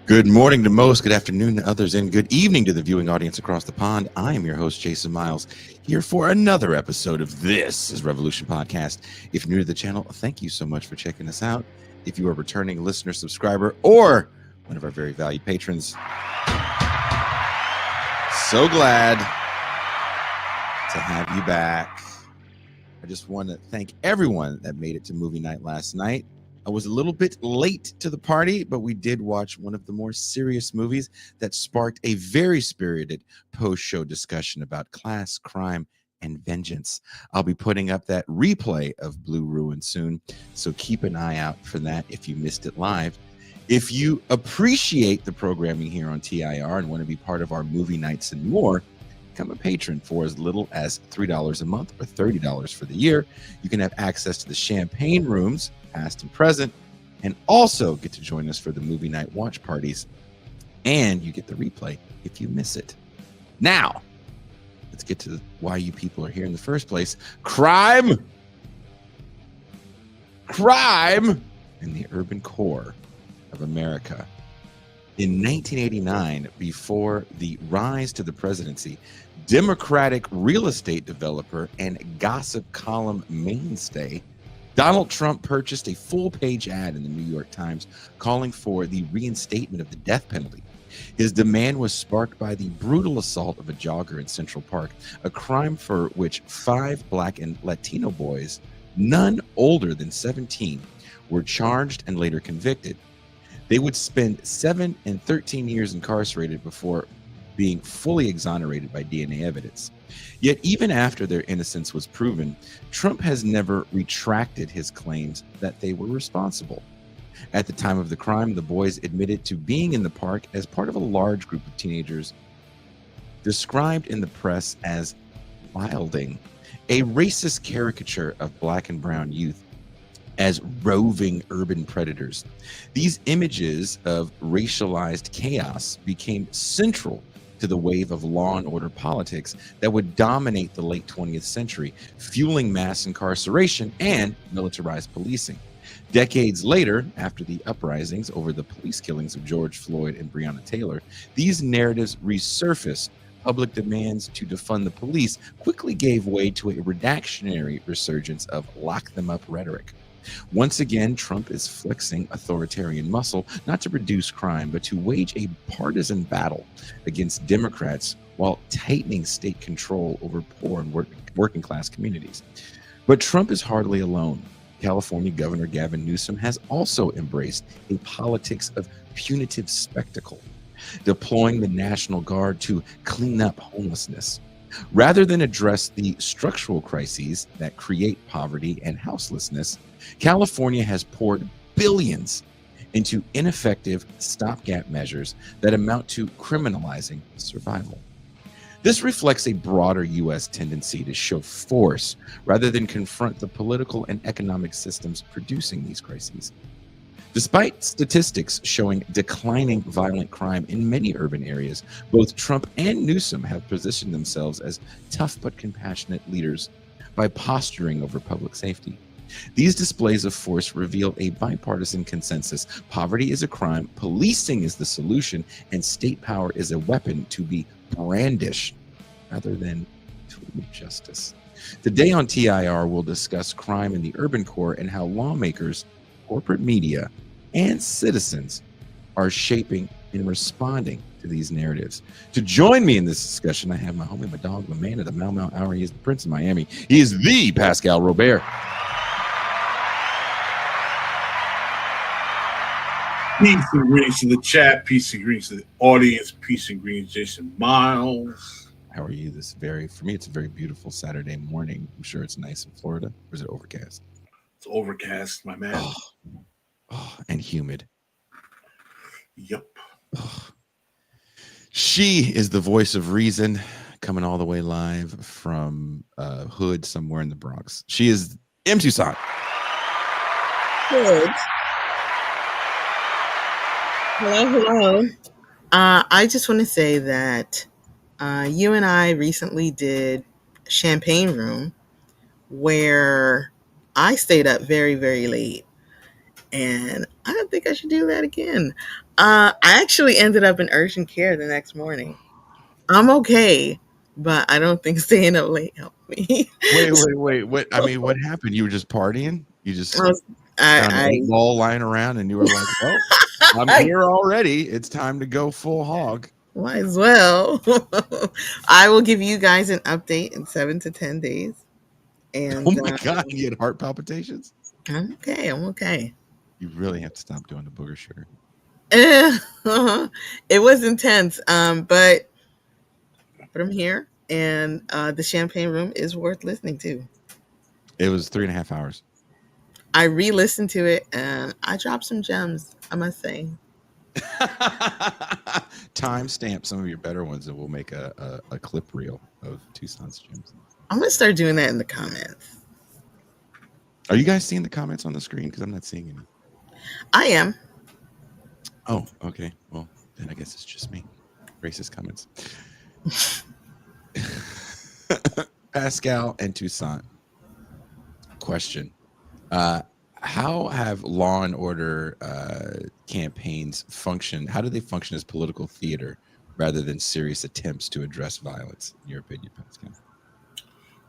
Good morning to most, good afternoon to others, and good evening to the viewing audience across the pond. I am your host, Jason Miles, here for another episode of This is Revolution Podcast. If you're new to the channel, thank you so much for checking us out. If you are a returning listener, subscriber, or one of our very valued patrons, so glad to have you back. I just want to thank everyone that made it to movie night last night. I was a little bit late to the party, but we did watch one of the more serious movies that sparked a very spirited post-show discussion about class, crime, and vengeance. I'll be putting up that replay of Blue Ruin soon, so keep an eye out for that if you missed it live. If you appreciate the programming here on TIR and want to be part of our movie nights and more, become a patron for as little as $3 a month or $30 for the year. You can have access to the champagne rooms, past and present, and also get to join us for the movie night watch parties. And you get the replay if you miss it. Now, let's get to why you people are here in the first place. Crime in the urban core of America. In 1989, before the rise to the presidency, Democratic real estate developer and gossip column mainstay Donald Trump purchased a full-page ad in the New York Times calling for the reinstatement of the death penalty. His demand was sparked by the brutal assault of a jogger in Central Park, a crime for which 5 Black and Latino boys, none older than 17, were charged and later convicted. They would spend 7 and 13 years incarcerated before being fully exonerated by DNA evidence. Yet even after their innocence was proven, Trump has never retracted his claims that they were responsible. At the time of the crime, the boys admitted to being in the park as part of a large group of teenagers described in the press as wilding, a racist caricature of Black and brown youth as roving urban predators. These images of racialized chaos became central to the wave of law and order politics that would dominate the late 20th century, fueling mass incarceration and militarized policing. Decades later, after the uprisings over the police killings of George Floyd and Breonna Taylor, these narratives resurfaced. Public demands to defund the police quickly gave way to a reactionary resurgence of lock them up rhetoric. Once again, Trump is flexing authoritarian muscle, not to reduce crime, but to wage a partisan battle against Democrats while tightening state control over poor and working class communities. But Trump is hardly alone. California Governor Gavin Newsom has also embraced a politics of punitive spectacle, deploying the National Guard to clean up homelessness. Rather than address the structural crises that create poverty and houselessness, California has poured billions into ineffective stopgap measures that amount to criminalizing survival. This reflects a broader U.S. tendency to show force rather than confront the political and economic systems producing these crises. Despite statistics showing declining violent crime in many urban areas, both Trump and Newsom have positioned themselves as tough but compassionate leaders by posturing over public safety. These displays of force reveal a bipartisan consensus. Poverty is a crime, policing is the solution, and state power is a weapon to be brandished rather than tool of justice. Today on TIR, we'll discuss crime in the urban core and how lawmakers, corporate media, and citizens are shaping and responding to these narratives. To join me in this discussion, I have my homie, my dog, my man of the Mau Mau Hour. He is the Prince of Miami. He is the Pascal Robert. Peace and greetings to the chat. Peace and greetings to the audience. Peace and greetings, Jason Miles. How are you for me, it's a very beautiful Saturday morning. I'm sure it's nice in Florida. Or is it overcast? It's overcast, my man. And humid. Yep. She is the voice of reason, coming all the way live from hood somewhere in the Bronx. She is M. Tucson. Good. Hello. I just want to say that you and I recently did Champagne Room, where I stayed up very, very late. And I don't think I should do that again. I actually ended up in urgent care the next morning. I'm okay, but I don't think staying up late helped me. Wait. What? I mean, what happened? You were just partying? You just I, was, found an 8 I, ball lying around, and you were like, "Well, I'm I here already. It's time to go full hog." might as well. I will give you guys an update in 7 to 10 days, Oh and my god, you had heart palpitations. I'm okay. I'm okay. You really have to stop doing the booger sugar. It was intense, but I'm here, and the Champagne Room is worth listening to. It was 3.5 hours. I re-listened to it, and I dropped some gems, I must say. Time stamp some of your better ones, and we'll make a clip reel of Tucson's gems. I'm gonna start doing that in the comments. Are you guys seeing the comments on the screen? Because I'm not seeing any. I am. Oh, okay. Well, then I guess it's just me. Racist comments. Pascal and Toussaint. Question. How have law and order campaigns function? How do they function as political theater rather than serious attempts to address violence, in your opinion, Pascal?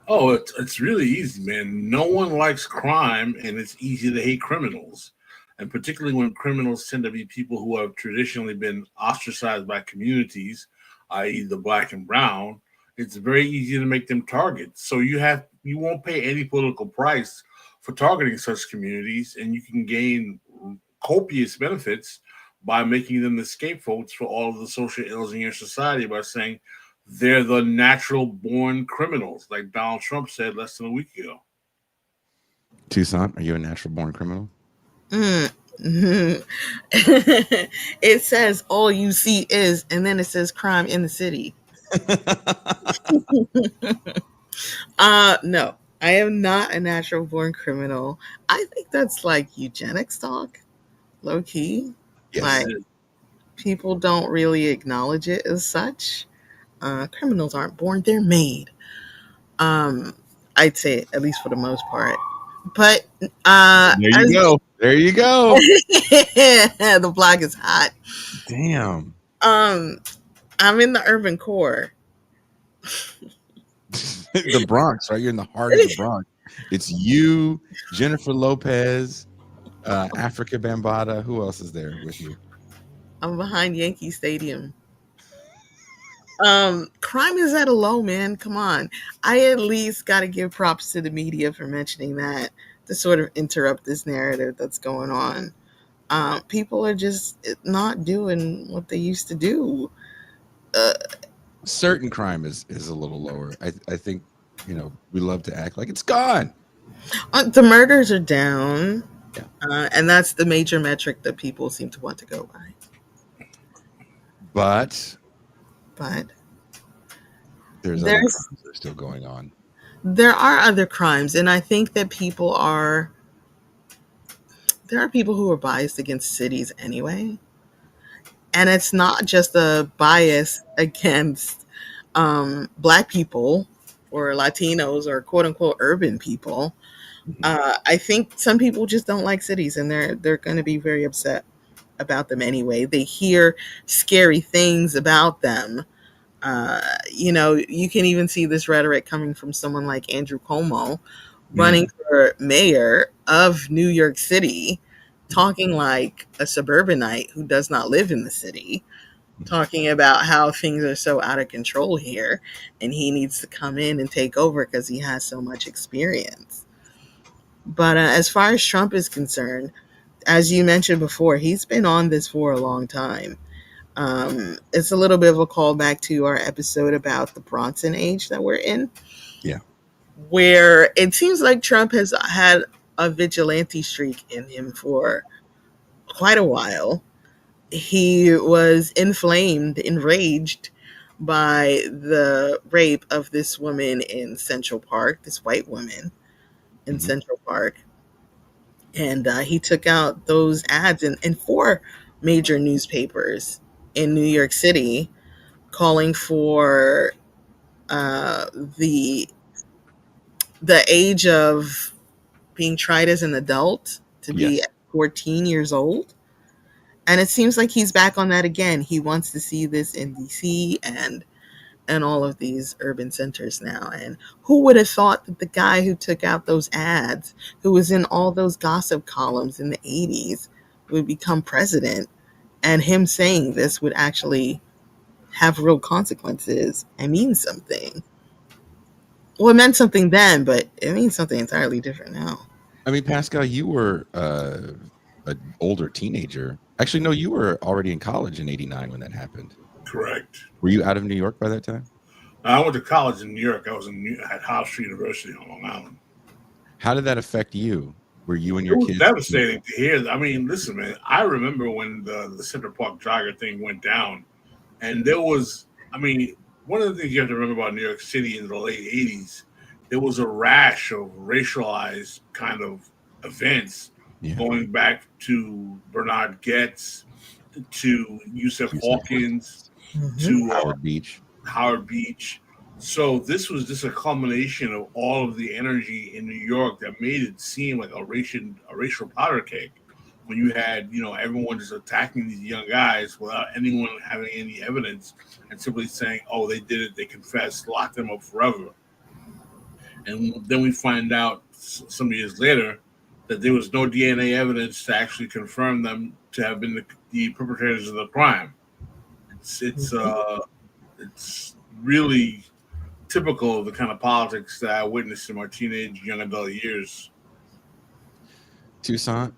Oh, it's really easy, man. No one likes crime, and it's easy to hate criminals. And particularly when criminals tend to be people who have traditionally been ostracized by communities, i.e., the black and brown, it's very easy to make them targets. So you won't pay any political price for targeting such communities, and you can gain copious benefits by making them the scapegoats for all of the social ills in your society by saying they're the natural born criminals, like Donald Trump said less than a week ago. Toussaint, are you a natural born criminal? Mm. It says all you see is, and then it says crime in the city. No, I am not a natural born criminal. I think that's like eugenics talk, low key. Yes. Like people don't really acknowledge it as such. Criminals aren't born; they're made. Um, I'd say at least for the most part. But There you as go. There you go. the block is hot. Damn. Um, I'm in the urban core. The Bronx, right? You're in the heart of the Bronx. It's you, Jennifer Lopez, Africa Bambaataa. Who else is there with you? I'm behind Yankee Stadium. Crime is at a low, man. Come on. I at least got to give props to the media for mentioning that to sort of interrupt this narrative that's going on. People are just not doing what they used to do. Uh, Certain crime is a little lower. I think, we love to act like it's gone. the murders are down, Yeah. and that's the major metric that people seem to want to go by. But But there's other there's crimes that are still going on. there are other crimes, and I think that there are people who are biased against cities anyway. And it's not just a bias against black people or Latinos or quote unquote urban people. Mhm. I think some people just don't like cities, and they're going to be very upset about them anyway. They hear scary things about them. You can even see this rhetoric coming from someone like Andrew Cuomo running Mhm. for mayor of New York City, talking like a suburbanite who does not live in the city, talking about how things are so out of control here and he needs to come in and take over because he has so much experience. But as far as Trump is concerned, as you mentioned before, he's been on this for a long time. It's a little bit of a callback to our episode about the Bronson age that we're in, Yeah. where it seems like Trump has had a vigilante streak in him for quite a while. He was enraged by the rape of this woman in Central Park, this white woman in Mhm. Central Park. And he took out those ads in four major newspapers in New York City, calling for uh, the the age of being tried as an adult to be Yes. 14 years old. And it seems like he's back on that again. He wants to see this in DC and all of these urban centers now. And who would have thought that the guy who took out those ads, who was in all those gossip columns in the 80s, would become president, and him saying this would actually have real consequences and mean something. Well, it meant something then, but it means something entirely different now. I mean, Pascal, you were an older teenager. Actually, no, you were already in college in '89 when that happened. Correct. Were you out of New York by that time? I went to college in New York. I was at Hofstra University on Long Island. How did that affect you? Were you and It your was kids? devastating to hear. I mean, listen, man, I remember when the Central Park jogger thing went down, and there was, I mean, one of the things you have to remember about New York City in the late 80s, there was a rash of racialized kind of events going back to Bernard Goetz, to Yusuf Hawkins, to Howard Beach. So this was just a culmination of all of the energy in New York that made it seem like a racial powder keg. When you had, everyone just attacking these young guys without anyone having any evidence and simply saying, "Oh, they did it, they confessed, lock them up forever." And then we find out some years later that there was no DNA evidence to actually confirm them to have been the perpetrators of the crime. It's really typical of the kind of politics that I witnessed in my teenage, young adult years. Toussaint,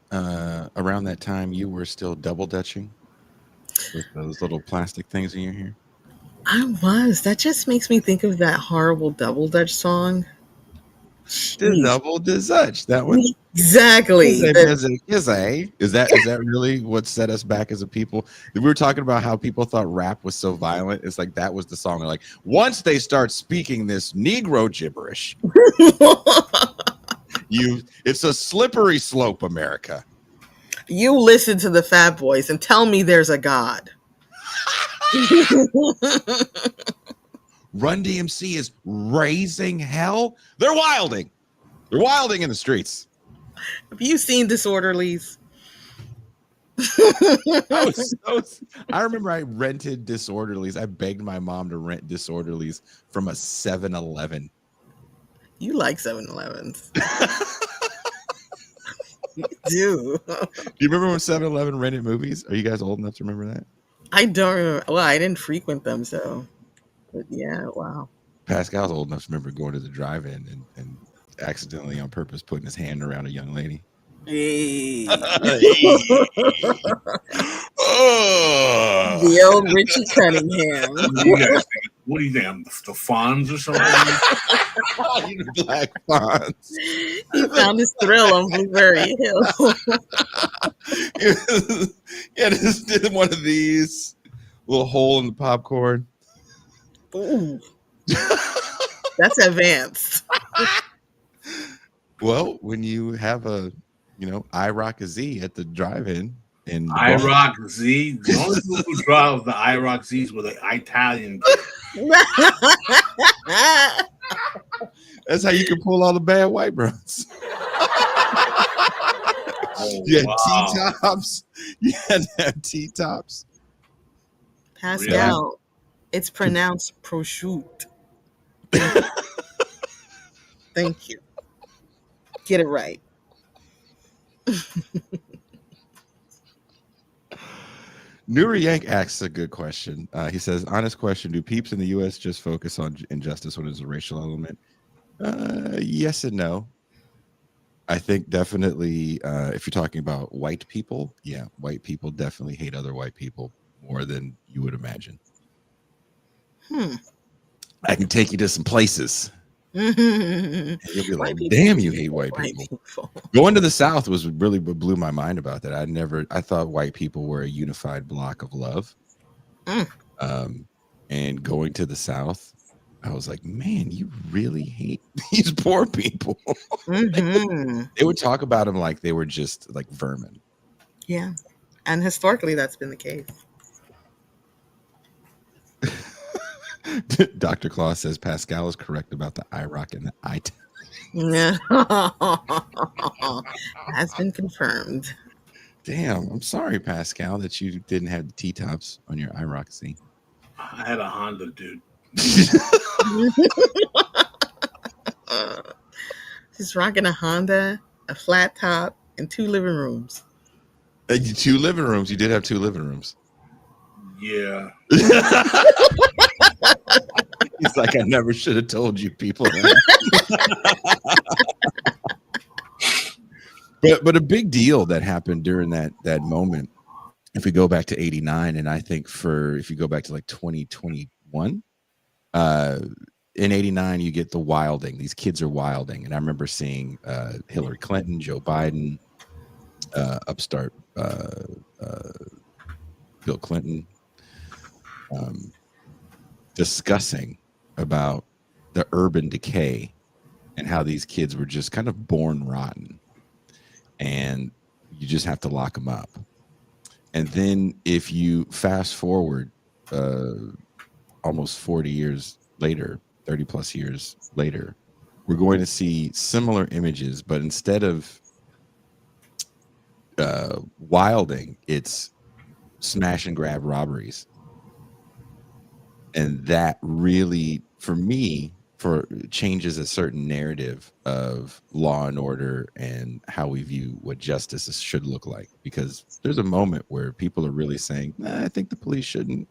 around that time, you were still double dutching with those little plastic things in your hair? I was. That just makes me think of that horrible double dutch song. The double Dutch, that one. Exactly. Is that really what set us back as a people? We were talking about how people thought rap was so violent. It's like that was the song. They're like, once they start speaking this Negro gibberish, it's a slippery slope, America. You listen to the Fat Boys and tell me there's a God. Run DMC is raising hell. They're wilding. They're wilding in the streets. Have you seen Disorderlies? I remember I rented Disorderlies. I begged my mom to rent Disorderlies from a 7-Eleven. You like 7-Elevens. You do. Do you remember when 7-Eleven rented movies? Are you guys old enough to remember that? I don't remember. Well, I didn't frequent them, so. But yeah, wow. Pascal's old enough to remember going to the drive-in and accidentally on purpose putting his hand around a young lady. Hey. Oh. The old Richie Cunningham. What do you think? I'm the Fonz or something? You Black Fonz. He found his thrill on Blueberry Hill. Yeah, just did one of these little hole in the popcorn. Ooh. That's advanced. Well, when you have a, I Rock a Z at the drive-in. I Rock Z. The only people who drive the I Rock Z's were the Italian kids. That's how you can pull all the bad white bros. You had T-tops. You had to have T-tops. Pascal, it's pronounced prosciutto. Thank you. Get it right. Nuri Yank asks a good question. He says, honest question, do peeps in the U.S. just focus on injustice when there's a racial element? Yes and no. I think definitely if you're talking about white people, white people definitely hate other white people more than you would imagine. I can take you to some places. You'll be like, damn, you hate white people. Going to the South was really what blew my mind about that. I thought white people were a unified block of love. And going to the South, I was like, man, you really hate these poor people. They would talk about them like they were just like vermin. Yeah. And historically, that's been the case. Dr. Claus says Pascal is correct about the IROC and the IT. Yeah. Has been confirmed. Damn, I'm sorry, Pascal, that you didn't have the T-tops on your iRoxy. I had a Honda, dude. He's rocking a Honda, a flat top, and 2 living rooms. 2 living rooms. You did have 2 living rooms. Yeah. He's like, I never should have told you people that. But a big deal that happened during that moment, if we go back to 89, and I think if you go back to like 2021, in 89, you get the wilding. These kids are wilding. And I remember seeing Hillary Clinton, Joe Biden, upstart Bill Clinton, discussing about the urban decay and how these kids were just kind of born rotten. And you just have to lock them up. And then if you fast forward almost 40 years later, 30 plus years later, we're going to see similar images, but instead of wilding, it's smash and grab robberies. And that really, for me, changes a certain narrative of law and order and how we view what justice should look like. Because there's a moment where people are really saying, I think the police shouldn't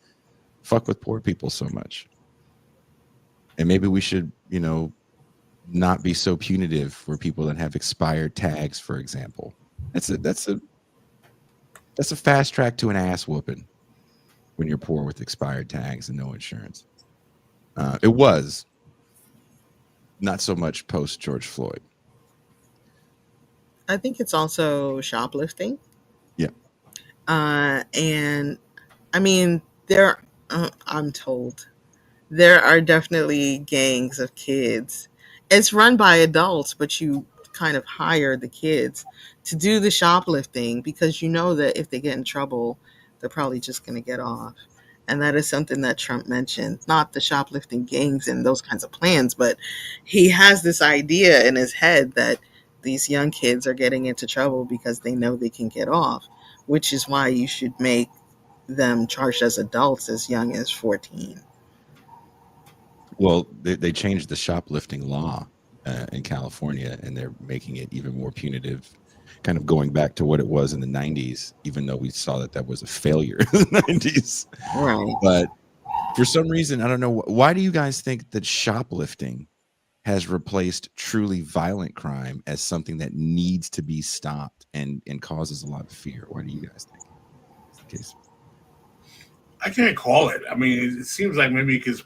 fuck with poor people so much. And maybe we should, not be so punitive for people that have expired tags, for example. That's a fast track to an ass whooping when you're poor with expired tags and no insurance. It was not so much post George Floyd. I think it's also shoplifting. Yeah. And I mean, I'm told there are definitely gangs of kids. It's run by adults, but you kind of hire the kids to do the shoplifting because you know that if they get in trouble, they're probably just going to get off. And that is something that Trump mentioned, not the shoplifting gangs and those kinds of plans, but he has this idea in his head that these young kids are getting into trouble because they know they can get off, which is why you should make them charged as adults as young as 14. Well, they changed the shoplifting law in California, and they're making it even more punitive, kind of going back to what it was in the 90s, even though we saw that was a failure in the 90s. Right. But for some reason, I don't know. Why do you guys think that shoplifting has replaced truly violent crime as something that needs to be stopped and causes a lot of fear? Why do you guys think that's the case? I can't call it. I mean, it seems like maybe because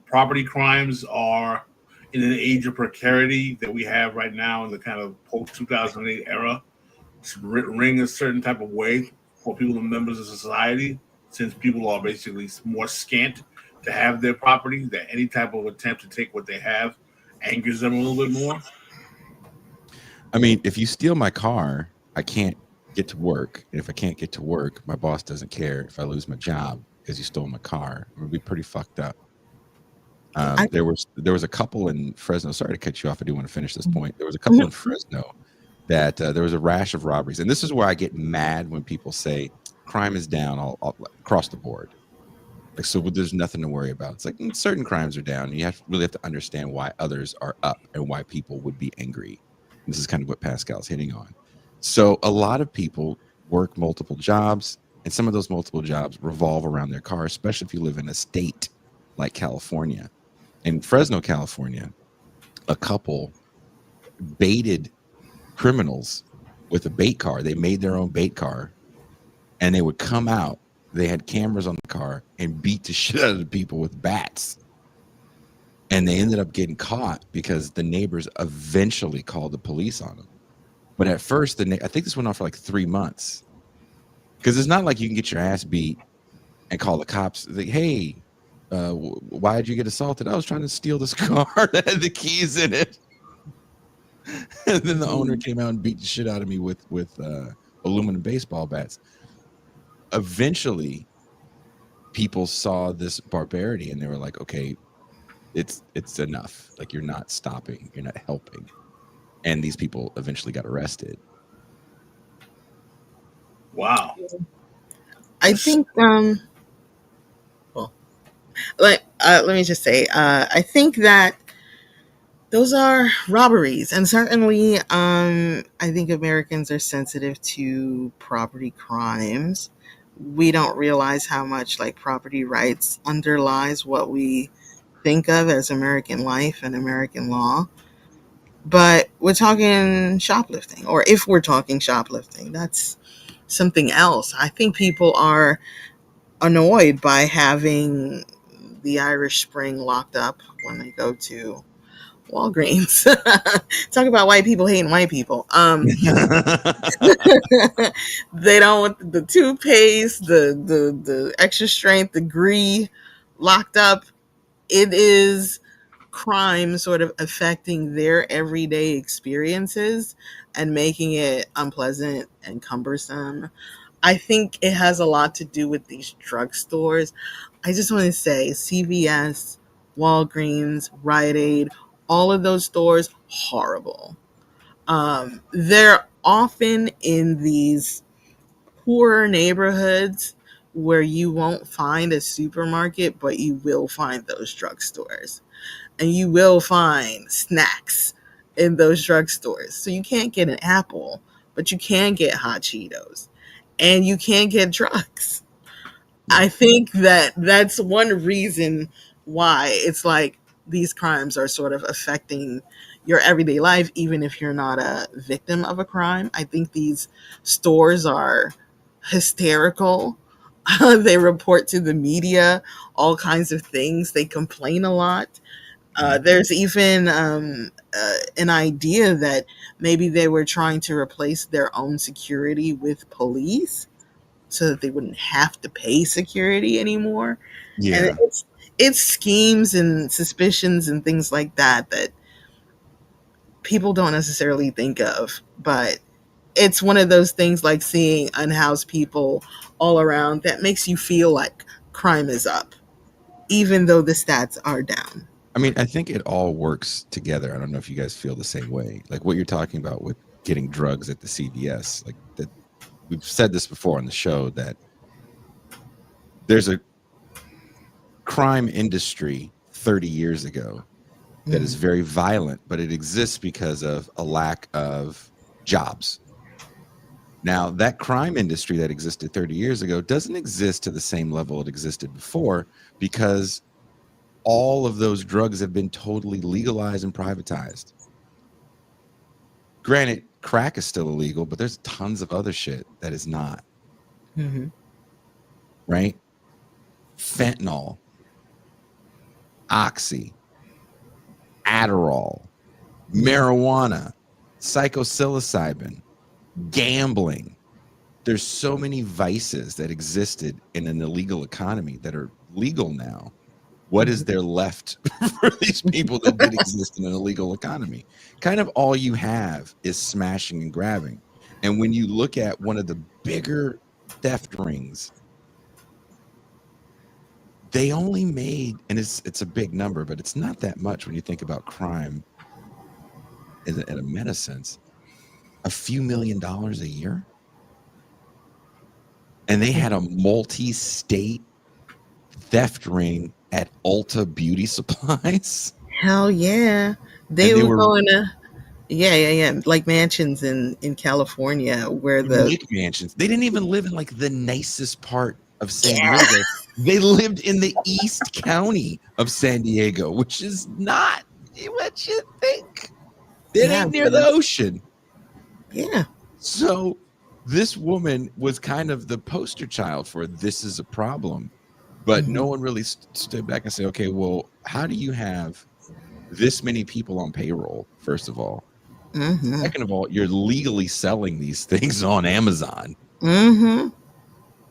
property crimes are in an age of precarity that we have right now in the kind of post 2008 era to ring a certain type of way for people and members of society, since people are basically more scant to have their property, that any type of attempt to take what they have angers them a little bit more. I mean, if you steal my car, I can't get to work. And if I can't get to work, my boss doesn't care if I lose my job because you stole my car. It would be pretty fucked up. There was a couple in Fresno. Sorry to cut you off. I do want to finish this point. There was a couple in Fresno that there was a rash of robberies. And this is where I get mad when people say crime is down all across the board. Like, so there's nothing to worry about. It's like certain crimes are down. And you really have to understand why others are up and why people would be angry. And this is kind of what Pascal's hitting on. So a lot of people work multiple jobs, and some of those multiple jobs revolve around their car, especially if you live in a state like California. In Fresno, California, a couple baited criminals with a bait car. They made their own bait car, and they would come out. They had cameras on the car and beat the shit out of the people with bats. And they ended up getting caught because the neighbors eventually called the police on them. But at first, I think this went on for like 3 months. Because it's not like you can get your ass beat and call the cops. Like, hey, why did you get assaulted? I was trying to steal this car that had the keys in it. And then the owner came out and beat the shit out of me with aluminum baseball bats. Eventually, people saw this barbarity and they were like, okay, it's enough. Like, you're not stopping. You're not helping. And these people eventually got arrested. Wow. I think well, let me just say, I think that those are robberies, and certainly, I think Americans are sensitive to property crimes. We don't realize how much like property rights underlies what we think of as American life and American law. But we're talking shoplifting, or if we're talking shoplifting, that's something else. I think people are annoyed by having the Irish Spring locked up when they go to Walgreens. Talk about white people hating white people. They don't want the toothpaste, the extra strength, the Gree locked up. It is crime sort of affecting their everyday experiences and making it unpleasant and cumbersome. I think it has a lot to do with these drugstores. I just want to say CVS, Walgreens, Rite Aid, all of those stores, horrible. They're often in these poorer neighborhoods where you won't find a supermarket, but you will find those drugstores. And you will find snacks in those drugstores. So you can't get an apple, but you can get hot Cheetos. And you can get drugs. Yeah. I think that that's one reason why it's like these crimes are sort of affecting your everyday life, even if you're not a victim of a crime. I think these stores are hysterical. They report to the media all kinds of things. They complain a lot. There's even an idea that maybe they were trying to replace their own security with police so that they wouldn't have to pay security anymore. And Yeah. it's schemes and suspicions and things like that that people don't necessarily think of, but it's one of those things like seeing unhoused people all around that makes you feel like crime is up, even though the stats are down. I mean, I think it all works together. I don't know if you guys feel the same way. Like what you're talking about with getting drugs at the CVS, like that we've said this before on the show that there's a crime industry 30 years ago that is Mm. very violent, but it exists because of a lack of jobs. Now, that crime industry that existed 30 years ago doesn't exist to the same level it existed before because all of those drugs have been totally legalized and privatized. Granted, crack is still illegal, but there's tons of other shit that is not, Mhm. right? Fentanyl, oxy, Adderall, marijuana, psychopsilocybin, gambling. There's so many vices that existed in an illegal economy that are legal now. What is there left for these people that did exist in an illegal economy? Kind of all you have is smashing and grabbing. And when you look at one of the bigger theft rings, they only made, and it's a big number, but it's not that much when you think about crime in a meta sense, a few $1,000,000 a year. And they had a multi-state theft ring at Ulta Beauty Supplies. Hell yeah. And They they were were going to, yeah. Like mansions in California where the, McMansions. They didn't even live in like the nicest part of San yeah, Diego. They lived in the East County of San Diego, which is not what you think. It yeah, ain't near the ocean. yeah. So this woman was kind of the poster child for this is a problem. But no one really stood back and said, okay, well, how do you have this many people on payroll, first of all? Mm-hmm. Second of all, you're legally selling these things on Amazon. Mm-hmm.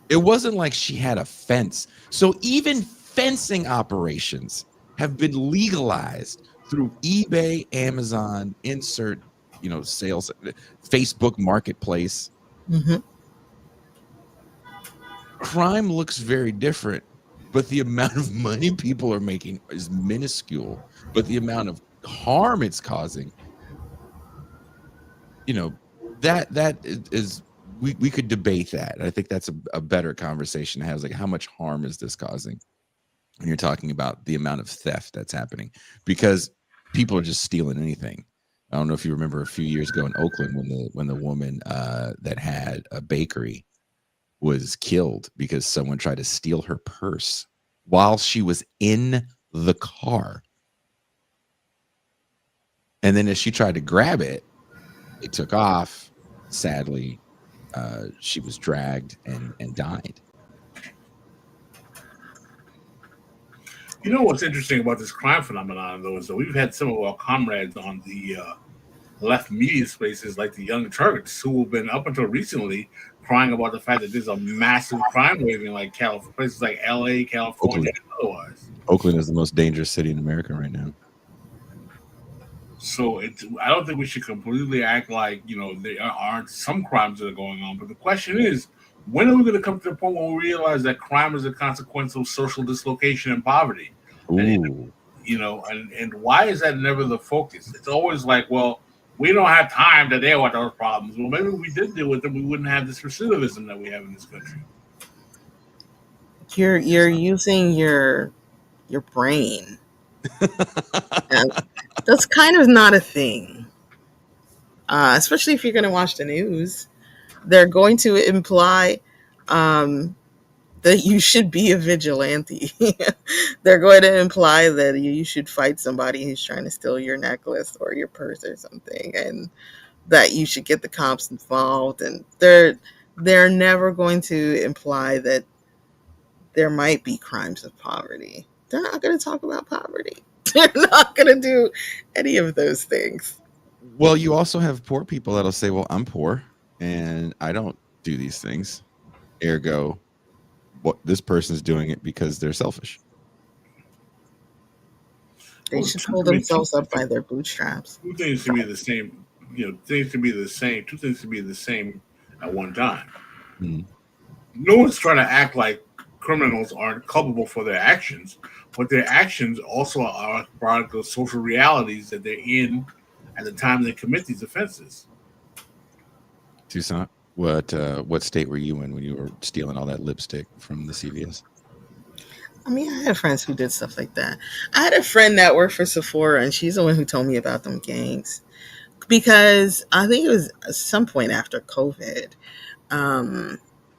It wasn't like she had a fence. So even fencing operations have been legalized through eBay, Amazon, insert, sales, Facebook Marketplace. Mm-hmm. Crime looks very different, but the amount of money people are making is minuscule. But the amount of harm it's causing, that is we could debate that. I think that's a better conversation to have. Like, how much harm is this causing? When you're talking about the amount of theft that's happening, because people are just stealing anything. I don't know if you remember a few years ago in Oakland when the woman that had a bakery was killed because someone tried to steal her purse while she was in the car. And then as she tried to grab it, it took off. Sadly, she was dragged and died. You know what's interesting about this crime phenomenon, though, is that we've had some of our comrades on the left media spaces, like the Young Turks, who have been up until recently crying about the fact that there's a massive crime wave in like places like LA, California, and otherwise. Oakland is the most dangerous city in America right now. So I don't think we should completely act like, there aren't some crimes that are going on. But the question is, when are we going to come to the point where we realize that crime is a consequence of social dislocation and poverty? And, and why is that never the focus? It's always like, well, we don't have time to deal with those problems. Well, maybe if we did deal with them, we wouldn't have this recidivism that we have in this country. You're using your brain. And that's kind of not a thing. Especially if you're going to watch the news. They're going to imply that you should be a vigilante. They're going to imply that you should fight somebody who's trying to steal your necklace or your purse or something, and that you should get the cops involved. And they're never going to imply that there might be crimes of poverty. They're not going to talk about poverty. They're not going to do any of those things. Well, you also have poor people that'll say, well, I'm poor and I don't do these things. Ergo, this person's doing it because they're selfish. They should pull themselves up by their bootstraps. Two things can be the same. Things can be the same. Two things can be the same at one time. Mm-hmm. No one's trying to act like criminals aren't culpable for their actions, but their actions also are a product of social realities that they're in at the time they commit these offenses. Toussaint, what state were you in when you were stealing all that lipstick from the CVS? I mean, I had friends who did stuff like that. I had a friend that worked for Sephora, and she's the one who told me about them gangs. Because I think it was at some point after COVID,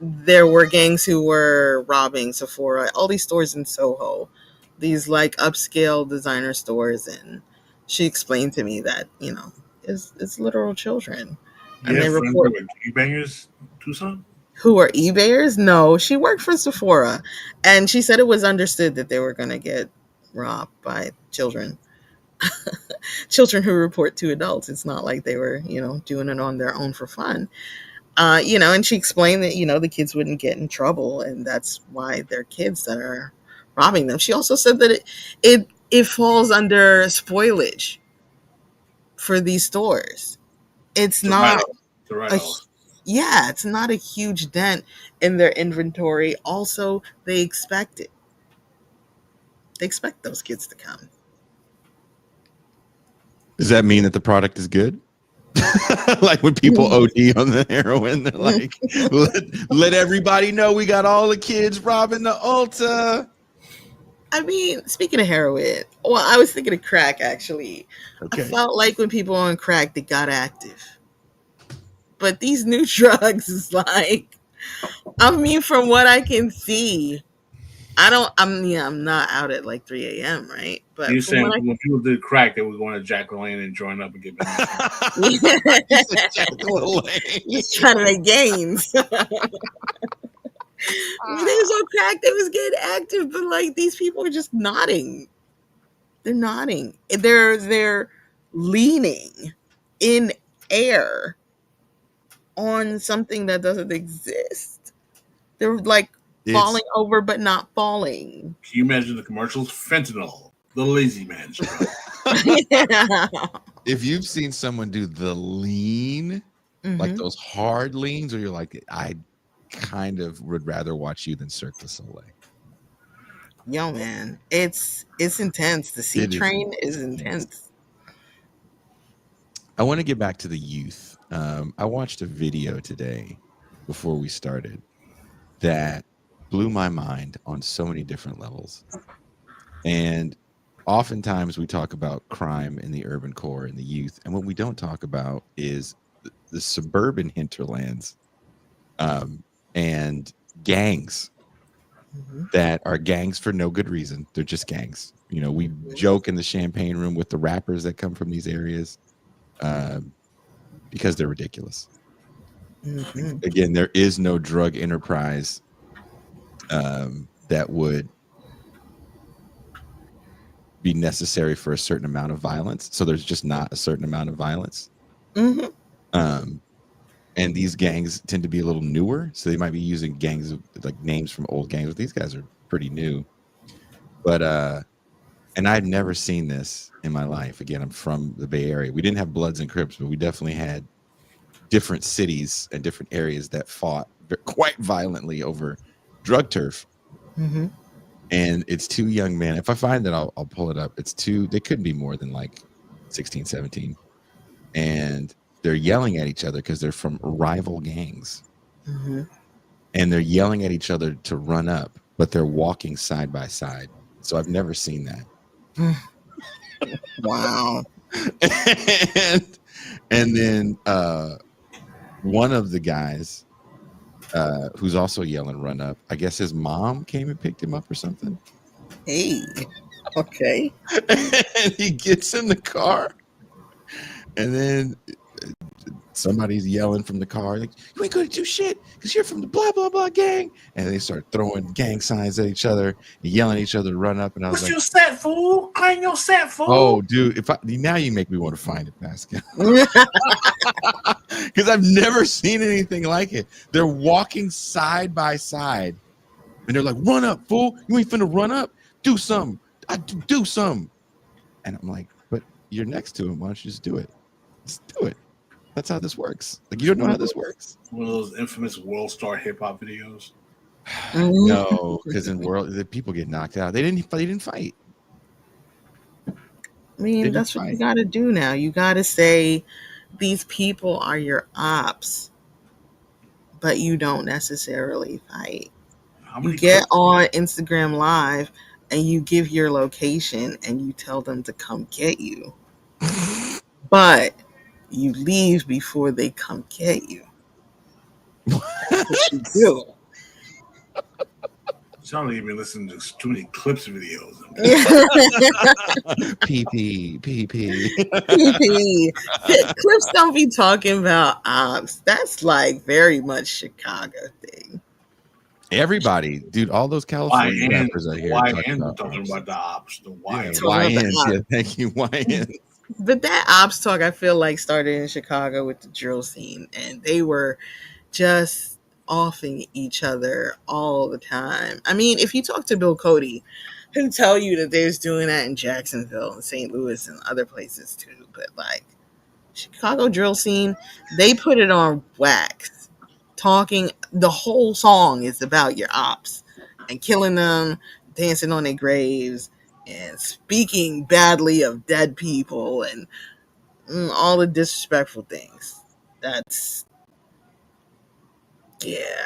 there were gangs who were robbing Sephora, all these stores in Soho, these like upscale designer stores. And she explained to me that, it's literal children. And they report e-bangers, Toussaint? Who are eBayers? No, she worked for Sephora, and she said it was understood that they were going to get robbed by children. Children who report to adults. It's not like they were, doing it on their own for fun. And she explained that, the kids wouldn't get in trouble, and that's why they're kids that are robbing them. She also said that it falls under spoilage for these stores. It's not it's not a huge dent in their inventory. Also, they expect it. They expect those kids to come. Does that mean that the product is good? Like when people OD on the heroin, they're like, let everybody know we got all the kids robbing the Ulta. I mean, speaking of heroin, well, I was thinking of crack, actually. Okay. I felt like when people on crack, they got active. But these new drugs is like, I mean, from what I can see, I'm not out at like 3 a.m., right? But you're saying when people did crack, they were going to Jack LaLanne and join up and get back. Jack LaLanne. Just trying to make gains. When they was on crack, they was getting active, but like these people are just nodding. They're nodding. They're leaning in air on something that doesn't exist. They're like falling over but not falling. Can you imagine the commercials? Fentanyl, the lazy man's drug. Yeah. If you've seen someone do the lean, like those hard leans, where you're like, I kind of would rather watch you than Cirque du Soleil. Yo, man, it's intense. The C train is intense. I want to get back to the youth. I watched a video today before we started that blew my mind on so many different levels. And oftentimes we talk about crime in the urban core and the youth, and what we don't talk about is the suburban hinterlands, and gangs that are gangs for no good reason. They're just gangs. You know, we joke in the champagne room with the rappers that come from these areas, because they're ridiculous. Again, there is no drug enterprise that would be necessary for a certain amount of violence. So there's just not a certain amount of violence. And these gangs tend to be a little newer, so they might be using gangs like names from old gangs, but these guys are pretty new. But and I've never seen this in my life. Again, I'm from the Bay Area. We didn't have Bloods and Crips, but we definitely had different cities and different areas that fought quite violently over drug turf. And it's two young men. If I find it, I'll pull it up. It's two. They couldn't be more than like 16, 17. And they're yelling at each other because they're from rival gangs. And they're yelling at each other to run up, but they're walking side by side. So I've never seen that. Wow. and then one of the guys who's also yelling run up, I guess his mom came and picked him up or something. Hey. Okay. And he gets in the car, and then somebody's yelling from the car, like, you ain't gonna do shit because you're from the blah blah blah gang. And they start throwing gang signs at each other and yelling at each other to run up. And I was What's like, your set, fool? I ain't your set, fool. oh dude, now you make me want to find it, Pascal. Because I've never seen anything like it. They're walking side by side and they're like, run up, fool. You ain't finna run up. Do something. Do something. And I'm like, but you're next to him. Why don't you just do it? Just do it. That's how this works. Like, you don't know how this works. One of those infamous World Star hip hop videos. No, because in world the people get knocked out. They didn't fight. I mean, that's what you got to do now. You got to say these people are your ops, but you don't necessarily fight. You get on Instagram Live and you give your location and you tell them to come get you. But you leave before they come get you. That's what you do. Sound like you've been listening to too many clips videos. PP. Clips don't be talking about ops. That's like very much Chicago thing. Everybody, dude, all those California rappers out here talking about the ops. The YNs. Yeah, thank you, YNs. But that ops talk, I feel like, started in Chicago with the drill scene, and they were just offing each other all the time. I mean, if you talk to Bill Cody, he'll tell you that they're doing that in Jacksonville and St. Louis and other places too. But like Chicago drill scene, they put it on wax. Talking, the whole song is about your ops and killing them, dancing on their graves, and speaking badly of dead people and all the disrespectful things. I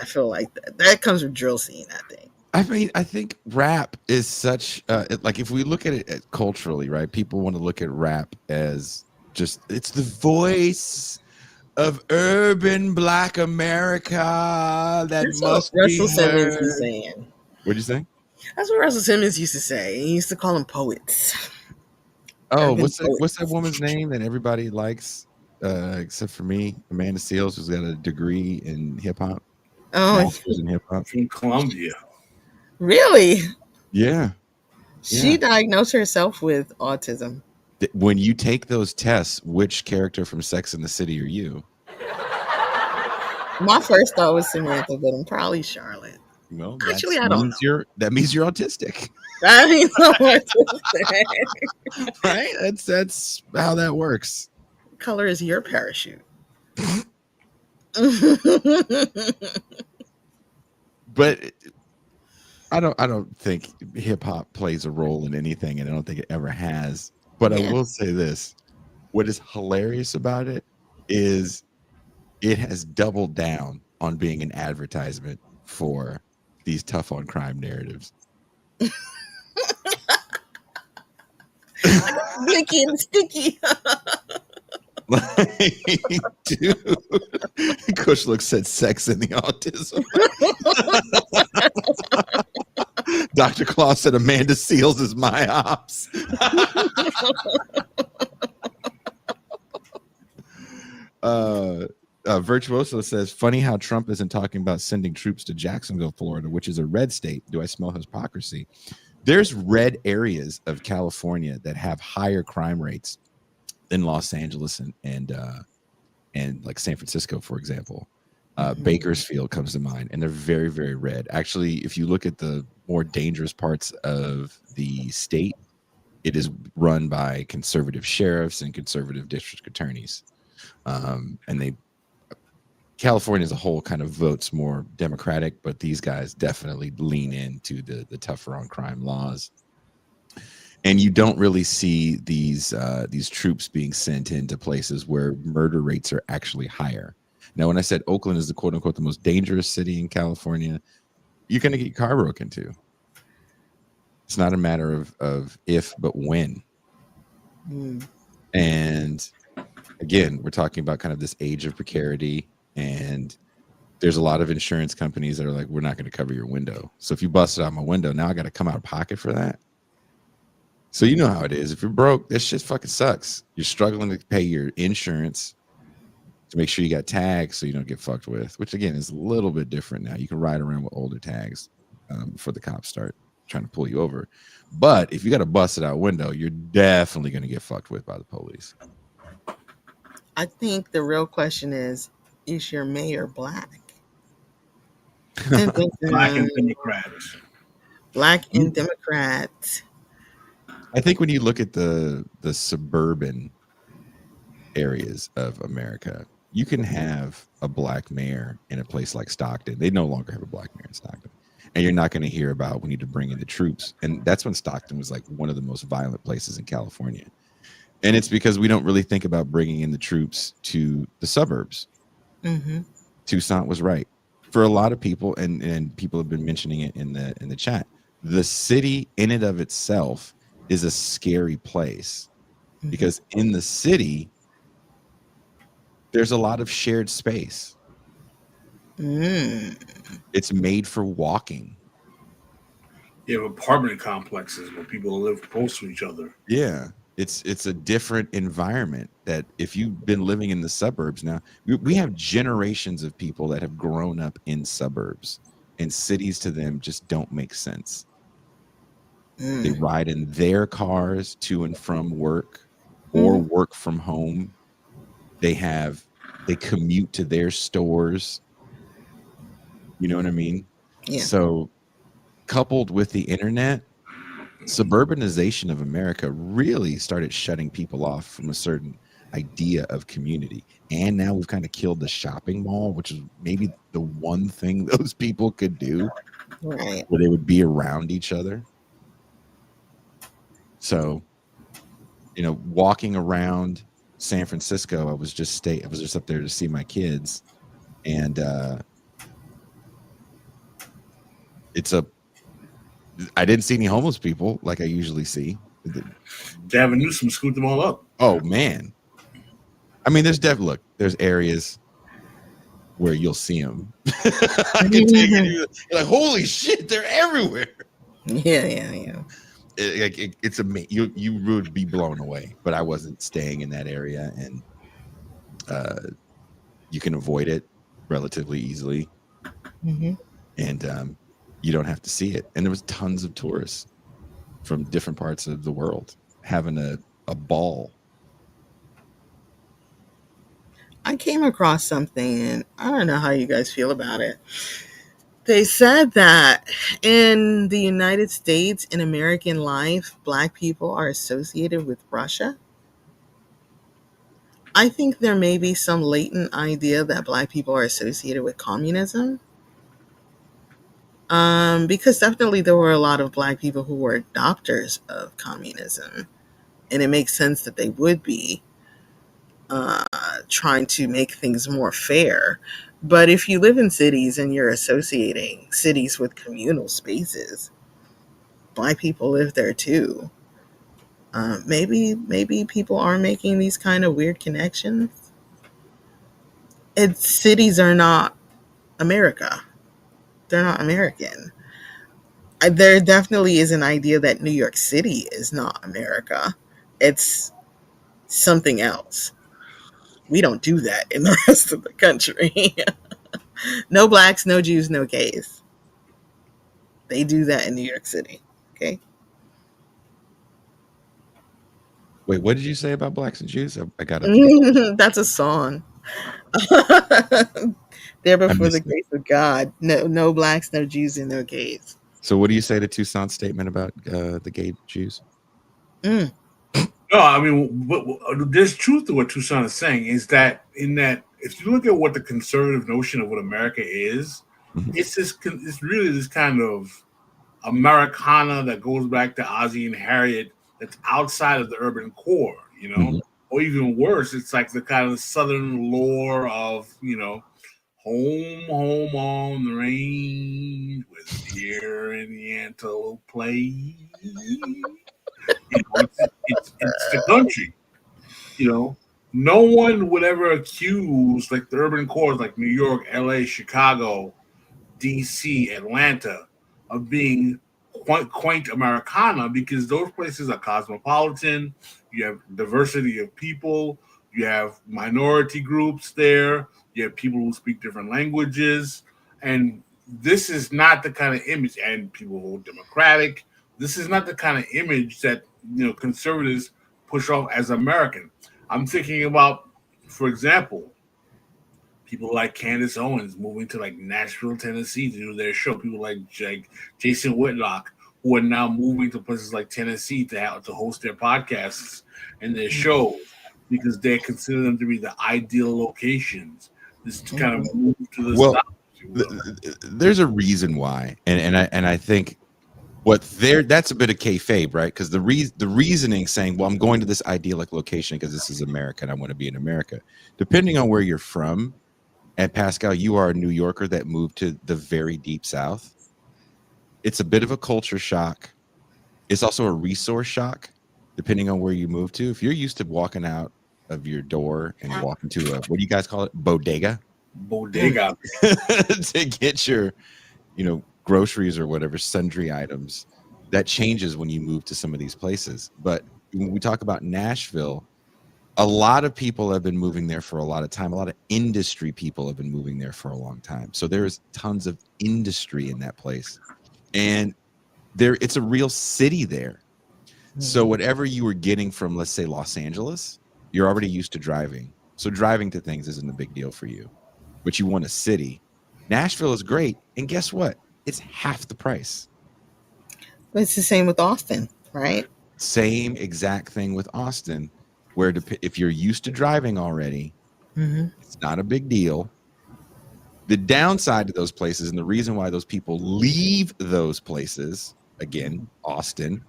feel like that comes from drill scene, I think. I mean, I think rap is such like, if we look at it culturally, right? People want to look at rap as just, it's the voice of urban Black America that must be Russell Simmons heard. was saying. What'd you say? That's what Russell Simmons used to say. He used to call them poets. Oh, what's that woman's name that everybody likes, except for me? Amanda Seales, who's got a degree in hip hop. Oh, Masters in hip hop from Columbia. Really? Yeah. She diagnosed herself with autism. When you take those tests, which character from Sex and the City are you? My first thought was Samantha, but I'm probably Charlotte. Well, actually, I don't know. That means you're autistic. That means I'm autistic. Right? That's how that works. What color is your parachute? But I don't think hip hop plays a role in anything, and I don't think it ever has. But I will say this: what is hilarious about it is it has doubled down on being an advertisement for these tough on crime narratives. Blicky and sticky. Like, dude, Kush looks said sex in the autism. Dr. Claus said Amanda Seals is my ops. Virtuoso says, funny how Trump isn't talking about sending troops to Jacksonville, Florida, which is a red state. Do I smell hypocrisy? There's red areas of California that have higher crime rates than Los Angeles and like San Francisco, for example. Bakersfield comes to mind, and they're very, very red. Actually, if you look at the more dangerous parts of the state, it is run by conservative sheriffs and conservative district attorneys. And California as a whole kind of votes more Democratic, but these guys definitely lean into the tougher on crime laws. And you don't really see these troops being sent into places where murder rates are actually higher. Now, when I said Oakland is the quote unquote the most dangerous city in California, you're going to get your car broken into. It's not a matter of if, but when. And again, we're talking about kind of this age of precarity, and there's a lot of insurance companies that are like, we're not going to cover your window. So if you busted out my window, now I got to come out of pocket for that. So you know how it is. If you're broke, this shit fucking sucks. You're struggling to pay your insurance to make sure you got tags so you don't get fucked with, which again is a little bit different now. You can ride around with older tags before the cops start trying to pull you over. But if you got a busted out window, you're definitely going to get fucked with by the police. I think the real question is your mayor black? Black and Democrats. Black and Democrats. I think when you look at the suburban areas of America, you can have a black mayor in a place like Stockton. They no longer have a black mayor in Stockton. And you're not going to hear about we need to bring in the troops. And that's when Stockton was like one of the most violent places in California. And it's because we don't really think about bringing in the troops to the suburbs. Toussaint was right. For a lot of people, and people have been mentioning it in the chat, the city in and of itself is a scary place because in the city, there's a lot of shared space. It's made for walking. You have apartment complexes where people live close to each other. Yeah. It's a different environment that if you've been living in the suburbs now, we have generations of people that have grown up in suburbs, and cities to them just don't make sense. They ride in their cars to and from work or work from home. They commute to their stores. You know what I mean? Yeah. So coupled with the internet, suburbanization of America really started shutting people off from a certain idea of community. And now we've kind of killed the shopping mall, which is maybe the one thing those people could do, right, where they would be around each other. So, walking around San Francisco, I was just up there to see my kids, and I didn't see any homeless people like I usually see. Gavin Newsom scooped them all up. Oh man, I mean, there's areas where you'll see them. I can take it. You're like, holy shit, they're everywhere. Yeah. It's amazing. You would be blown away, but I wasn't staying in that area, and you can avoid it relatively easily, and you don't have to see it. And there was tons of tourists from different parts of the world having a ball. I came across something, and I don't know how you guys feel about it. They said that in the United States, in American life, Black people are associated with Russia. I think there may be some latent idea that Black people are associated with communism. Because definitely there were a lot of Black people who were adopters of communism. And it makes sense that they would be. trying to make things more fair. But if you live in cities and you're associating cities with communal spaces, Black people live there too. Maybe people are making these kind of weird connections. Cities are not America. They're not American. There definitely is an idea that New York City is not America. It's something else. We don't do that in the rest of the country. No blacks, no Jews, no gays. They do that in New York City. Okay. Wait, what did you say about blacks and Jews? I got it. That's a song. There I before the missed it. grace of God. No blacks, no Jews, and no gays. So, what do you say to Toussaint's statement about the gay Jews? Mm. No, I mean, there's truth to what Toussaint is saying. Is that in that if you look at what the conservative notion of what America is, Mhm. it's really this kind of Americana that goes back to Ozzie and Harriet. That's outside of the urban core, Mhm. or even worse, it's like the kind of southern lore of home, home on the range with the deer and the antelope play. It's the country. No one would ever accuse like the urban cores like New York, LA, Chicago, DC, Atlanta of being quaint Americana because those places are cosmopolitan. You have diversity of people. You have minority groups there. You have people who speak different languages. And this is not the kind of image, and people who are democratic. This is not the kind of image that conservatives push off as American. I'm thinking about, for example, people like Candace Owens moving to like Nashville, Tennessee to do their show. People like Jason Whitlock who are now moving to places like Tennessee to host their podcasts and their shows because they consider them to be the ideal locations. This kind of move to the Well, south. there's a reason why, and I think that's a bit of kayfabe, right? Because the reasoning saying, well, I'm going to this idyllic location because this is America and I want to be in America. Depending on where you're from, and Pascal, you are a New Yorker that moved to the very deep South. It's a bit of a culture shock. It's also a resource shock, depending on where you move to. If you're used to walking out of your door and walking to what do you guys call it? Bodega? Bodega. To get your, groceries or whatever, sundry items. That changes when you move to some of these places. But when we talk about Nashville, a lot of people have been moving there for a lot of time. A lot of industry people have been moving there for a long time. So there's tons of industry in that place. And it's a real city there. So whatever you were getting from, let's say, Los Angeles, you're already used to driving. So driving to things isn't a big deal for you. But you want a city. Nashville is great. And guess what? It's half the price. It's the same with Austin, right? Same exact thing with Austin, where if you're used to driving already, it's not a big deal. The downside to those places and the reason why those people leave those places, again, Austin,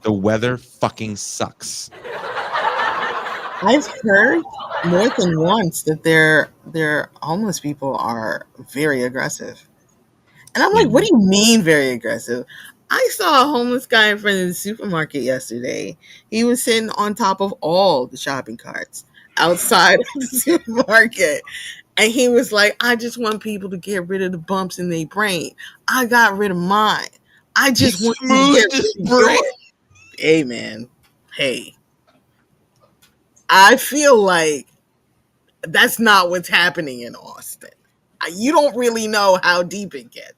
the weather fucking sucks. I've heard more than once that their homeless people are very aggressive. And I'm like, what do you mean very aggressive? I saw a homeless guy in front of the supermarket yesterday. He was sitting on top of all the shopping carts outside of the supermarket. And he was like, I just want people to get rid of the bumps in their brain. I got rid of mine. I just want you to get rid of yours. Hey, man. Hey. I feel like that's not what's happening in Austin. You don't really know how deep it gets.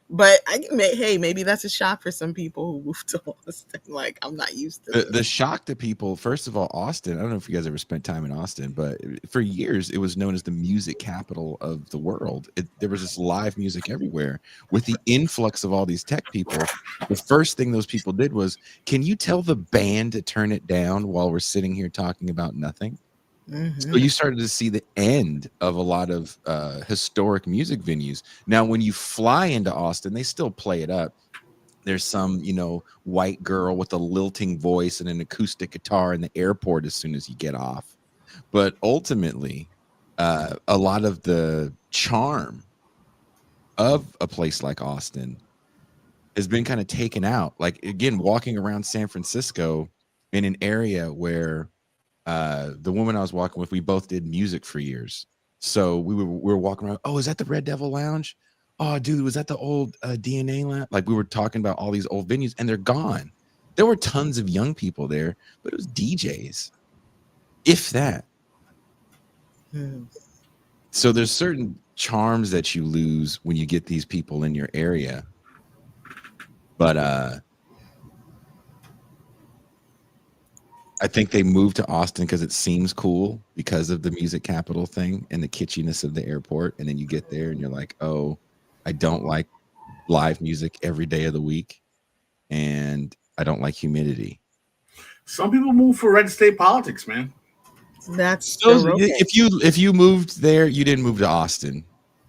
But hey, maybe that's a shock for some people who moved to Austin. Like, I'm not used to this. The shock to people, first of all, Austin, I don't know if you guys ever spent time in Austin, but for years it was known as the music capital of the world. There was just live music everywhere. With the influx of all these tech people, the first thing those people did was, can you tell the band to turn it down while we're sitting here talking about nothing? So you started to see the end of a lot of historic music venues. Now, when you fly into Austin, they still play it up. There's some, white girl with a lilting voice and an acoustic guitar in the airport as soon as you get off. But ultimately, a lot of the charm of a place like Austin has been kind of taken out. Like again, walking around San Francisco in an area where the woman I was walking with, we both did music for years. So we were walking around. Oh, is that the Red Devil Lounge? Oh, dude, was that the old DNA Lounge? Like we were talking about all these old venues, and they're gone. There were tons of young people there, but it was DJs, if that. So there's certain charms that you lose when you get these people in your area. But I think they moved to Austin because it seems cool because of the music capital thing and the kitschiness of the airport. And then you get there and you're like, oh, I don't like live music every day of the week, and I don't like humidity. Some people move for red state politics, man. That's So Joe Rogan. if you moved there, you didn't move to Austin,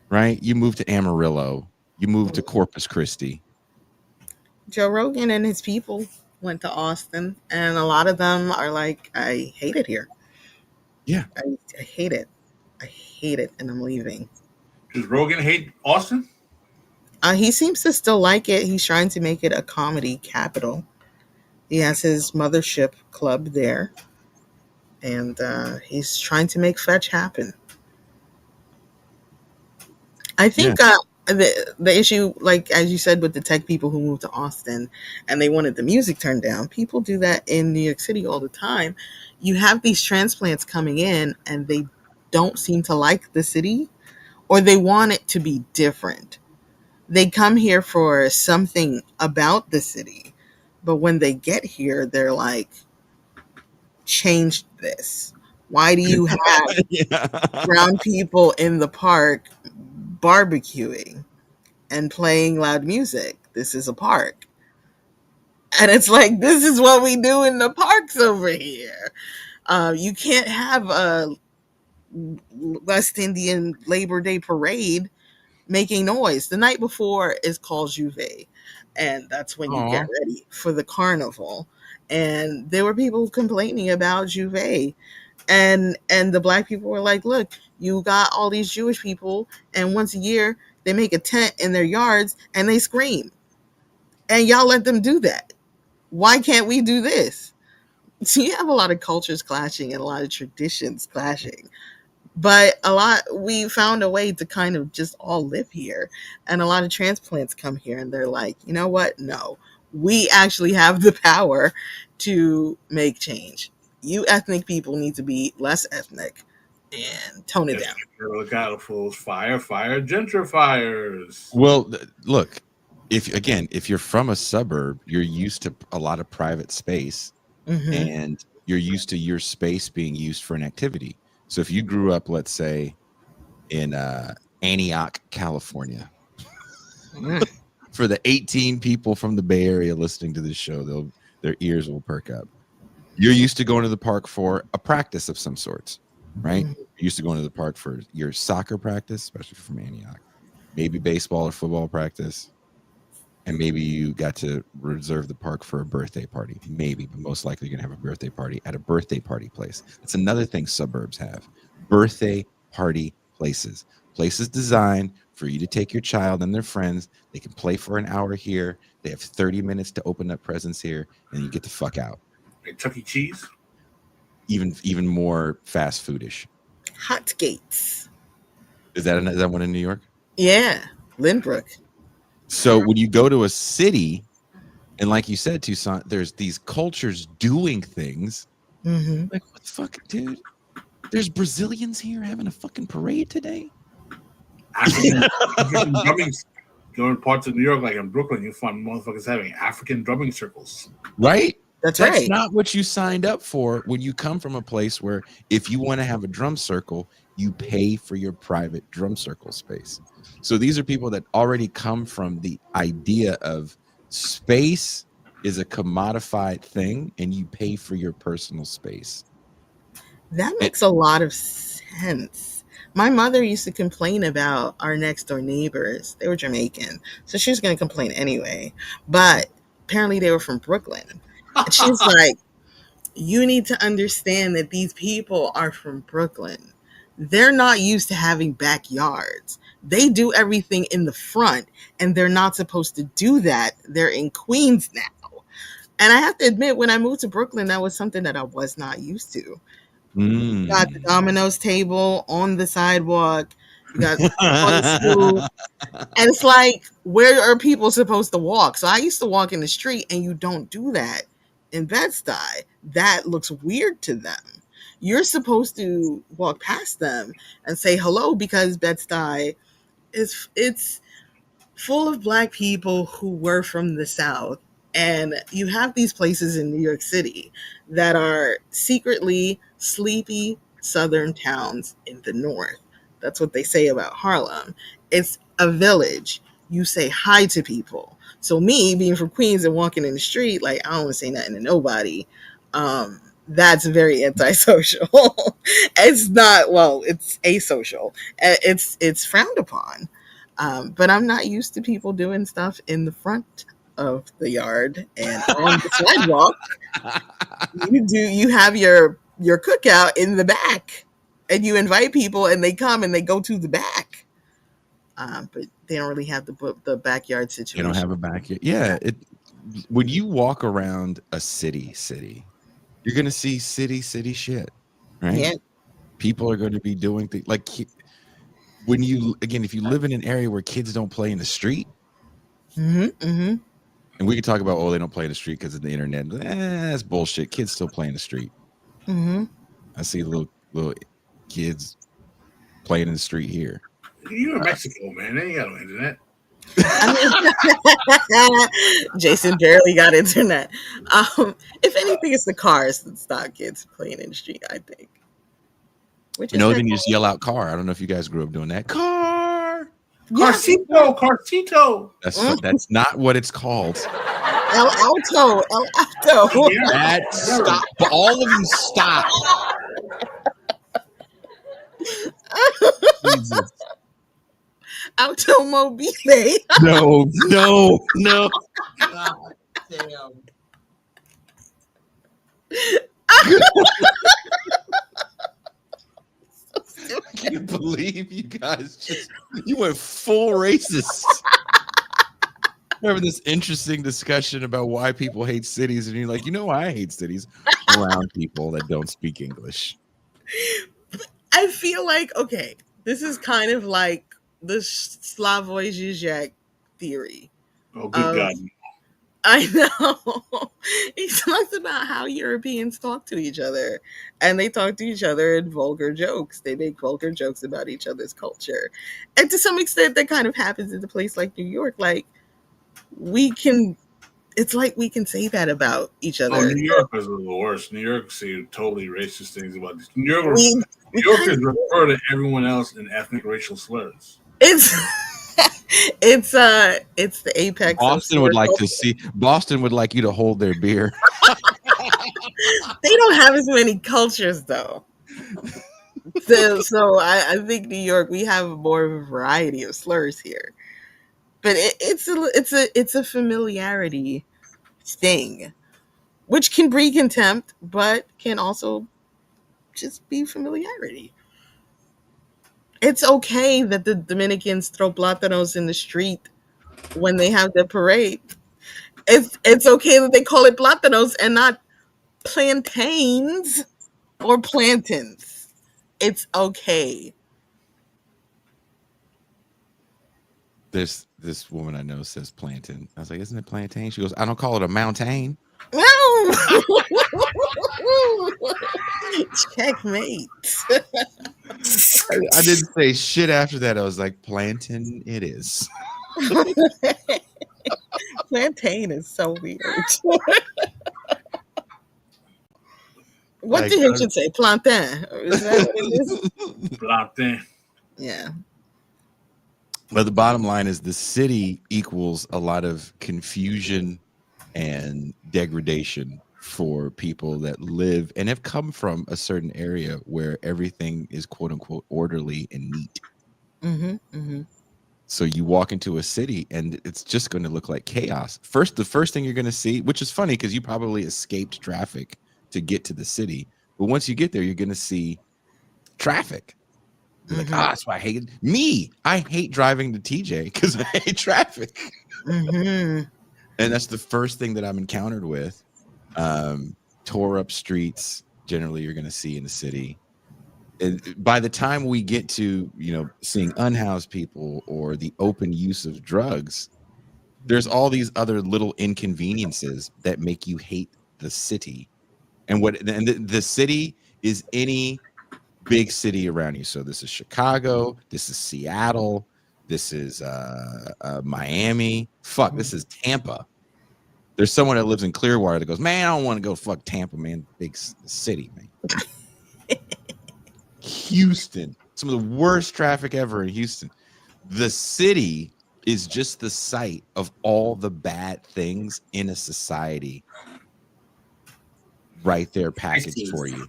right? You moved to Amarillo. You moved to Corpus Christi. Joe Rogan and his people went to Austin, and a lot of them are like, I hate it here. Yeah. I hate it. I hate it, and I'm leaving. Does Rogan hate Austin? He seems to still like it. He's trying to make it a comedy capital. He has his mothership club there, and he's trying to make fetch happen. I think the issue, like as you said, with the tech people who moved to Austin and they wanted the music turned down, people do that in New York City all the time. You have these transplants coming in and they don't seem to like the city, or they want it to be different. They come here for something about the city, but when they get here, they're like, change this. Why do you have brown people in the park barbecuing and playing loud music? This is a park. And it's like, this is what we do in the parks over here. You can't have a West Indian Labor Day parade making noise. The night before is called Juve, and that's when you get ready for the carnival. And there were people complaining about Juve, and the black people were like, look, you got all these Jewish people, and once a year they make a tent in their yards and they scream, and y'all let them do that. Why can't we do this? So you have a lot of cultures clashing and a lot of traditions clashing, but we found a way to kind of just all live here. And a lot of transplants come here and they're like, you know what? No, we actually have the power to make change. You ethnic people need to be less ethnic and tone it down. Look out for fire gentrifiers. Well, look, if you're from a suburb, you're used to a lot of private space, and you're used to your space being used for an activity. So if you grew up, let's say, in Antioch, California, for the 18 people from the Bay Area listening to this show, their ears will perk up. You're used to going to the park for a practice of some sorts, right? You're used to going to the park for your soccer practice, especially from Antioch, maybe baseball or football practice, and maybe you got to reserve the park for a birthday party. Maybe, but most likely you're going to have a birthday party at a birthday party place. That's another thing suburbs have. Birthday party places. Places designed for you to take your child and their friends. They can play for an hour here. They have 30 minutes to open up presents here, and you get the fuck out. Like Chuck E. Cheese? Even more fast foodish. Hot Gates. Is that one in New York? Yeah, Lynbrook. So when you go to a city, and like you said, Tucson, there's these cultures doing things. Like, what the fuck, dude? There's Brazilians here having a fucking parade today? African drumming. Go in parts of New York, like in Brooklyn, you find motherfuckers having African drumming circles. Right? That's That's not what you signed up for when you come from a place where if you want to have a drum circle, you pay for your private drum circle space. So these are people that already come from the idea of space is a commodified thing and you pay for your personal space. That makes a lot of sense. My mother used to complain about our next door neighbors. They were Jamaican, so she was going to complain anyway. But apparently they were from Brooklyn. And she's like, You need to understand that these people are from Brooklyn. They're not used to having backyards. They do everything in the front, and they're not supposed to do that. They're in Queens now. And I have to admit, when I moved to Brooklyn, that was something that I was not used to. You got the Mm. Domino's table on the sidewalk. You got on the stoop. And it's like, where are people supposed to walk? So I used to walk in the street, and you don't do that in Bed-Stuy. That looks weird to them. You're supposed to walk past them and say hello, because Bed-Stuy it's full of black people who were from the South. And you have these places in New York City that are secretly sleepy Southern towns in the North. That's what they say about Harlem. It's a village. You say hi to people. So me being from Queens and walking in the street, like, I don't want to say nothing to nobody. That's very antisocial. It's not, well, it's asocial. It's frowned upon. But I'm not used to people doing stuff in the front of the yard and on the sidewalk. You have your cookout in the back, and you invite people, and they come and they go to the back. But they don't really have the backyard They situation. don't have a backyard. Yeah, when you walk around a city, you're gonna see city shit, right? Yeah. People are going to be doing things like when if you live in an area where kids don't play in the street, Mm-hmm. and we can talk about, they don't play in the street because of the internet. That's bullshit. Kids still play in the street. Mm-hmm. I see little kids playing in the street here. You're in Mexico, man. They ain't got no internet. I mean, Jason barely got internet. If anything, it's the cars that stop kids playing in the street, I think. Which is Then you just yell out "car." I don't know if you guys grew up doing that. Car. Carcito. That's not what it's called. El Alto. Yeah. Stop. All of you stop. Jesus. Automobile. No. God damn. I can't believe you guys you went full racist. Remember this interesting discussion about why people hate cities, and you're like, why I hate cities? Around people that don't speak English. I feel like, okay, this is kind of like the Slavoj Žižek theory. Oh, good God. I know. He talks about how Europeans talk to each other, and they talk to each other in vulgar jokes. They make vulgar jokes about each other's culture. And to some extent, that kind of happens in a place like New York. Like, it's like we can say that about each other. Oh, New York is the worst. New York say totally racist things about this. New Yorkers refer to everyone else in ethnic racial slurs. It's the apex. Boston would like you to hold their beer. They don't have as many cultures though. So I think New York, we have more of a variety of slurs here. But it's a familiarity thing, which can breed contempt, but can also just be familiarity. It's okay that the Dominicans throw plátanos in the street when they have their parade. It's okay that they call it plátanos and not plantains or plantains. It's okay. This woman I know says plantain. I was like, isn't it plantain? She goes, I don't call it a mountain. No. Checkmate. I didn't say shit after that. I was like, plantain it is. Plantain is so weird. What do you should say? Plantain. Is that what it is? Plantain. Yeah. But the bottom line is the city equals a lot of confusion and degradation for people that live and have come from a certain area where everything is quote unquote orderly and neat. Mm-hmm, mm-hmm. So you walk into a city and it's just going to look like chaos. The first thing you're going to see, which is funny because you probably escaped traffic to get to the city. But once you get there, you're going to see traffic. You're like, that's why I hate it. Me. I hate driving to TJ because I hate traffic. And that's the first thing that I'm encountered with. Tore up streets, generally, you're going to see in the city. And by the time we get to, seeing unhoused people or the open use of drugs, there's all these other little inconveniences that make you hate the city. And the city is any big city around you. So this is Chicago, this is Seattle, this is Miami. This is Tampa. There's someone that lives in Clearwater that goes, man, I don't want to go fuck Tampa, man. Big city, man. Houston, some of the worst traffic ever in Houston. The city is just the site of all the bad things in a society right there packaged for you.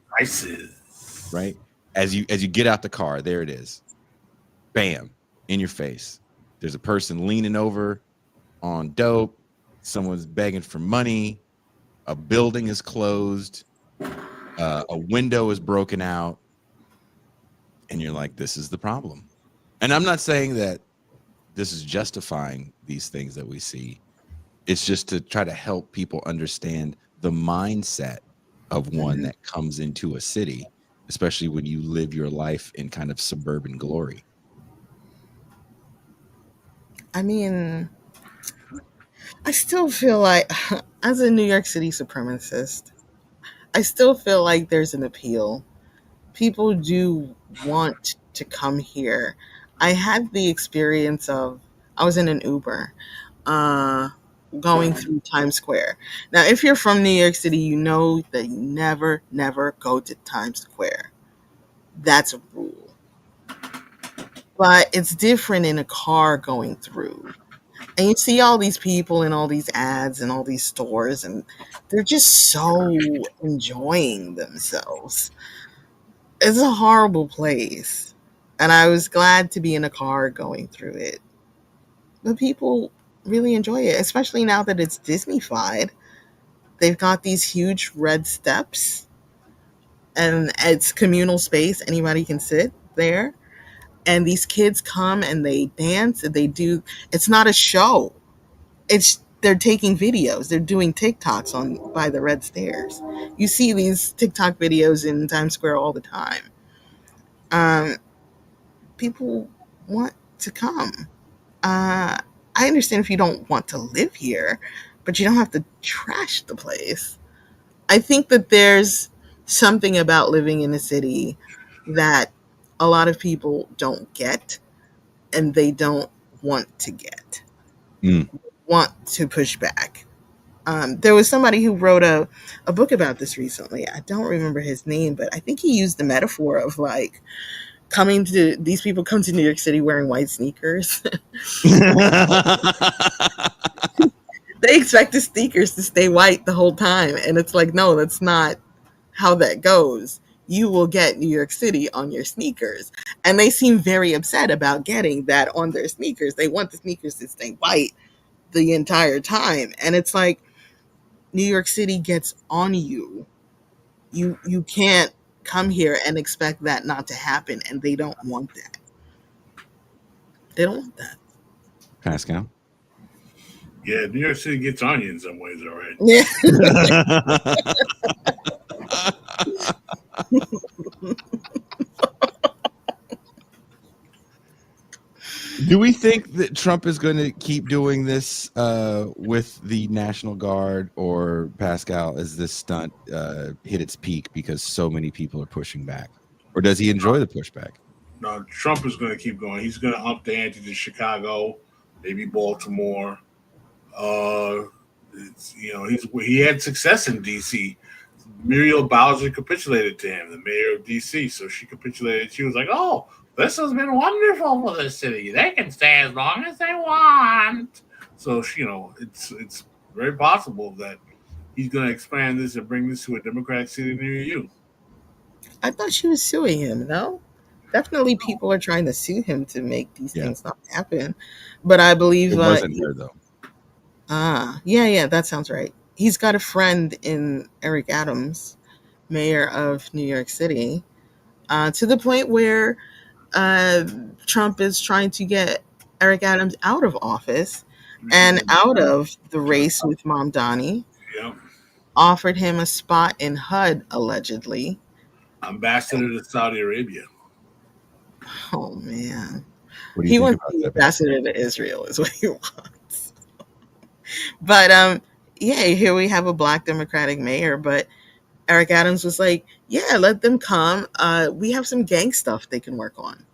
Right? As you get out the car, there it is. Bam, in your face. There's a person leaning over on dope. Someone's begging for money. A building is closed. A window is broken out. And you're like, this is the problem. And I'm not saying that this is justifying these things that we see. It's just to try to help people understand the mindset of one that comes into a city, especially when you live your life in kind of suburban glory. I mean, I still feel like, as a New York City supremacist, I still feel like there's an appeal. People do want to come here. I had the experience of, I was in an Uber going through Times Square. Now, if you're from New York City, you know that you never go to Times Square. That's a rule. But it's different in a car going through. And you see all these people in all these ads and all these stores, and they're just so enjoying themselves. It's a horrible place. And I was glad to be in a car going through it. But people really enjoy it, especially now that it's Disney-fied. They've got these huge red steps, and it's communal space. Anybody can sit there. And these kids come and they dance and they do, it's not a show. They're taking videos. They're doing TikToks by the red stairs. You see these TikTok videos in Times Square all the time. People want to come. I understand if you don't want to live here, but you don't have to trash the place. I think that there's something about living in a city that a lot of people don't get, and they don't want to get. Want to push back. There was somebody who wrote a book about this recently. I don't remember his name, but I think he used the metaphor of like these people come to New York City wearing white sneakers. They expect the sneakers to stay white the whole time. And it's like, no, that's not how that goes. You will get New York City on your sneakers. And they seem very upset about getting that on their sneakers. They want the sneakers to stay white the entire time. And it's like, New York City gets on you. You can't come here and expect that not to happen. And they don't want that. They don't want that. Pascal? Yeah, New York City gets on you in some ways, all right. Yeah. Do we think that Trump is going to keep doing this with the National Guard, or Pascal, as this stunt hit its peak because so many people are pushing back? Or does he enjoy the pushback? No, Trump is going to keep going. He's going to up the ante to Chicago, maybe Baltimore. He had success in D.C. Muriel Bowser capitulated to him, the mayor of D.C. So she capitulated. She was like, "Oh, this has been wonderful for this city. They can stay as long as they want." So it's very possible that he's going to expand this and bring this to a Democratic city near you. I thought she was suing him, no? Definitely people are trying to sue him to make these things not happen. But I believe it wasn't her, though. Yeah, that sounds right. He's got a friend in Eric Adams mayor of New York City, to the point where Trump is trying to get Eric Adams out of office and out of the race with Mom Donnie. Yeah. Offered him a spot in HUD, allegedly. Ambassador to Saudi Arabia. Oh, man. What do you He think wants about to be that? ambassador to Israel is what he wants. But yeah, here we have a black Democratic mayor, but Eric Adams was like, yeah, let them come. We have some gang stuff they can work on.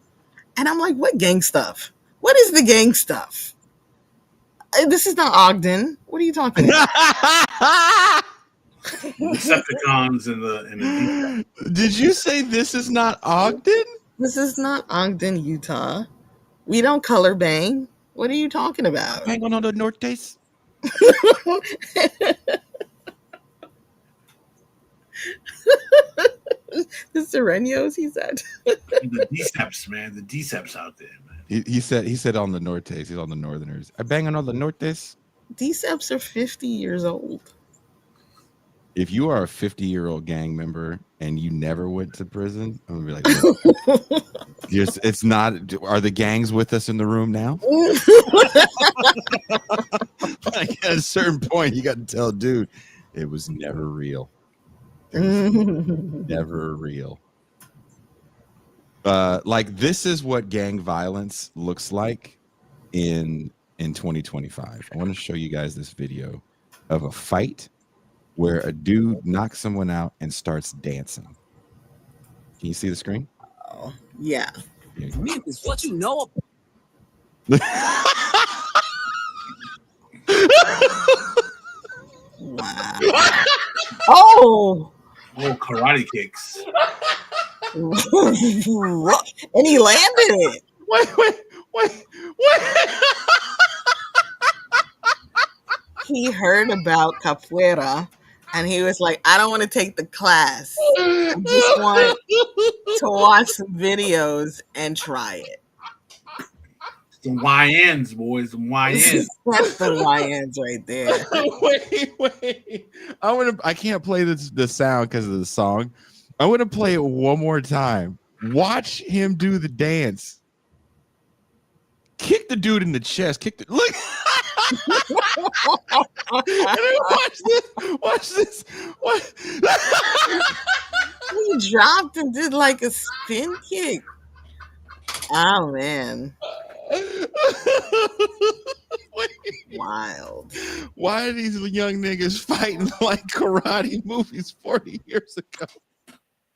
And I'm like, what gang stuff? What is the gang stuff? This is not Ogden. What are you talking about? Decepticons in the Did you say this is not Ogden? This is not Ogden, Utah. We don't color bang. What are you talking about? Hang on the Nortes. The Serenos, he said. the Deceps, man. The Deceps out there, man. He said on the Nortes. He's on the Northerners. I bang on all the Nortes. Deceps are 50 years old. If you are a 50-year-old gang member and you never went to prison, I'm gonna be like, it's not. Are the gangs with us in the room now? Like, at a certain point, you got to tell, dude, it was never real. Never real. Like, this is what gang violence looks like in 2025. I want to show you guys this video of a fight where a dude knocks someone out and starts dancing. Can you see the screen? Oh, yeah. Is what you know. Wow. Oh! Oh, karate kicks. And he landed it. Wait. He heard about capoeira and he was like, I don't want to take the class. I just want to watch some videos and try it. Some YNs, boys. Some YNs. That's the YNs right there. Wait. I can't play the sound because of the song. I want to play it one more time. Watch him do the dance. Kick the dude in the chest. Look. Watch this. What? He dropped and did like a spin kick. Oh man. Wild. Why are these young niggas fighting like karate movies 40 years ago?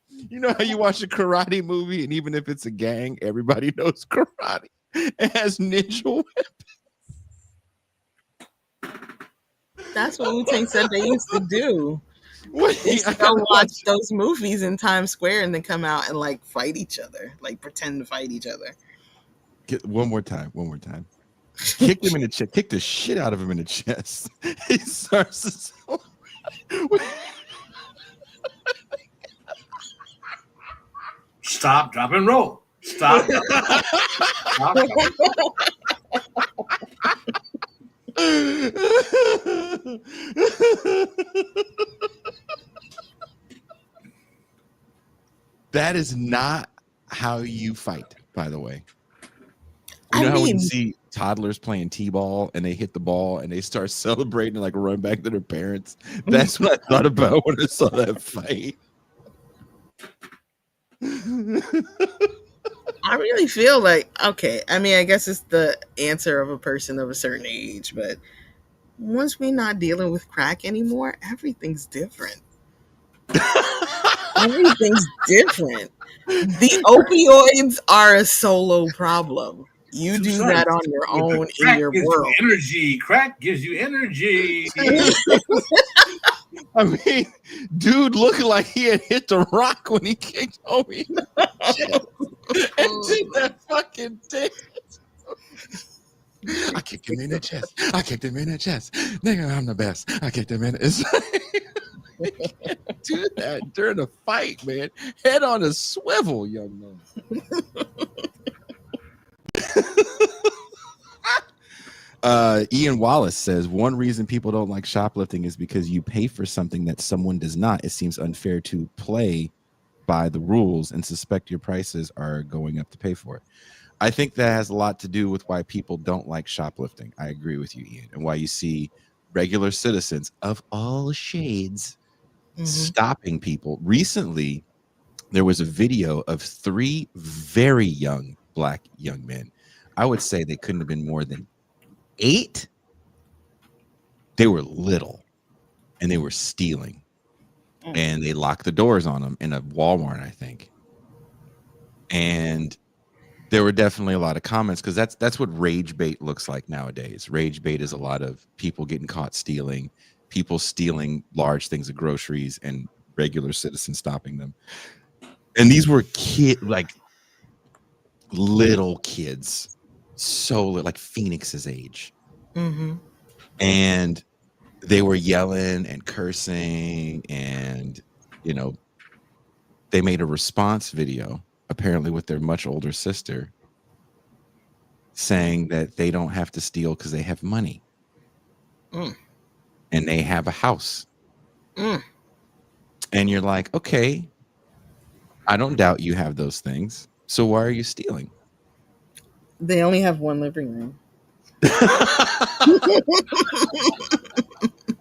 You know how you watch a karate movie and even if it's a gang, everybody knows karate. It has ninja weapons. That's what Wu-Tang said they used to do. Wait, They used to go watch those movies in Times Square and then come out and like fight each other, like pretend to fight each other. One more time. Kick him in the chest. Kick the shit out of him in the chest. He starts to... Stop, drop, and roll. Stop. Stop. That is not how you fight, by the way. You know how when you see toddlers playing t-ball and they hit the ball and they start celebrating and like run back to their parents? That's what I thought about when I saw that fight. I really feel like, okay, I mean, I guess it's the answer of a person of a certain age, but once we're not dealing with crack anymore, everything's different. Everything's different. The opioids are a solo problem. You do that on your own in your world. Energy. Crack gives you energy. I mean, dude looking like he had hit the rock when he kicked homie and did that fucking thing. I kicked him in the chest. Nigga, I'm the best. I kicked him in the... You can't do that during a fight, man. Head on a swivel, young man. Ian Wallace says one reason people don't like shoplifting is because you pay for something that someone does not. It seems unfair to play by the rules and suspect your prices are going up to pay for it. I think that has a lot to do with why people don't like shoplifting. I agree with you, Ian, and why you see regular citizens of all shades stopping people. Recently, there was a video of 3 very young black young men. I would say they couldn't have been more than 8. They were little and they were stealing, and they locked the doors on them in a Walmart, I think. And there were definitely a lot of comments because that's what rage bait looks like nowadays. Rage bait is a lot of people getting caught stealing, people stealing large things of groceries, and regular citizens stopping them. And these were like little kids, so like Phoenix's age. And they were yelling and cursing, and they made a response video, apparently with their much older sister, saying that they don't have to steal because they have money and they have a house. And you're like, okay, I don't doubt you have those things, so why are you stealing? They only have one living room.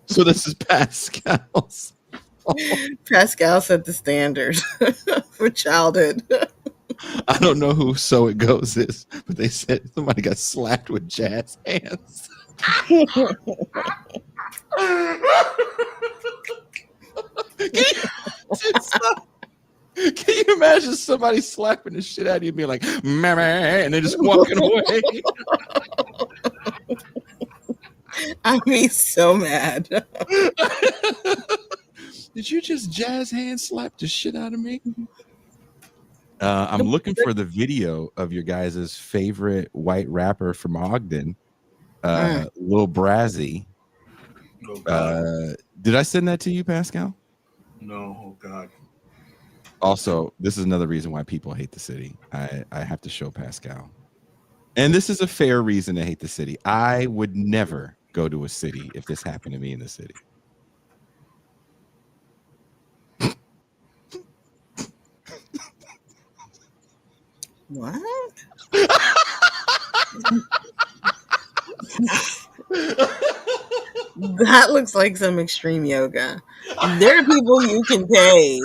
So this is Pascal's. Pascal set the standard for childhood. I don't know who So It Goes is, but they said somebody got slapped with jazz hands. Can you imagine somebody slapping the shit out of you and being like, "Meh," and then just walking away? I'd be so mad. Did you just jazz hand slap the shit out of me? I'm looking for the video of your guys' favorite white rapper from Ogden, Lil Brazzy. Did I send that to you, Pascal? No, oh God. Also, this is another reason why people hate the city. I have to show Pascal. And this is a fair reason to hate the city. I would never go to a city if this happened to me in the city. What? That looks like some extreme yoga. There are people you can pay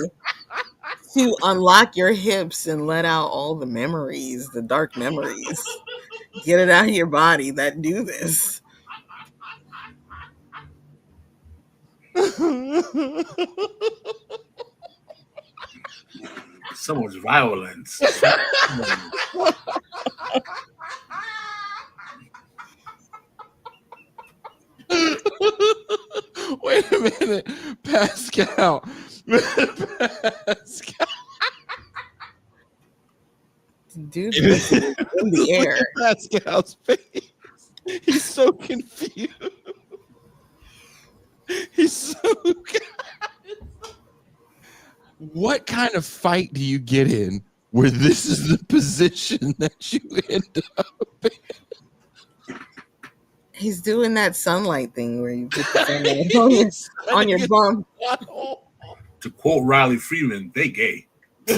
to unlock your hips and let out all the memories, the dark memories. Get it out of your body that do this. So much violence. Wait a minute, Pascal. Pascal. Dude, in the air. Pascal's face. He's so confused. He's so What kind of fight do you get in where this is the position that you end up in? He's doing that sunlight thing where you put the sunlight on your bum. To quote Riley Freeman, they gay. I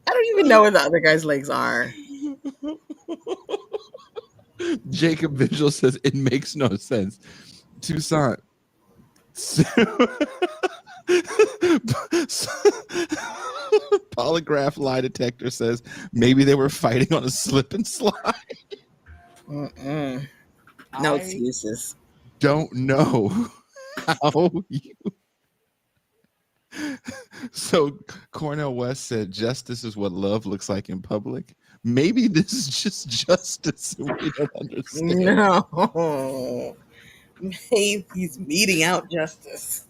don't even know where the other guy's legs are. Jacob Vigil says it makes no sense. Toussaint. Polygraph lie detector says maybe they were fighting on a slip and slide. No excuses. Don't know how you. So Cornell West said justice is what love looks like in public. Maybe this is just justice and we don't understand. No. Maybe he's meting out justice.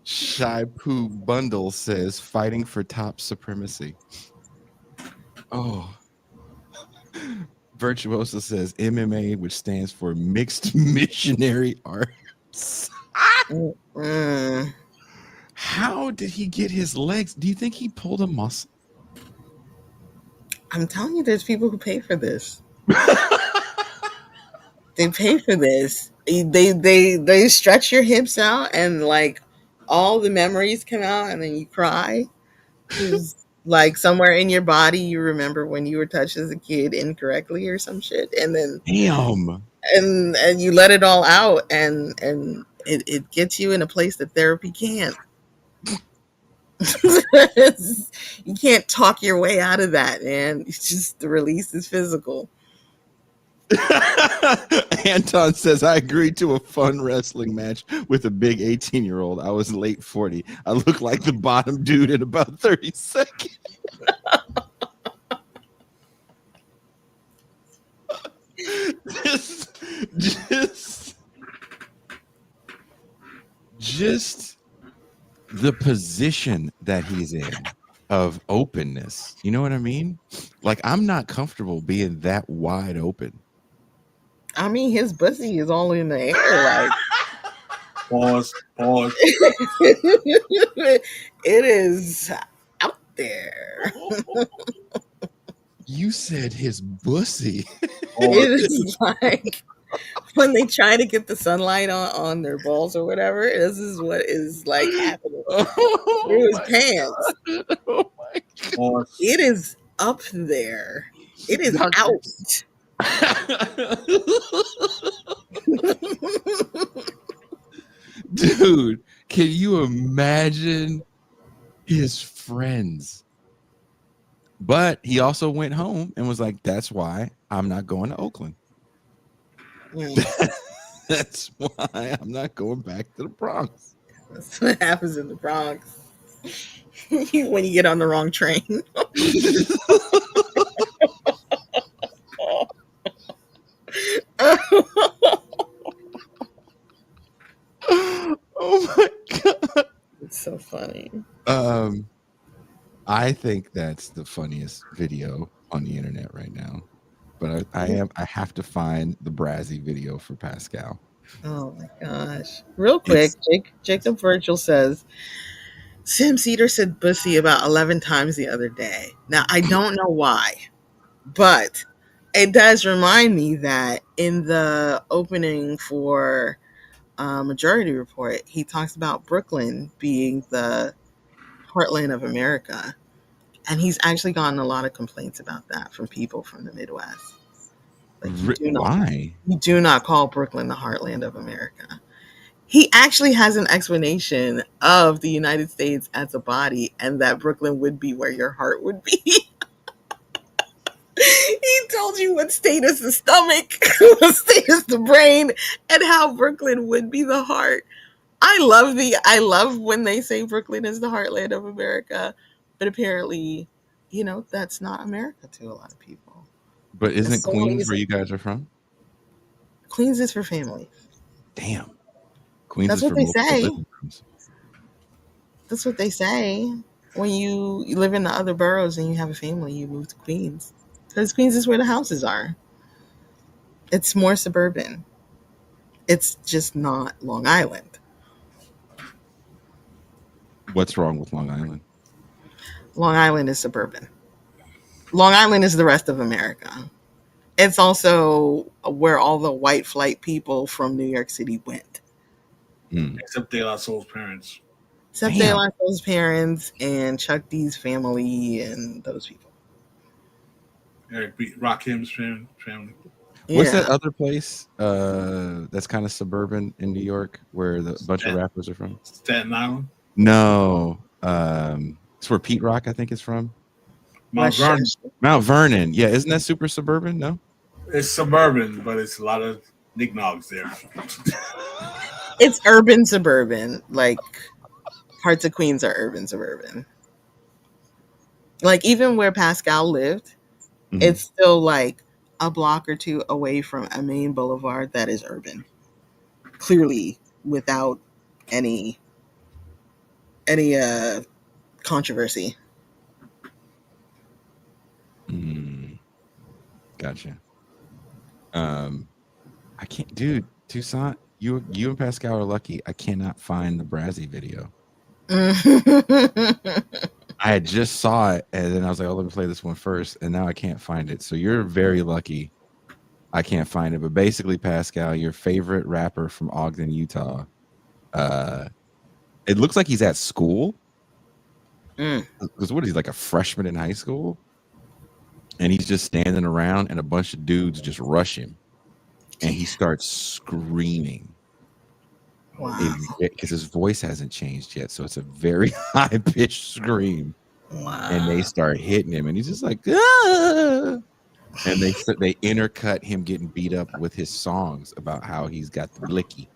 Shy Poo Bundle says fighting for top supremacy. Oh. Virtuoso says MMA, which stands for Mixed Missionary Arts. How did he get his legs? Do you think he pulled a muscle? I'm telling you, there's people who pay for this. They pay for this. They stretch your hips out and like all the memories come out and then you cry. 'Cause, like somewhere in your body you remember when you were touched as a kid incorrectly or some shit. And then Damn. and you let it all out and it gets you in a place that therapy can't. You can't talk your way out of that, man. It's just the release is physical. Anton says, I agreed to a fun wrestling match with a big 18-year-old. I was late 40. I look like the bottom dude in about 30 seconds. just the position that he's in of openness. You know what I mean? Like, I'm not comfortable being that wide open. I mean, his pussy is all in the air, like Pause. it is out there. You said his bussy. It is like when they try to get the sunlight on their balls or whatever. This is what is like happening through his pants. Oh my God. Pause. It is up there. It is out. Dude, can you imagine his friends? But he also went home and was like, that's why I'm not going to Oakland. Mm. That's why I'm not going back to the Bronx. That's what happens in the Bronx when you get on the wrong train. Oh my God. It's so funny. I think that's the funniest video on the internet right now. But I have to find the Brazzy video for Pascal. Oh my gosh. Real quick, Jacob Virgil says, Sam Cedar said bussy about 11 times the other day. Now, I don't know why, but it does remind me that in the opening for Majority Report, he talks about Brooklyn being the heartland of America. And he's actually gotten a lot of complaints about that from people from the Midwest. Like Why? You do not call Brooklyn the heartland of America. He actually has an explanation of the United States as a body and that Brooklyn would be where your heart would be. He told you what state is the stomach, what state is the brain, and how Brooklyn would be the heart. I love when they say Brooklyn is the heartland of America, but apparently, that's not America to a lot of people. But isn't Queens where you guys are from? Queens is for family. Damn. Queens That's is what for they multiple say. living rooms. That's what they say. When you live in the other boroughs and you have a family, you move to Queens. Because Queens is where the houses are. It's more suburban. It's just not Long Island. What's wrong with Long Island? Long Island is suburban. Long Island is the rest of America. It's also where all the white flight people from New York City went. Except De La Soul's parents. Except De La Soul's parents and Chuck D's family and those people. Eric B. Rakim's family. What's that other place that's kind of suburban in New York where the bunch of rappers are from? Staten Island? No. It's where Pete Rock, I think, is from. Mount Vernon. Mount Vernon. Yeah, isn't that super suburban? No? It's suburban, but it's a lot of knickknacks there. It's urban suburban. Like, parts of Queens are urban suburban. Like, even where Pascal lived, it's still like a block or two away from a main boulevard that is urban. Clearly, without any controversy. Gotcha. I can't, dude. Toussaint, you and Pascal are lucky. I cannot find the Brazzy video. I had just saw it, and then I was like, "Oh, let me play this one first," and now I can't find it. So you're very lucky. I can't find it, but basically, Pascal, your favorite rapper from Ogden, Utah. It looks like he's at school. Because what is he, like a freshman in high school? And he's just standing around, and a bunch of dudes just rush him, and he starts screaming. Wow. Because his voice hasn't changed yet, so it's a very high pitched scream. Wow. And they start hitting him, and he's just like, ah! And they intercut him getting beat up with his songs about how he's got the blicky.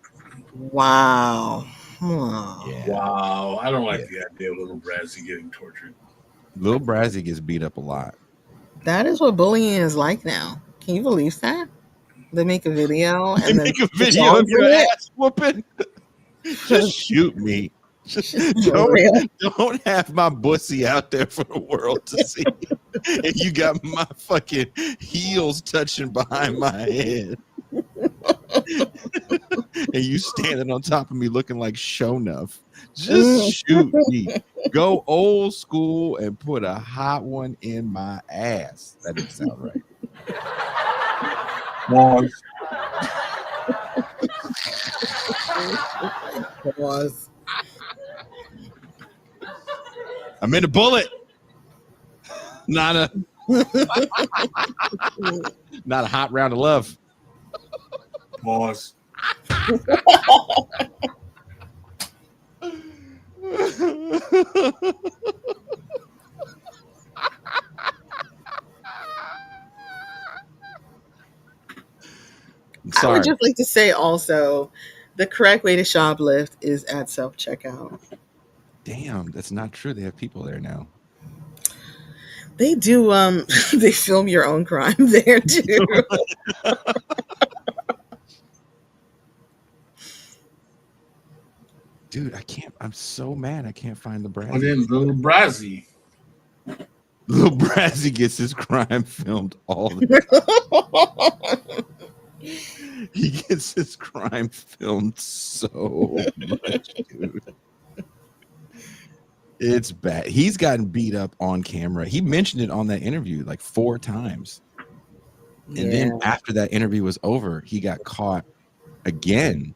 Wow. Yeah. Wow. I don't like the idea of Little Brazzy getting tortured. Little Brazzy gets beat up a lot. That is what bullying is like now. Can you believe that? They make a video and then Make a video of your ass whooping. Just shoot me. Just don't have my bussy out there for the world to see. And you got my fucking heels touching behind my head. And you standing on top of me looking like Shonuff. Just shoot me. Go old school and put a hot one in my ass. That didn't sound right. Was. I'm in a bullet. Not a hot round of love. Pause. I would just like to say also, the correct way to shoplift is at self-checkout. Damn, that's not true. They have people there now. They do. They film your own crime there too. Dude, I can't. I'm so mad. I can't find the Brazzy. And then Little Brazzy. Little Brazzy gets his crime filmed all the time. He gets his crime filmed so much, dude. It's bad. He's gotten beat up on camera. He mentioned it on that interview like 4 times. And then after that interview was over, he got caught again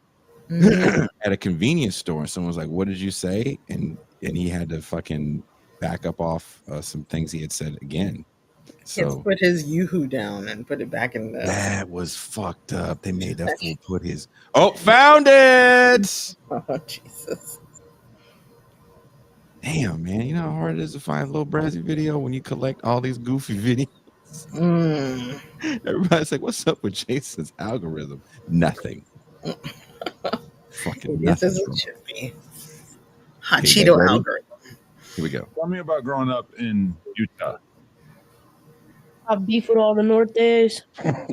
at a convenience store. And someone was like, "What did you say?" And he had to fucking back up off some things he had said again. So put his yoo-hoo down and put it back in the. That was fucked up. They made that fool put his. Oh, found it! Oh, Jesus. Damn, man. You know how hard it is to find a Little Brazzy video when you collect all these goofy videos? Everybody's like, "What's up with Jason's algorithm?" Nothing. Fucking This nothing. is what it should be. Hot Okay, Cheeto ready? algorithm. Here we go. Tell me about growing up in Utah. Have beef with all the North days. Hey,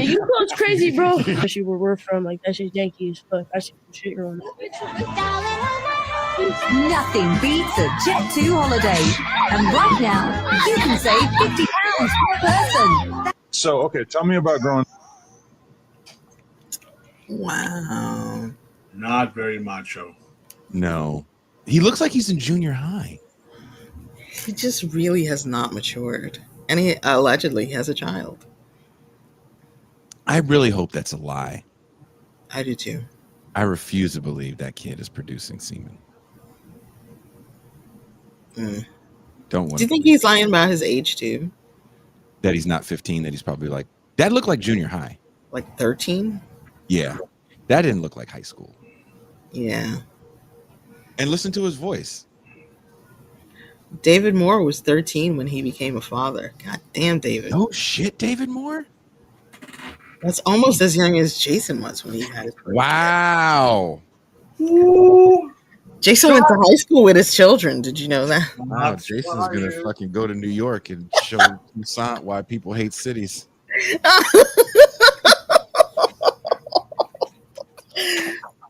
you goes crazy, bro. Especially where we're from, like that shit's Yankees. But I see some shit growing up. Nothing beats a Jet2 holiday. And right now, you can save £50 per person. So, okay, tell me about growing up. Wow. Not very macho. No. He looks like he's in junior high. He just really has not matured. And he allegedly has a child. I really hope that's a lie. I do too. I refuse to believe that kid is producing semen. Don't want Do you think he's lying about his age too? that he's not 15, that he's probably like, that looked like junior high. Like 13? Yeah. That didn't look like high school. Yeah. And listen to his voice. David Moore was 13 when he became a father. God damn, David. Oh shit, David Moore? That's almost as young as Jason was when he had his birthday. Wow. Jason went to high school with his children. Did you know that? Wow, Jason's going to fucking go to New York and show Toussaint why people hate cities.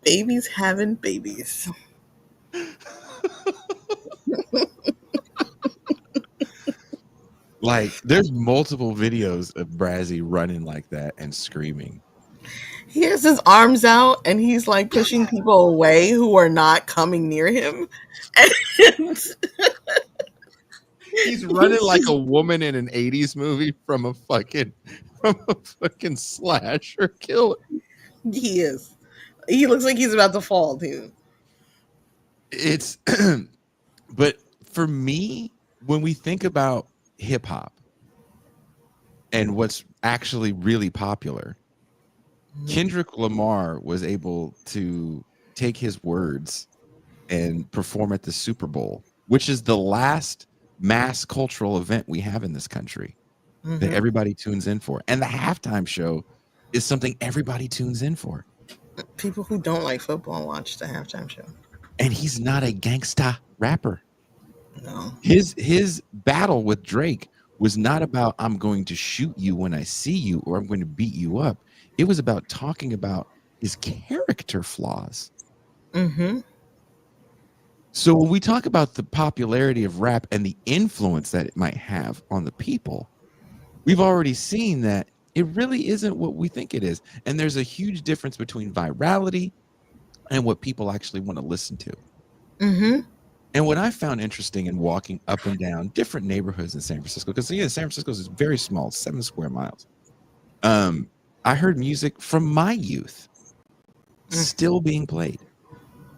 Babies having babies. Like, there's multiple videos of Brazzy running like that and screaming. He has his arms out and he's like pushing people away who are not coming near him. And He's running like a woman in an 80s movie from a fucking slasher killer. he is. He looks like he's about to fall too. It's but for me, when we think about hip hop and what's actually really popular, Kendrick Lamar was able to take his words and perform at the Super Bowl, which is the last mass cultural event we have in this country that everybody tunes in for. And the halftime show is something everybody tunes in for. People who don't like football watch the halftime show. And he's not a gangsta rapper. No. His battle with Drake was not about I'm going to shoot you when I see you or I'm going to beat you up. It was about talking about his character flaws. So when we talk about the popularity of rap and the influence that it might have on the people, we've already seen that it really isn't what we think it is. And there's a huge difference between virality and what people actually want to listen to. And what I found interesting in walking up and down different neighborhoods in San Francisco, because San Francisco is very small, 7 square miles. I heard music from my youth still being played.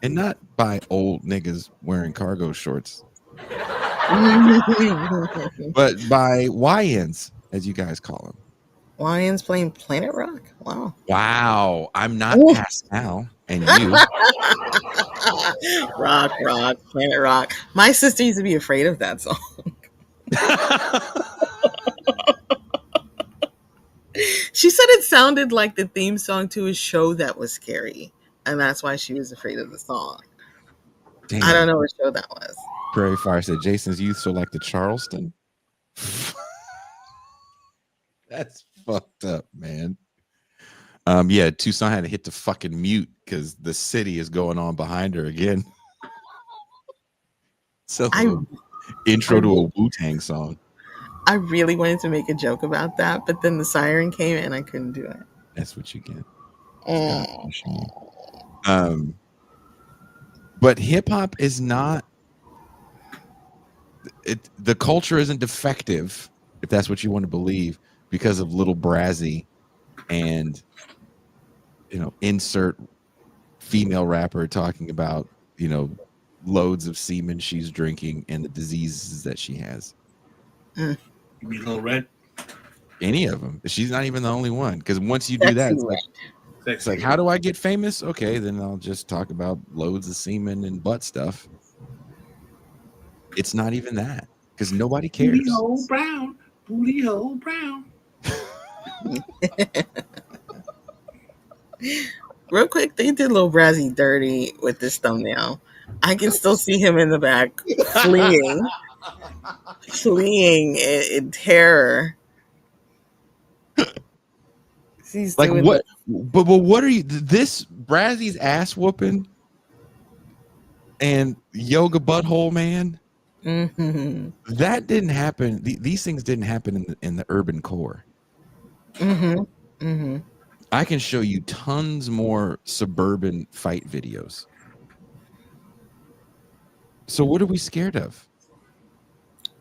And not by old niggas wearing cargo shorts, but by YNs, as you guys call them. YNs playing Planet Rock? Wow. Wow. I'm not Pascal and you. Rock, Planet Rock. My sister used to be afraid of that song. She said it sounded like the theme song to a show that was scary. And that's why she was afraid of the song. Damn. I don't know what show that was. Prairie Fire said Jason's youth so like the Charleston. That's fucked up, man. Yeah, Tucson had to hit the fucking mute because the city is going on behind her again. So intro to a Wu-Tang song. I really wanted to make a joke about that, but then the siren came and I couldn't do it. That's what you get. But hip hop is not the culture isn't defective, if that's what you want to believe, because of Little Brazzy and insert female rapper talking about loads of semen she's drinking and the diseases that she has. You mean Lil Red? Any of them. She's not even the only one, because once you do that, it's like, how do I get famous? Okay, then I'll just talk about loads of semen and butt stuff. It's not even that, because nobody cares. Booty hole brown. Booty hole brown. Real quick, they did Lil Brazzy dirty with this thumbnail. I can still see him in the back fleeing in terror. He's like what? But what are you? This Brazzy's ass whooping and yoga butthole man. That didn't happen. These things didn't happen in the urban core. I can show you tons more suburban fight videos. So what are we scared of?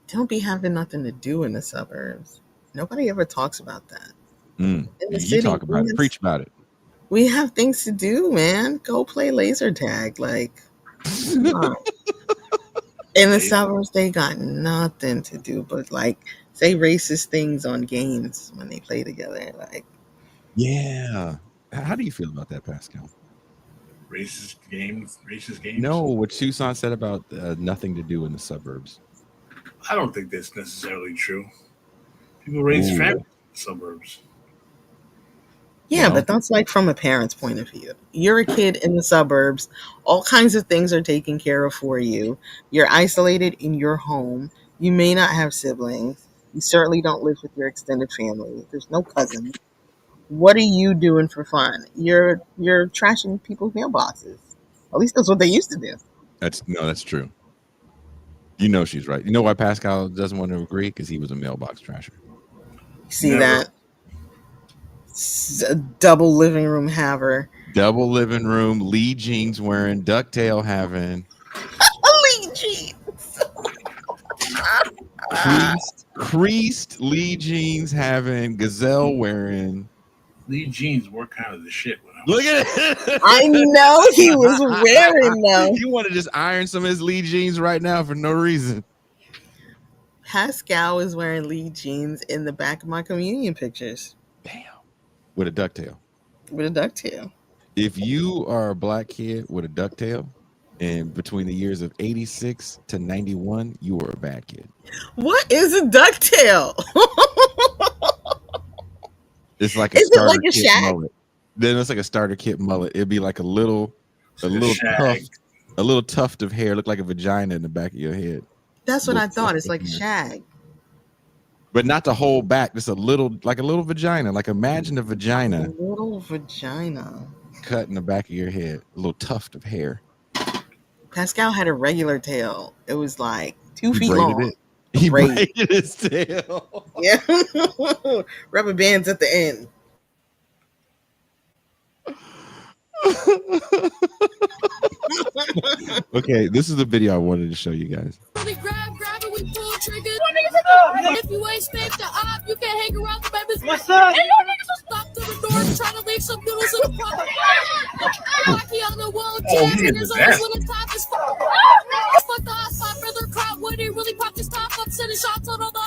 Don't be having nothing to do in the suburbs. Nobody ever talks about that. In the city, talk about it. Preach about it. We have things to do, man. Go play laser tag. Like, in the suburbs, they got nothing to do but say racist things on games when they play together. Yeah. How do you feel about that, Pascal? Racist games. No, what Tucson said about nothing to do in the suburbs. I don't think that's necessarily true. People raise families in the suburbs. Yeah, but that's from a parent's point of view. You're a kid in the suburbs. All kinds of things are taken care of for you. You're isolated in your home. You may not have siblings. You certainly don't live with your extended family. There's no cousins. What are you doing for fun? You're trashing people's mailboxes. At least that's what they used to do. That's true. She's right. You know why Pascal doesn't want to agree? Because he was a mailbox trasher. See that? A double living room haver. Double living room. Lee jeans wearing. Ducktail having. Lee creased Lee jeans having, gazelle wearing. Lee jeans were kind of the shit when I was. Look at it. I know he was wearing them. You want to just iron some of his Lee jeans right now for no reason. Pascal is wearing Lee jeans in the back of my communion pictures. Damn. With a ducktail. With a ducktail. If you are a black kid with a ducktail, and between the years of 86 to 91, you were a bad kid. What is a ducktail? It's like a Is it starter like a kit shag? mullet. Then it's like a starter kit mullet. It'd be like a little tuft of hair, look like a vagina in the back of your head. That's what I Little thought. tuft It's of like a hair. shag. But not the whole back, just a little vagina. Like imagine a A vagina little vagina. cut in the back of your head, a little tuft of hair. Pascal had a regular tail. It was like 2 He feet braided long. it. He Braid. braided his tail. Yeah. Rubber bands at the end. Okay, this is the video I wanted to show you guys. We grab it, we pull triggers. If you ain't spanked the op, you can't hang around the babies. What's up? And your niggas will stop through the door trying to leave some noodles in the pot. Rocky on the wall, jams in his arms when the top is full. Fuck the hot spot, brother crowd. When he really popped his top up, sending shots on all the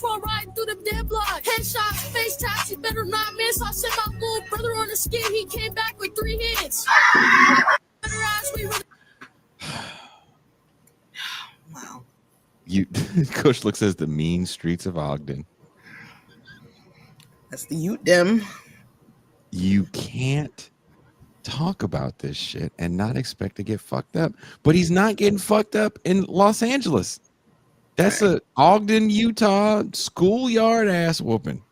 for riding through them damn block. Headshots, face taps, you better not miss. I sent my little brother on the skin, he came back with 3 hits. Better ask me really. Wow. Kush looks as the mean streets of Ogden. That's the Ute dem. You can't talk about this shit and not expect to get fucked up. But he's not getting fucked up in Los Angeles. That's a Ogden, Utah schoolyard ass whooping.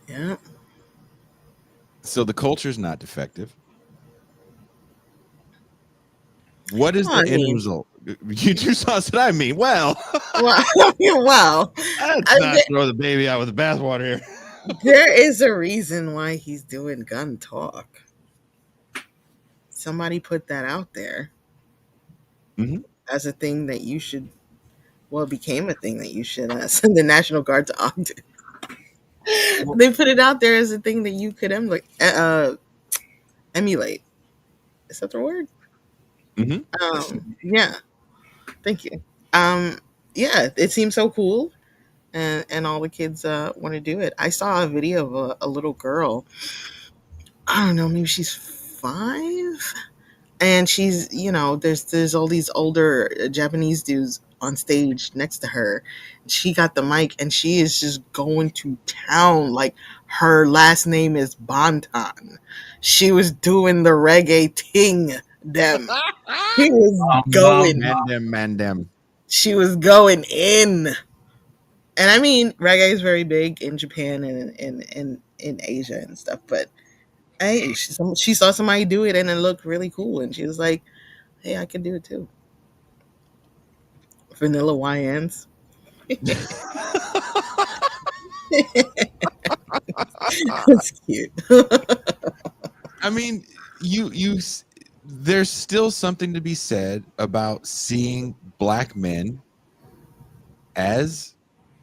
Yeah. So the culture's not defective. What is Well, the I end mean- result? You two saw what I mean. Well, Wow. Wow. let's not throw the baby out with the bathwater here. There is a reason why he's doing gun talk. Somebody put that out there Mhm. as a thing that you should, well, it became a thing that you should send the National Guard to Ogden. They put it out there as a thing that you could emulate. Is that the word? Mhm. Yeah. Thank you. Yeah, it seems so cool. And all the kids want to do it. I saw a video of a little girl. I don't know, maybe she's 5, and she's, there's all these older Japanese dudes on stage next to her. She got the mic and she is just going to town. Like, her last name is Bantan. She was doing the reggae ting. Them. She was going. Mandem. She was going in. And I mean, reggae is very big in Japan and in Asia and stuff. But hey, she saw somebody do it and it looked really cool. And she was like, hey, I can do it too. Vanilla YNs. That's cute. I mean, there's still something to be said about seeing black men as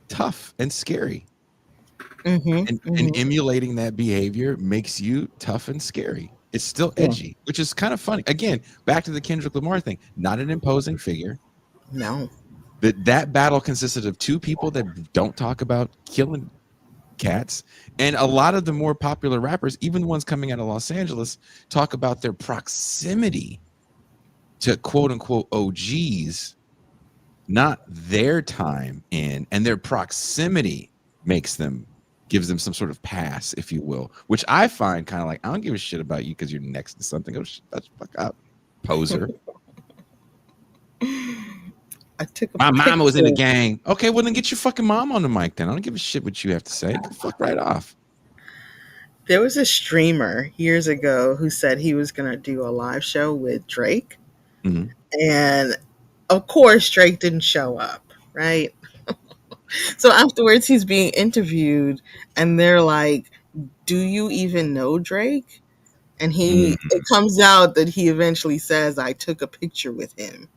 tough and scary. And emulating that behavior makes you tough and scary. It's still edgy, which is kind of funny. Again, back to the Kendrick Lamar thing. Not an imposing figure. No. That battle consisted of 2 people that don't talk about killing cats, and a lot of the more popular rappers, even the ones coming out of Los Angeles, talk about their proximity to quote unquote OGs, not their time in, and their proximity gives them some sort of pass, if you will, which I find kind of like, I don't give a shit about you because you're next to something. Oh, shut the fuck up, poser. I took My mama was in the gang. Okay, well then get your fucking mom on the mic then. I don't give a shit what you have to say. Get the fuck right off. There was a streamer years ago who said he was going to do a live show with Drake. Mhm. And of course, Drake didn't show up, right? So afterwards, he's being interviewed and they're like, do you even know Drake? And it comes out that he eventually says, I took a picture with him.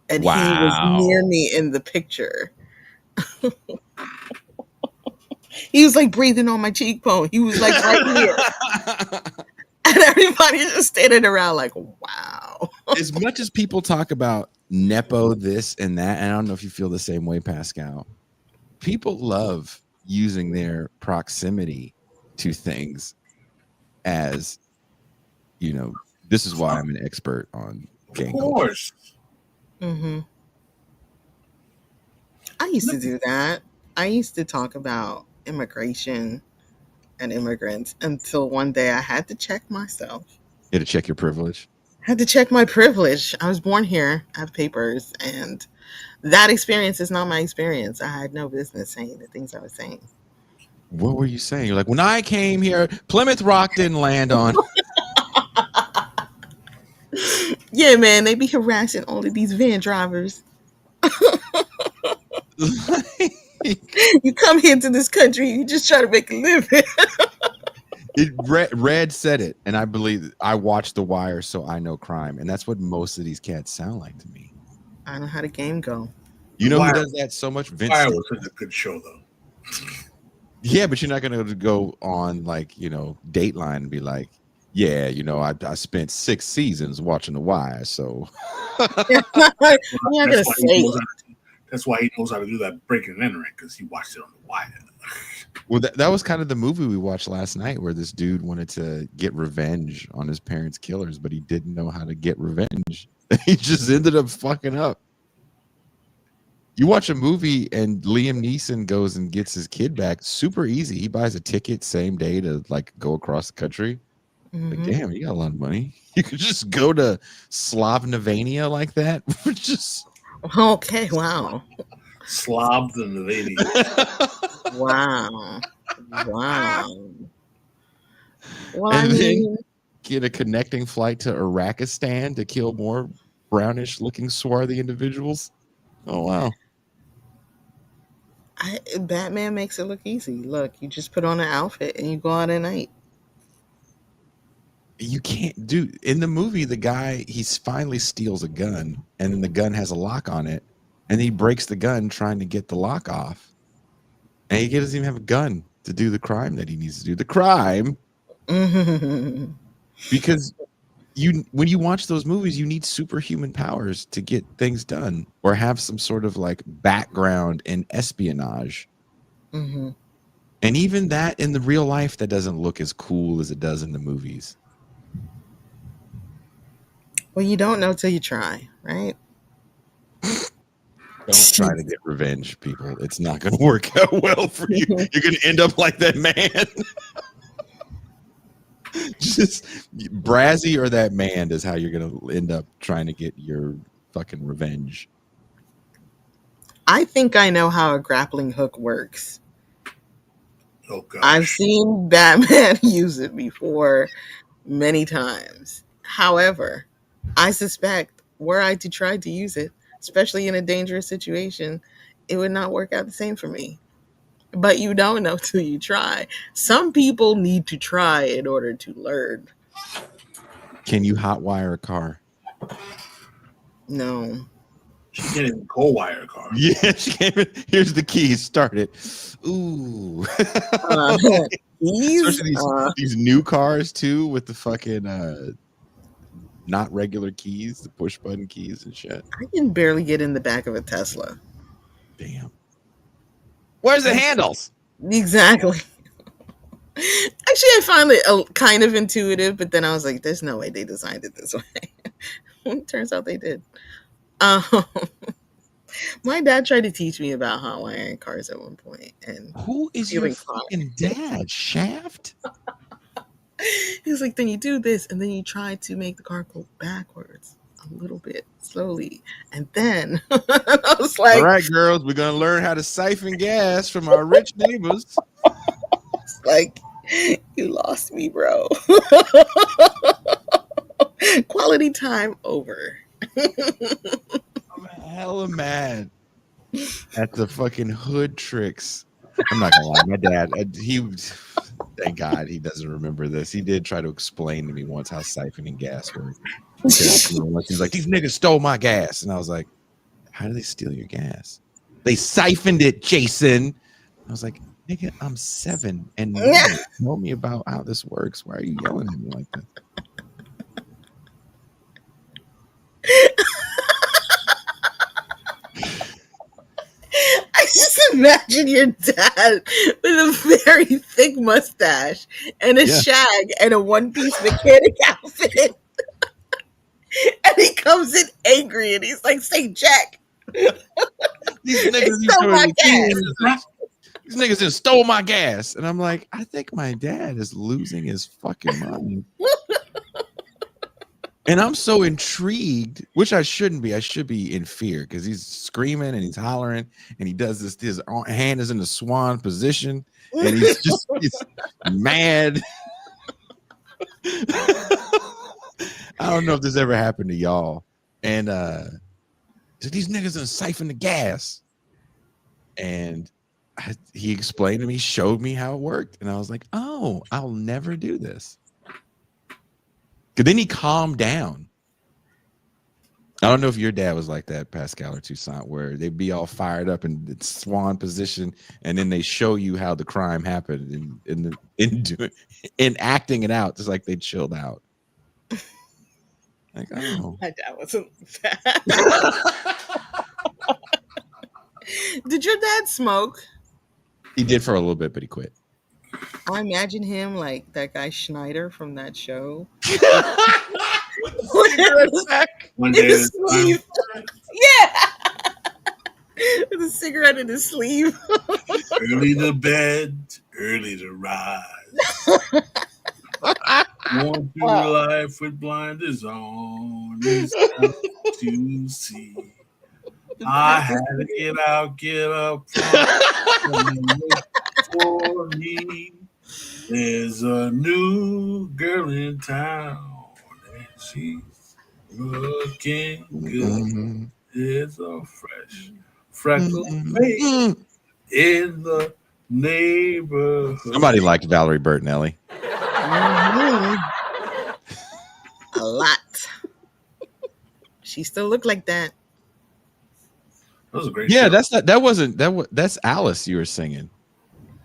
And he was near me in the picture. He was like breathing on my cheekbone. He was like right here. And everybody's just standing around like, wow. As much as people talk about Nepo this and that, and I don't know if you feel the same way, Pascal, people love using their proximity to things as, you know, this is why I'm an expert on gang Of culture. course. Mm-hmm. I used to do that. I used to talk about immigration and immigrants until one day I had to check myself. You had to check your privilege. I had to check my privilege. I was born here. I have papers, and that experience is not my experience. I had no business saying the things I was saying. What were you saying? You're like, when I came here, Plymouth Rock didn't land on. Yeah, man, they be harassing all of these van drivers. You come here to this country, you just try to make a living. Red said it, and I believe I watched The Wire, so I know crime, and that's what most of these cats sound like to me. I know how the game go. You know who does that so much? Vince. Wire was such a good show, though. Yeah, but you're not going to go on like, you know, Dateline and be like, yeah, you know, I spent 6 seasons watching The Wire, so. You're not gonna say that's why he knows how to do that breaking and entering, because he watched it on The Wire. Well, that was kind of the movie we watched last night, where this dude wanted to get revenge on his parents' killers, but he didn't know how to get revenge. He just ended up fucking up. You watch a movie and Liam Neeson goes and gets his kid back super easy. He buys a ticket same day to like go across the country. Like, damn, you got a lot of money. You could just go to Slovenia like that. Just okay, wow. Slob the lady. Wow. Well, and I then mean, get a connecting flight to Iraqistan to kill more brownish looking swarthy individuals. Oh wow. Batman makes it look easy. Look, you just put on an outfit and you go out at night. You can't do in the movie. The guy, he finally steals a gun, and then the gun has a lock on it, and he breaks the gun trying to get the lock off, and he doesn't even have a gun to do the crime that he needs to do. The crime, because when you watch those movies, you need superhuman powers to get things done, or have some sort of like background in espionage. Mm-hmm. And even that in the real life, that doesn't look as cool as it does in the movies. Well, you don't know till you try, right? Don't try to get revenge, people. It's not going to work out well for you. You're going to end up like that man. Just Brazzy or that man is how you're going to end up trying to get your fucking revenge. I think I know how a grappling hook works. Oh, gosh. I've seen Batman use it before many times. However, I suspect were I to try to use it, especially in a dangerous situation, it would not work out the same for me. But you don't know till you try. Some people need to try in order to learn. Can you hotwire a car? No. She can't even co-wire a car. Yeah, she came in. Here's the keys. Start it. Ooh. Especially these new cars too, with the fucking not regular keys, the push button keys and shit. I can barely get in the back of a Tesla. Damn. Where's the handles? Exactly. Actually, I find it kind of intuitive, but then I was like, there's no way they designed it this way. Turns out they did. My dad tried to teach me about hot wiring cars at one point. And who is your fucking dad? Shaft? He was like, then you do this, and then you try to make the car go backwards a little bit slowly. And then I was like, all right, girls, we're going to learn how to siphon gas from our rich neighbors. It's like, you lost me, bro. Quality time over. I'm hella mad at the fucking hood tricks. I'm not going to lie. My dad, Thank God he doesn't remember this. He did try to explain to me once how siphoning gas worked. Because, he's like, these niggas stole my gas. And I was like, how do they steal your gas? They siphoned it, Jason. I was like, nigga, I'm 7 and no one told me about how this works. Why are you yelling at me like that? I just imagine your dad with a very thick mustache and a shag and a one-piece mechanic outfit. And he comes in angry and he's like, say, Jack. These niggas just stole my gas. And I'm like, I think my dad is losing his fucking mind. And I'm so intrigued, which I shouldn't be. I should be in fear because he's screaming and he's hollering and he does this. His hand is in the swan position and he's mad. I don't know if this ever happened to y'all. And these niggas gonna siphon the gas. And he explained to me, showed me how it worked. And I was like, oh, I'll never do this. Because then he calmed down. I don't know if your dad was like that, Pascal or Toussaint, where they'd be all fired up in swan position, and then they show you how the crime happened in acting it out, just like they chilled out. Like, oh, My dad wasn't like that. Did your dad smoke? he did for a little bit, but he quit. I imagine him like that guy Schneider from that show. One day In his sleeve. Yeah. With a cigarette in his sleeve. Early to bed, early to rise. Going through life with blinders on is tough to see. I had to get up for me. There's a new girl in town and she's looking good. There's a fresh freckled face in the neighborhood. Somebody liked Valerie Bertinelli. A lot. She still looked like that. That was a great Yeah, show. that's Alice you were singing.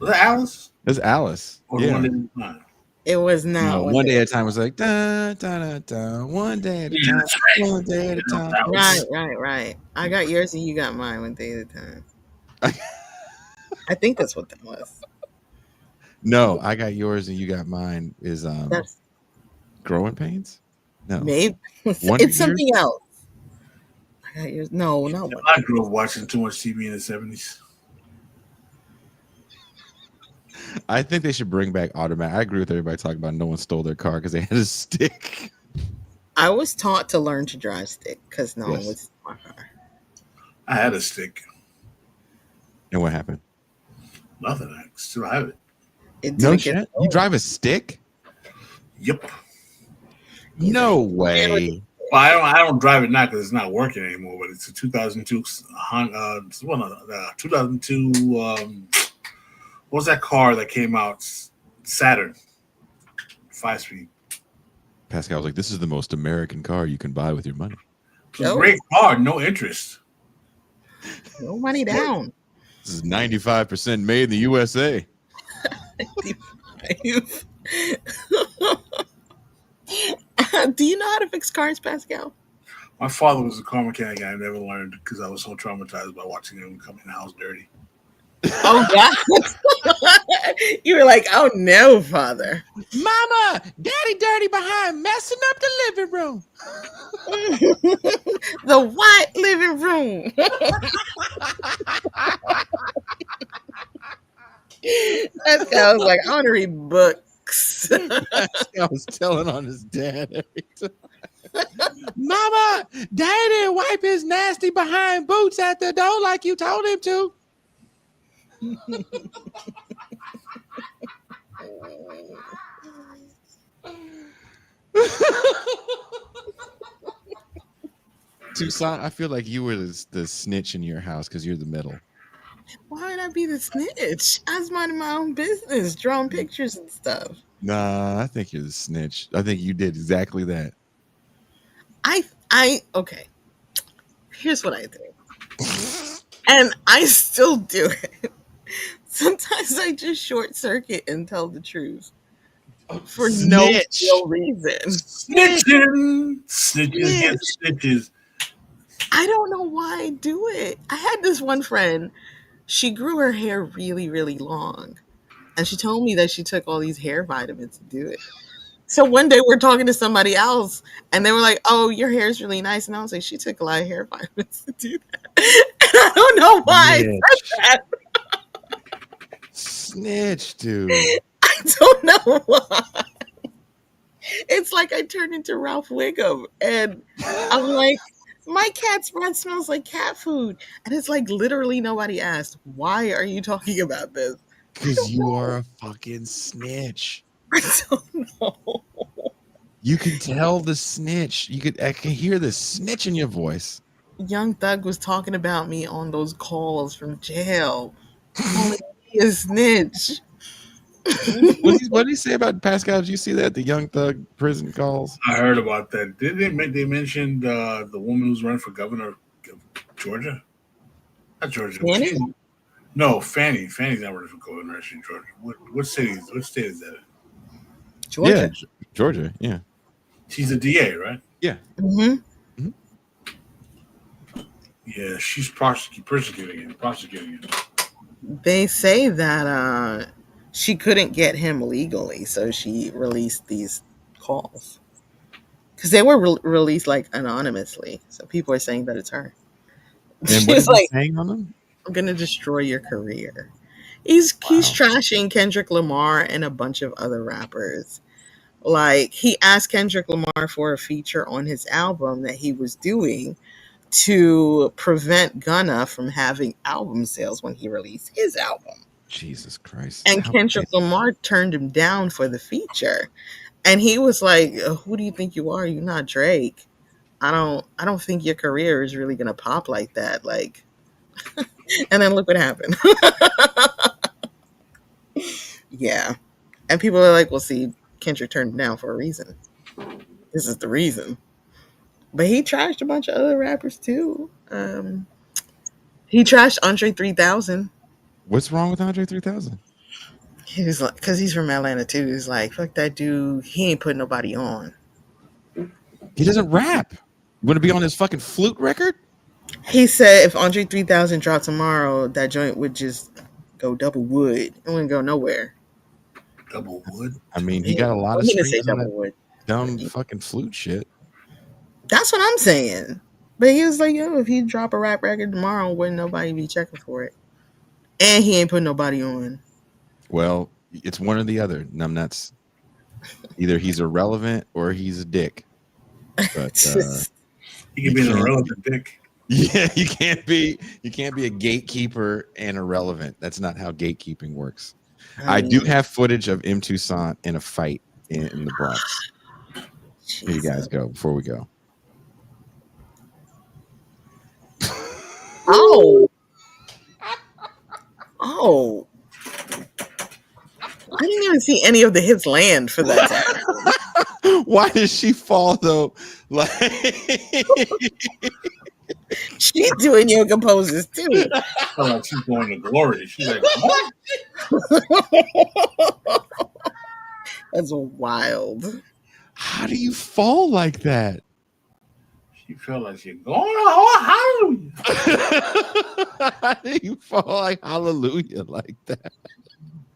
Was that Alice? That's Alice. Or Yeah. One Day at a Time? It was not. No, one day at a time was like da da da da. One day at a Yeah, time. that's right. One day at a time. That was- Right. I got yours and you got mine one day at a time. I think that's what that was. No, I got yours and you got mine. Is That's Growing Pains? No. maybe Wonder it's something else. I got yours. No, not one. I grew up watching too much TV in the 70s. I think they should bring back automatic. I agree with everybody talking about no one stole their car because they had a stick. I was taught to learn to drive stick because no one Yes. was my car. I had a stick. And what happened? Nothing. I still have it. It No didn't shit. get You drive a stick? Yep. No way. Well, I don't drive it now because it's not working anymore. But it's a 2002 2002. What was that car that came out? Saturn, 5-speed. Pascal was like, "This is the most American car you can buy with your money." It's a great car, no interest. No money down. This is 95% made in the USA. Do you know how to fix cars, Pascal? My father was a car mechanic, and I never learned because I was so traumatized by watching him come in the house dirty. Oh God! You were like, "Oh no, father." Mama, daddy dirty behind messing up the living room. The white living room. Pascal was like, "I want to read books." I was telling on his dad every time. Mama, daddy wipe his nasty behind boots at the door like you told him to. Toussaint, I feel like you were the snitch in your house because you're the middle. Why would I I be the snitch? I was minding my own business, drawing pictures and stuff. Nah, I think you're the snitch. I think you did exactly that. Okay. Here's what I do. And I still do it. Sometimes I just short circuit and tell the truth for no Snitch. real reason. Snitches get stitches. I don't know why I do it. I had this one friend. She grew her hair really, really long. And she told me that she took all these hair vitamins to do it. So one day we're talking to somebody else and they were like, "Oh, your hair is really nice." And I was like, "She took a lot of hair vitamins to do that." And I don't know why I said that. Snitch, dude. I don't know why. It's like I turned into Ralph Wiggum and I'm like, "My cat's breath smells like cat food." And it's like literally nobody asked, "Why are you talking about this?" Because you are a fucking snitch. I don't know. You can tell the snitch. I can hear the snitch in your voice. Young Thug was talking about me on those calls from jail. Calling me a snitch. What did he say about Pascal? Did you see that? The Young Thug prison calls? I heard about that. Did they mention the woman who's running for governor of Georgia? Not Georgia. Fannie? No, Fannie. Fannie's not running for governor in Georgia. What state is that? Georgia. Yeah, Georgia. Yeah. She's a DA, right? Yeah. Mm-hmm. Yeah, she's prosecuting him. They say that she couldn't get him legally, so she released these calls because they were released like anonymously. So people are saying that it's her. And what is he saying on them? "I'm gonna destroy your career." He's trashing Kendrick Lamar and a bunch of other rappers. Like he asked Kendrick Lamar for a feature on his album that he was doing to prevent Gunna from having album sales when he released his album. Jesus Christ. And Kendrick Lamar turned him down for the feature. And he was like, "Who do you think you are? You're not Drake. I don't think your career is really gonna pop like that." Like and then look what happened. Yeah. And people are like, "Well, see, Kendrick turned him down for a reason. This is the reason." But he trashed a bunch of other rappers too. He trashed Andre 3000. What's wrong with Andre 3000? He was like, because he's from Atlanta too. He's like, "Fuck that dude. He ain't putting nobody on." He doesn't rap. Want to be on his fucking flute record? He said if Andre 3000 dropped tomorrow, that joint would just go double wood. It wouldn't go nowhere. Double wood? I mean, he got a lot of I'm gonna say streams on double that wood. dumb fucking flute shit. That's what I'm saying. But he was like, "Yo, if he drop a rap record tomorrow, wouldn't nobody be checking for it?" And he ain't putting nobody on. Well, it's one or the other. Numbnuts. Either he's irrelevant or he's a dick. But He can be an irrelevant dick. yeah, you can't be a gatekeeper and irrelevant. That's not how gatekeeping works. I do have footage of M. Toussaint in a fight in the Bronx. Here you guys go before we go. Oh. I didn't even see any of the hits land for that time. Why did she fall though? Like She's doing yoga poses too. Oh, like she's going to glory. She's like, what? That's wild. how do you fall like that? She felt like she's going, oh, hallelujah. How do you fall like hallelujah like that?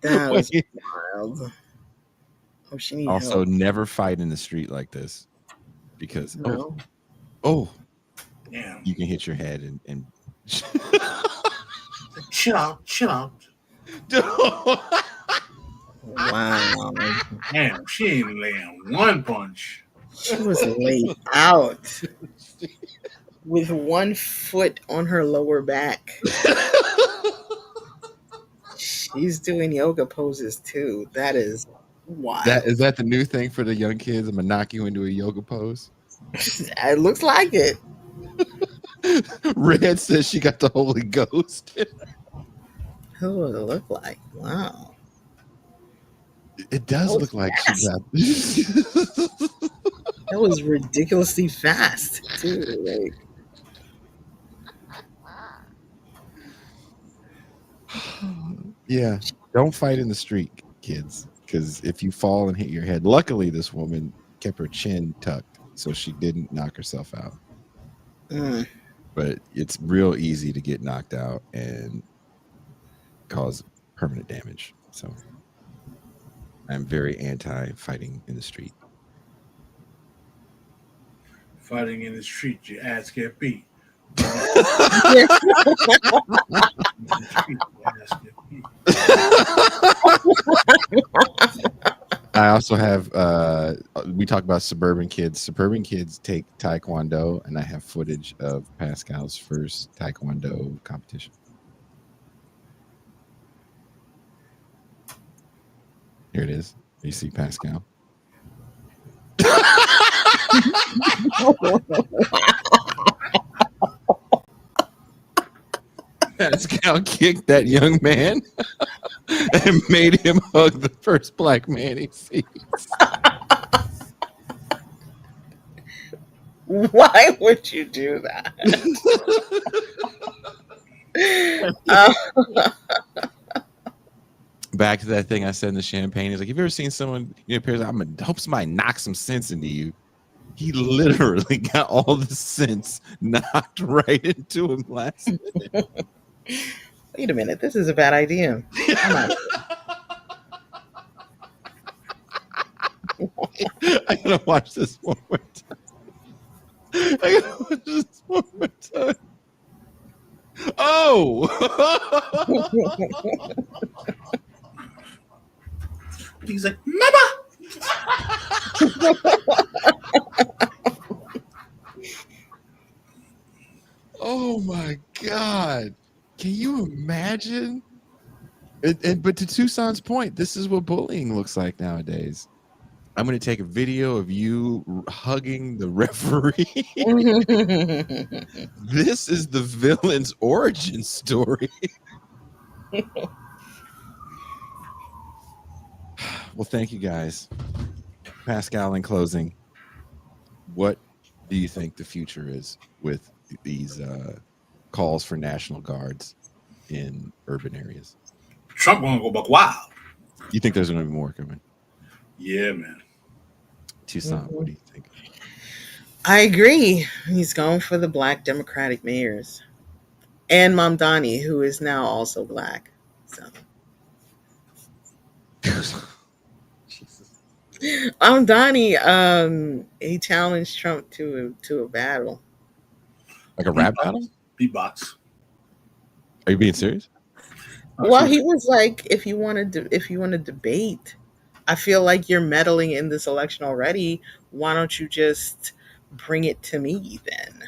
That was Wait. wild. Oh, she needs Also, help. never fight in the street like this because No. oh, Damn. you can hit your head and Chill out. Wow. Damn, she ain't laying one punch. She was laid out with one foot on her lower back. She's doing yoga poses too. That is wild. Is that the new thing for the young kids? I'm gonna knock you into a yoga pose. It looks like it. Red says she got the Holy Ghost. That's what it looked like. Wow. It does That was look like fast. she got. That was ridiculously fast too. Like, Yeah, don't fight in the street, kids, because if you fall and hit your head. Luckily, this woman kept her chin tucked, so she didn't knock herself out. mm. But it's real easy to get knocked out and cause permanent damage. So I'm very anti fighting in the street. Fighting in the street, your ass get beat. I also have we talk about suburban kids. Suburban kids take taekwondo, and I have footage of Pascal's first taekwondo competition. Here it is. You see Pascal. Pascal kicked that young man and made him hug the first black man he sees. Why would you do that? Uh, Back to that thing I said in the champagne. He's like, have you ever seen someone, I'm going to hope somebody knocks some sense into you. He literally got all the sense knocked right into him last minute. Wait a minute, this is a bad idea. Come on. I gotta watch this one more time. I gotta watch this one more time. Oh! He's like, Mama! Oh my God. Can you imagine? But to Tucson's point, this is what bullying looks like nowadays. I'm going to take a video of you hugging the referee. This is the villain's origin story. Well, thank you guys. Pascal, in closing, what do you think the future is with these calls for National Guards in urban areas? Trump gonna go buck wild. You think there's going to be more coming? Yeah, man. Tucson, what do you think? I agree. He's going for the black Democratic mayors. And Mamdani, who is now also black. So Mamdani, he challenged Trump to a battle. Like a rap battle? Beatbox. Are you being serious? Well, he was like, if you want to debate, I feel like you're meddling in this election already. Why don't you just bring it to me then?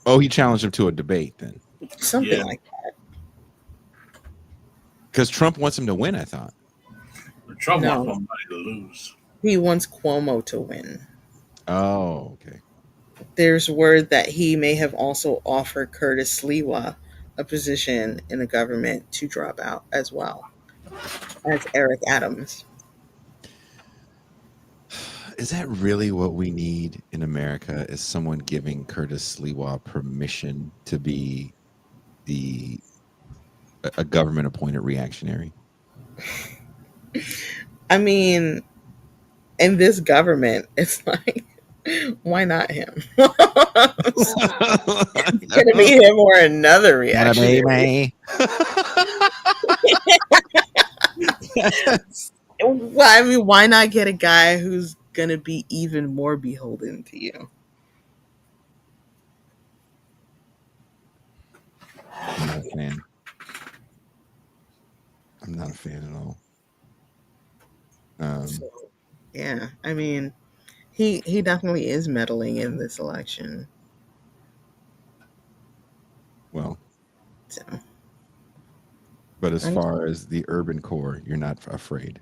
Oh, he challenged him to a debate then. Something Yeah. like that. Because Trump wants him to win, I thought. Trump No. wants somebody to lose. He wants Cuomo to win. Oh, okay. There's word that he may have also offered Curtis Sliwa a position in the government to drop out as well as Eric Adams. Is that really what we need in America? Is someone giving Curtis Sliwa permission to be a government appointed reactionary? I mean, in this government, it's like, why not him? It's gonna be him or another reactionary. Well, I mean, why not get a guy who's gonna be even more beholden to you? I'm not a fan. I'm not a fan at all. Yeah, I mean, he definitely is meddling in this election. Well, So but as far as the urban core, you're not afraid.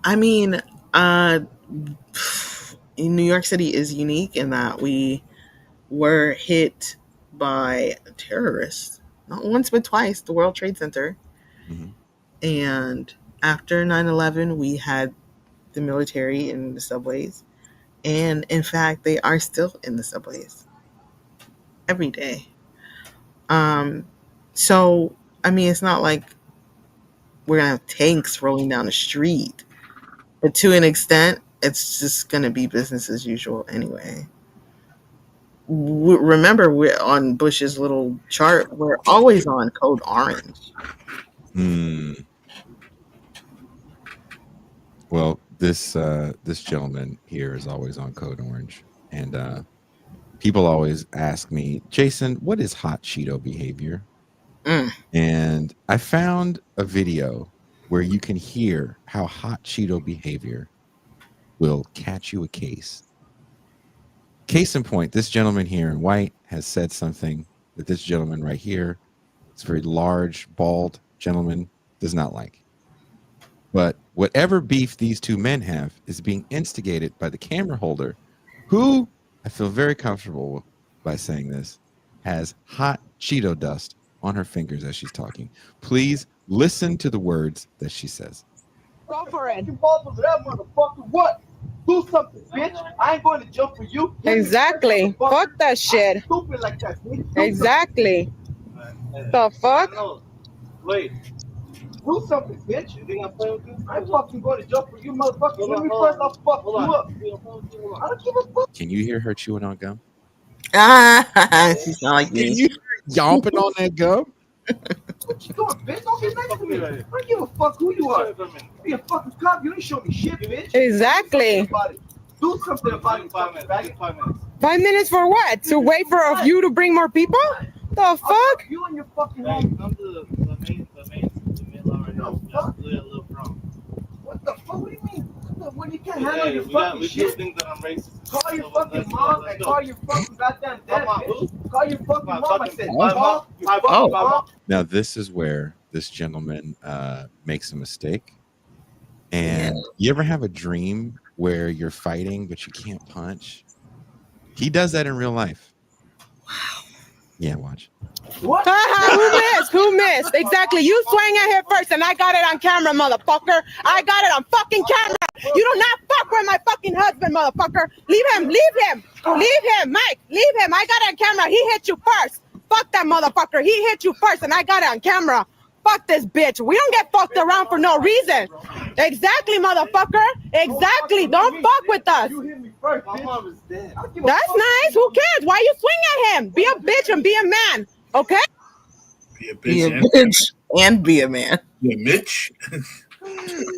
I mean, New York City is unique in that we were hit by terrorists not once but twice, the World Trade Center. Mhm. And after 9/11, we had the military in the subways. And in fact, they are still in the subways every day. Um, so, I mean, it's not like we're going to have tanks rolling down the street. But to an extent, it's just going to be business as usual anyway. Remember, we're on Bush's little chart. We're always on code orange. Hmm. Well, this gentleman here is always on code orange, and people always ask me, Jason, what is hot Cheeto behavior? Mm. And I found a video where you can hear how hot Cheeto behavior will catch you a case. Case in point, this gentleman here in white has said something that this gentleman right here, this very large, bald gentleman, does not like. But whatever beef these two men have is being instigated by the camera holder, who, I feel very comfortable by saying this, has hot Cheeto dust on her fingers as she's talking. Please listen to the words that she says. Go for it. You balls over that motherfucker. What? Do something, bitch. I ain't going to jump for you. Exactly. Fuck that shit. Stupid like that, bitch. Exactly. The fuck? Wait. Do something, bitch. You think I'm playing with you? I ain't fucking going to jump for you, motherfucker. Let me first, I'll fuck you up. I don't give a fuck. Can you hear her chewing on gum? She's not like Can me. you hear her yomping on that gum? What you doing, bitch? Don't get next to me. I don't give a fuck who you are. Be a fucking cop. You ain't show me shit, bitch. Exactly. Do something about it. 5 minutes. 5 minutes. 5 minutes for what? To wait for you to bring more people? The fuck? You and your fucking home. Come to the main line right now. What the fuck? What do you mean? When you can't handle your fucking shit? Think that I'm racist. Call your fucking mom and call your fucking goddamn dad, bitch. Call your fucking mom. I said, call your fucking mom. Now, this is where this gentleman makes a mistake. And you ever have a dream where you're fighting, but you can't punch? He does that in real life. Wow. Yeah, watch. What? Who missed? Who missed? Exactly. You swang at him first, and I got it on camera, motherfucker. I got it on fucking camera. You do not fuck with my fucking husband, motherfucker. Leave him. Leave him. Leave him, Mike. Leave him. I got it on camera. He hit you first. Fuck that motherfucker. He hit you first, and I got it on camera. Fuck this bitch. We don't get fucked around for no reason. Exactly, motherfucker. Exactly. Don't fuck with us. You hit me first, bitch. My mom is dead. That's nice. Who cares? Why you swing at him? Be a bitch and be a man. Okay? Be a bitch and be a man. Be a Mitch.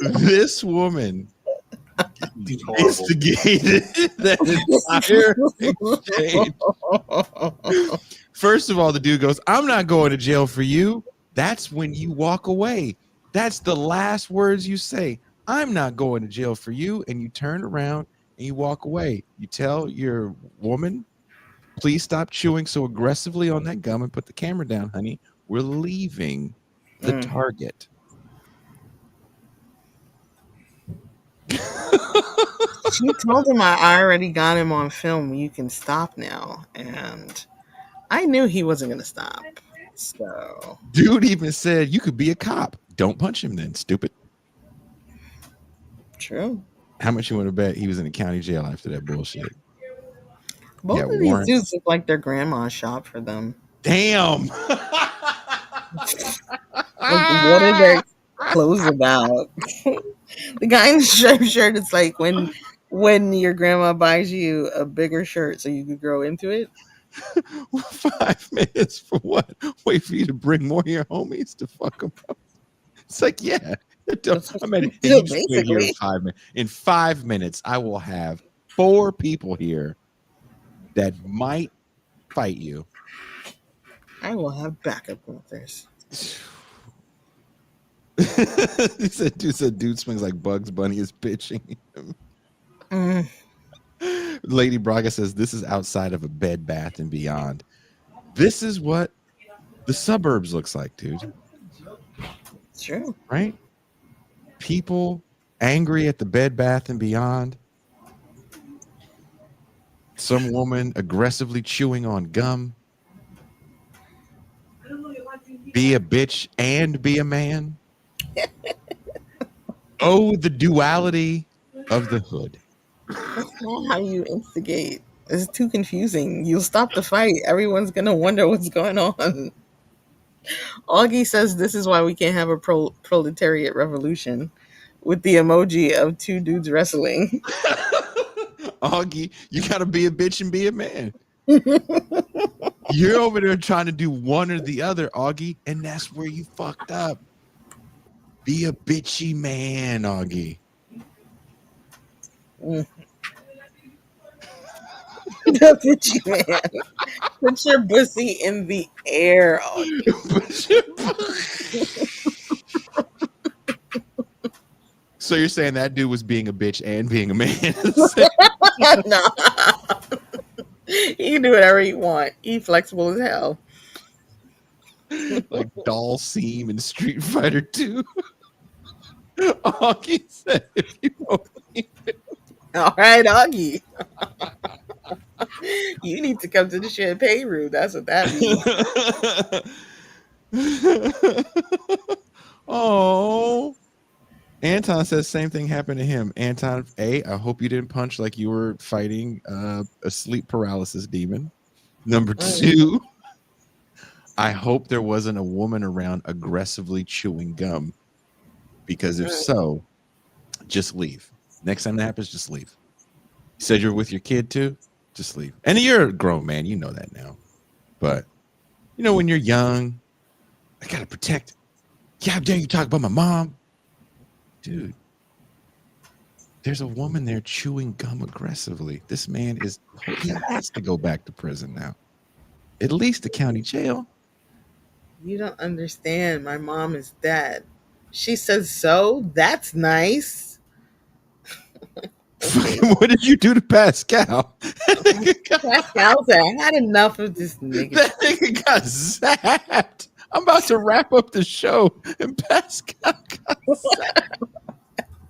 This woman instigated that entire exchange. First of all, the dude goes, I'm not going to jail for you. That's when you walk away. That's the last words you say. I'm not going to jail for you. And you turn around and you walk away. You tell your woman, please stop chewing so aggressively on that gum and put the camera down, honey. We're leaving the target. She told him I already got him on film. You can stop now. And I knew he wasn't going to stop. So, dude even said, you could be a cop. Don't punch him then, stupid. True. How much you want to bet he was in the county jail after that bullshit? Both of these dudes look like their grandma shop for them. Damn. What are their clothes about? The guy in the striped shirt, it's like when your grandma buys you a bigger shirt so you could grow into it. 5 minutes for what? Wait for you to bring more of your homies to fuck them up. It's like, yeah. I mean, basically. In 5 minutes, I will have 4 people here that might fight you. I will have backup authors. He said, dude smells like Bugs Bunny is pitching him. Lady Braga says, this is outside of a Bed Bath and Beyond. This is what the suburbs looks like, dude. It's true. Right? People angry at the Bed Bath and Beyond. Some woman aggressively chewing on gum. Be a bitch and be a man. Oh, the duality of the hood. That's not how you instigate. It's too confusing. You'll stop the fight. Everyone's gonna wonder what's going on. Augie says this is why we can't have a proletariat revolution with the emoji of two dudes wrestling. Augie, you gotta be a bitch and be a man. You're over there trying to do one or the other, Augie, and that's where you fucked up. Be a bitchy man, Augie. The bitchy man. Put your pussy in the air, Augie. So you're saying that dude was being a bitch and being a man? No. He can do whatever he want. He's flexible as hell. Like Doll Seam in Street Fighter 2. Augie said if you believe it. All right, Augie. You need to come to the champagne room. That's what that means. Oh. Anton says same thing happened to him. Anton, I hope you didn't punch like you were fighting a sleep paralysis demon. Number 2, I hope there wasn't a woman around aggressively chewing gum, because if so, just leave. Next time that happens, just leave. You said you're with your kid too? Just leave. And you're a grown man, you know that now. But you know, when you're young, I gotta protect. Yeah, how dare you talk about my mom? Dude, there's a woman there chewing gum aggressively. This man he has to go back to prison now. At least the county jail. You don't understand. My mom is dead. She says so. That's nice. What did you do to Pascal? Pascal said, I had enough of this nigga. That nigga got zapped. I'm about to wrap up the show, and Pascal got zapped.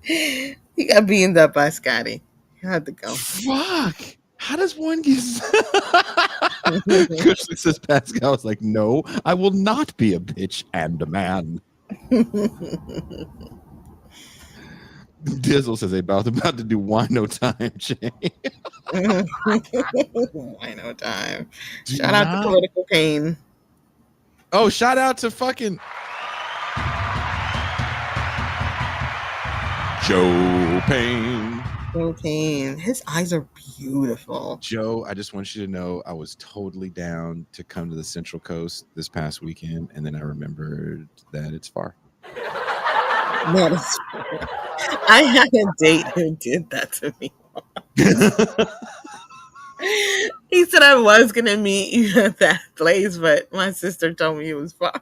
He got beamed up by Scotty. He had to go. Fuck. How does one get Cushly says Pascal was like, no, I will not be a bitch and a man. Dizzle says they about to do wino time, Jay. Wino time. Shout out to Political Pain. Oh, shout out to fucking Joe Payne. Joe Payne. His eyes are beautiful. Joe, I just want you to know I was totally down to come to the Central Coast this past weekend, and then I remembered that it's far. That is far. I had a date who did that to me. He said I was going to meet you at that place, but my sister told me it was far.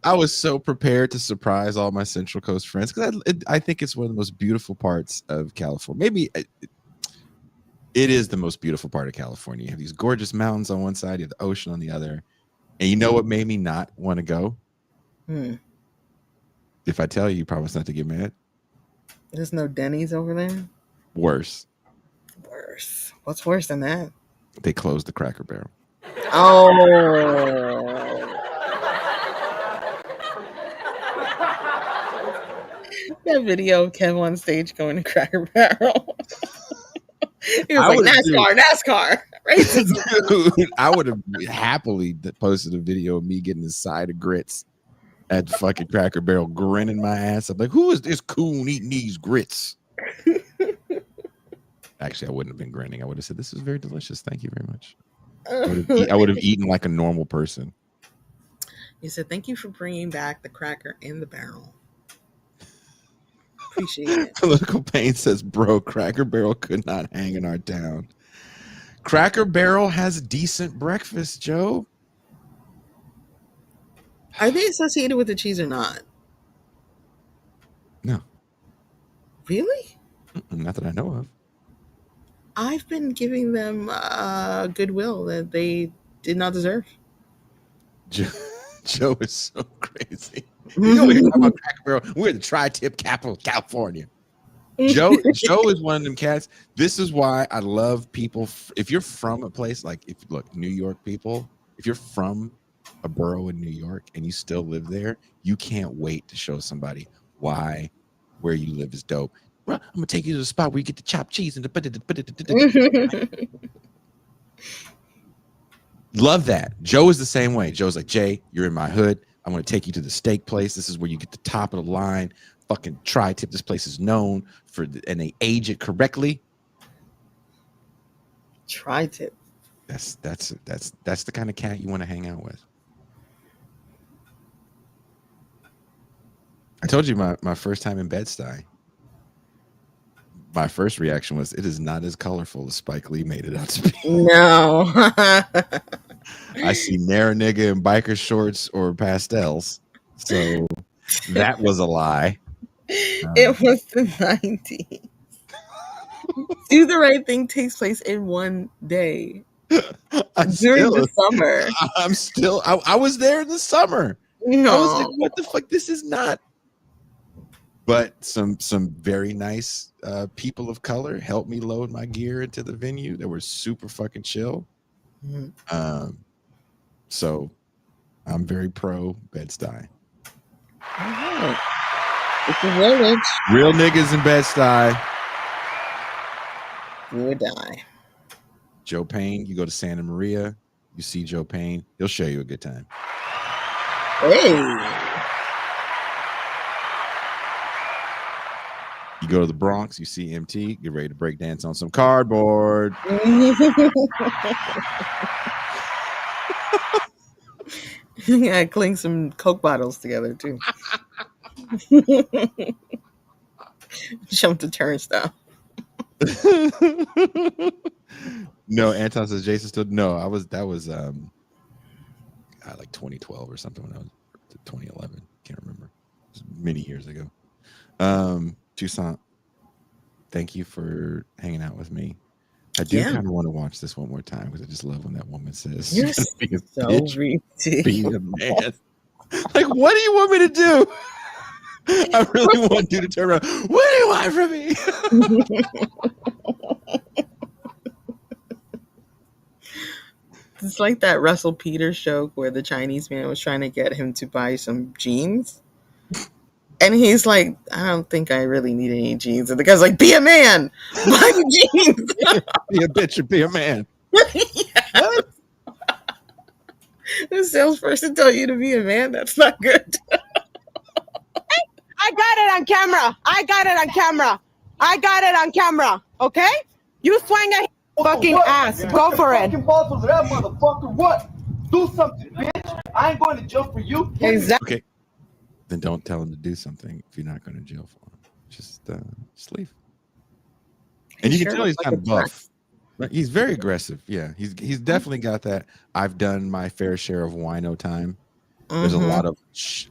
I was so prepared to surprise all my Central Coast friends because I think it's one of the most beautiful parts of California. Maybe it is the most beautiful part of California. You have these gorgeous mountains on one side, you have the ocean on the other. And you know what made me not want to go? If I tell you, you promise not to get mad. There's no Denny's over there? Worse. Worse. What's worse than that? They closed the Cracker Barrel. Oh. That video of Kev on stage going to Cracker Barrel. He was like, NASCAR. Racism. Dude, I would have happily posted a video of me getting a side of grits at the fucking Cracker Barrel, grinning my ass up like, who is this coon eating these grits? Actually, I wouldn't have been grinning. I would have said, this is very delicious. Thank you very much. I would have eaten like a normal person. He said, thank you for bringing back the Cracker in the Barrel. Appreciate it. Political Pain says, bro, Cracker Barrel could not hang in our town. Cracker Barrel has decent breakfast, Joe. Are they associated with the cheese or not? No. Really? Not that I know of. I've been giving them goodwill that they did not deserve. Joe is so crazy. You know, we're talking about Cracker Barrel. We're the tri-tip capital of California. Joe is one of them cats. This is why I love people. If you're from a place like, New York people, if you're from a borough in New York and you still live there, you can't wait to show somebody why where you live is dope. Well, I'm gonna take you to the spot where you get the chopped cheese and the love that. Joe is the same way. Joe's like, Jay, you're in my hood. I'm gonna take you to the steak place. This is where you get the top of the line. Fucking tri-tip. This place is known for, and they age it correctly. Tri-tip. That's the kind of cat you want to hang out with. I told you my first time in Bed-Stuy. My first reaction was, it is not as colorful as Spike Lee made it out to be. No. I see Nara nigga in biker shorts or pastels. So that was a lie. It was the 90s. Do the Right Thing takes place in one day. During the summer. I was there in the summer. No. I was like, what the fuck? This is not. But some very nice people of color helped me load my gear into the venue. They were super fucking chill. Mm-hmm. So I'm very pro Bed-Stuy. All right. It's a village. Real niggas in Bed-Stuy. You would die. Joe Payne, you go to Santa Maria, you see Joe Payne, he'll show you a good time. Hey. You go to the Bronx, you see MT, get ready to break dance on some cardboard. Yeah, clink some Coke bottles together too. Jump the turnstile. No, Anton says Jason still that was like 2012 or something, when I was 2011. Can't remember. It was many years ago. Toussaint, thank you for hanging out with me. I do kind of want to watch this one more time because I just love when that woman says, "You're so ridiculous. Be a man." Like, what do you want me to do? I really want you to turn around. What do you want from me? It's like that Russell Peters joke where the Chinese man was trying to get him to buy some jeans. And he's like, I don't think I really need any jeans. And the guy's like, be a man. Buy the jeans. Be a bitch or be a man. What? The salesperson tell you to be a man? That's not good. I got it on camera. I got it on camera. Okay? You swing a fucking ass. Go for it. Balls over that motherfucker. What? Do something, bitch. I ain't going to jail for you. Exactly. Okay. Then don't tell him to do something if you're not going to jail for him. Just leave. And you can tell he's kind of buff. He's very aggressive. Yeah, he's definitely got that. I've done my fair share of wino time. There's a lot of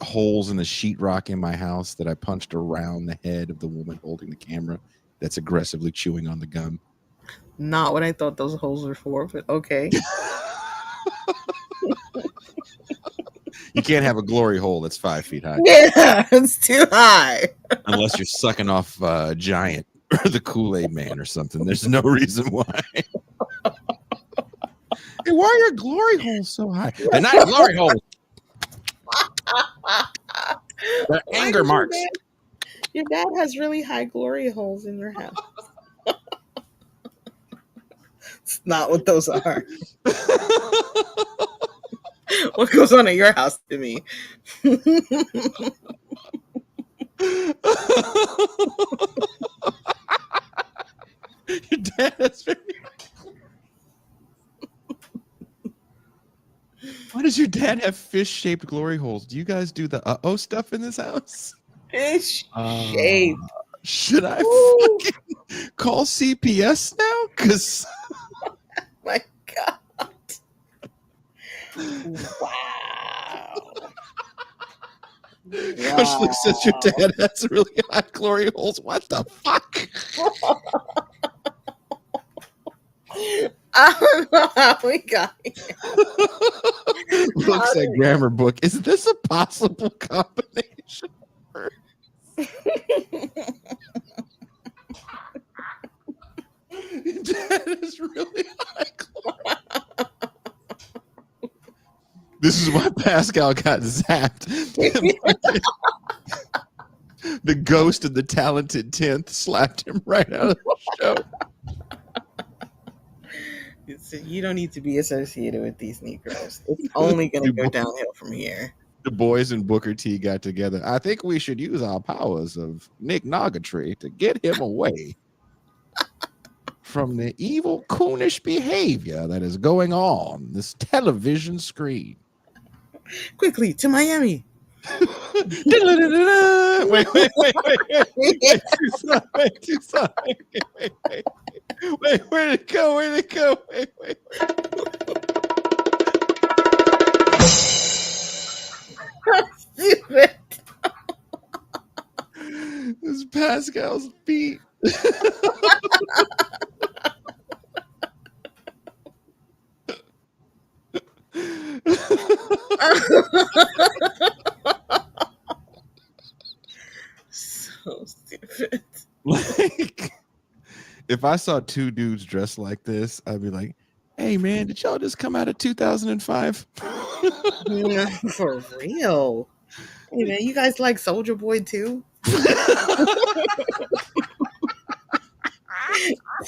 holes in the sheetrock in my house that I punched around the head of the woman holding the camera that's aggressively chewing on the gum. Not what I thought those holes were for, but okay. You can't have a glory hole that's 5 feet high. Yeah, it's too high. Unless you're sucking off Giant or the Kool-Aid Man or something. There's no reason why. Hey, why are your glory holes so high? They're not glory holes. They're anger marks. Your dad has really high glory holes in your house. It's not what those are. What goes on at your house to me? Your dad has very. Why does your dad have fish-shaped glory holes? Do you guys do the stuff in this house? Fish shape. Should I fucking call CPS now? Because my God. Wow. Coach Luke says your dad has really high glory holes. What the fuck? I don't know how we got here. Looks like grammar book. Is this a possible combination? Dad is really high glory. This is why Pascal got zapped. The ghost of the talented 10th slapped him right out of the show. You don't need to be associated with these Negroes. It's only going to go downhill from here. The boys and Booker T got together. I think we should use our powers of Nick Nogatry to get him away from the evil, coonish behavior that is going on this television screen. Quickly to Miami. Wait. Wait, where'd it go? Wait. Stupid. This is Pascal's feet. So stupid. Like, if I saw two dudes dressed like this, I'd be like, hey man, did y'all just come out of 2005? For real. Hey man, you guys like Soldier Boy too?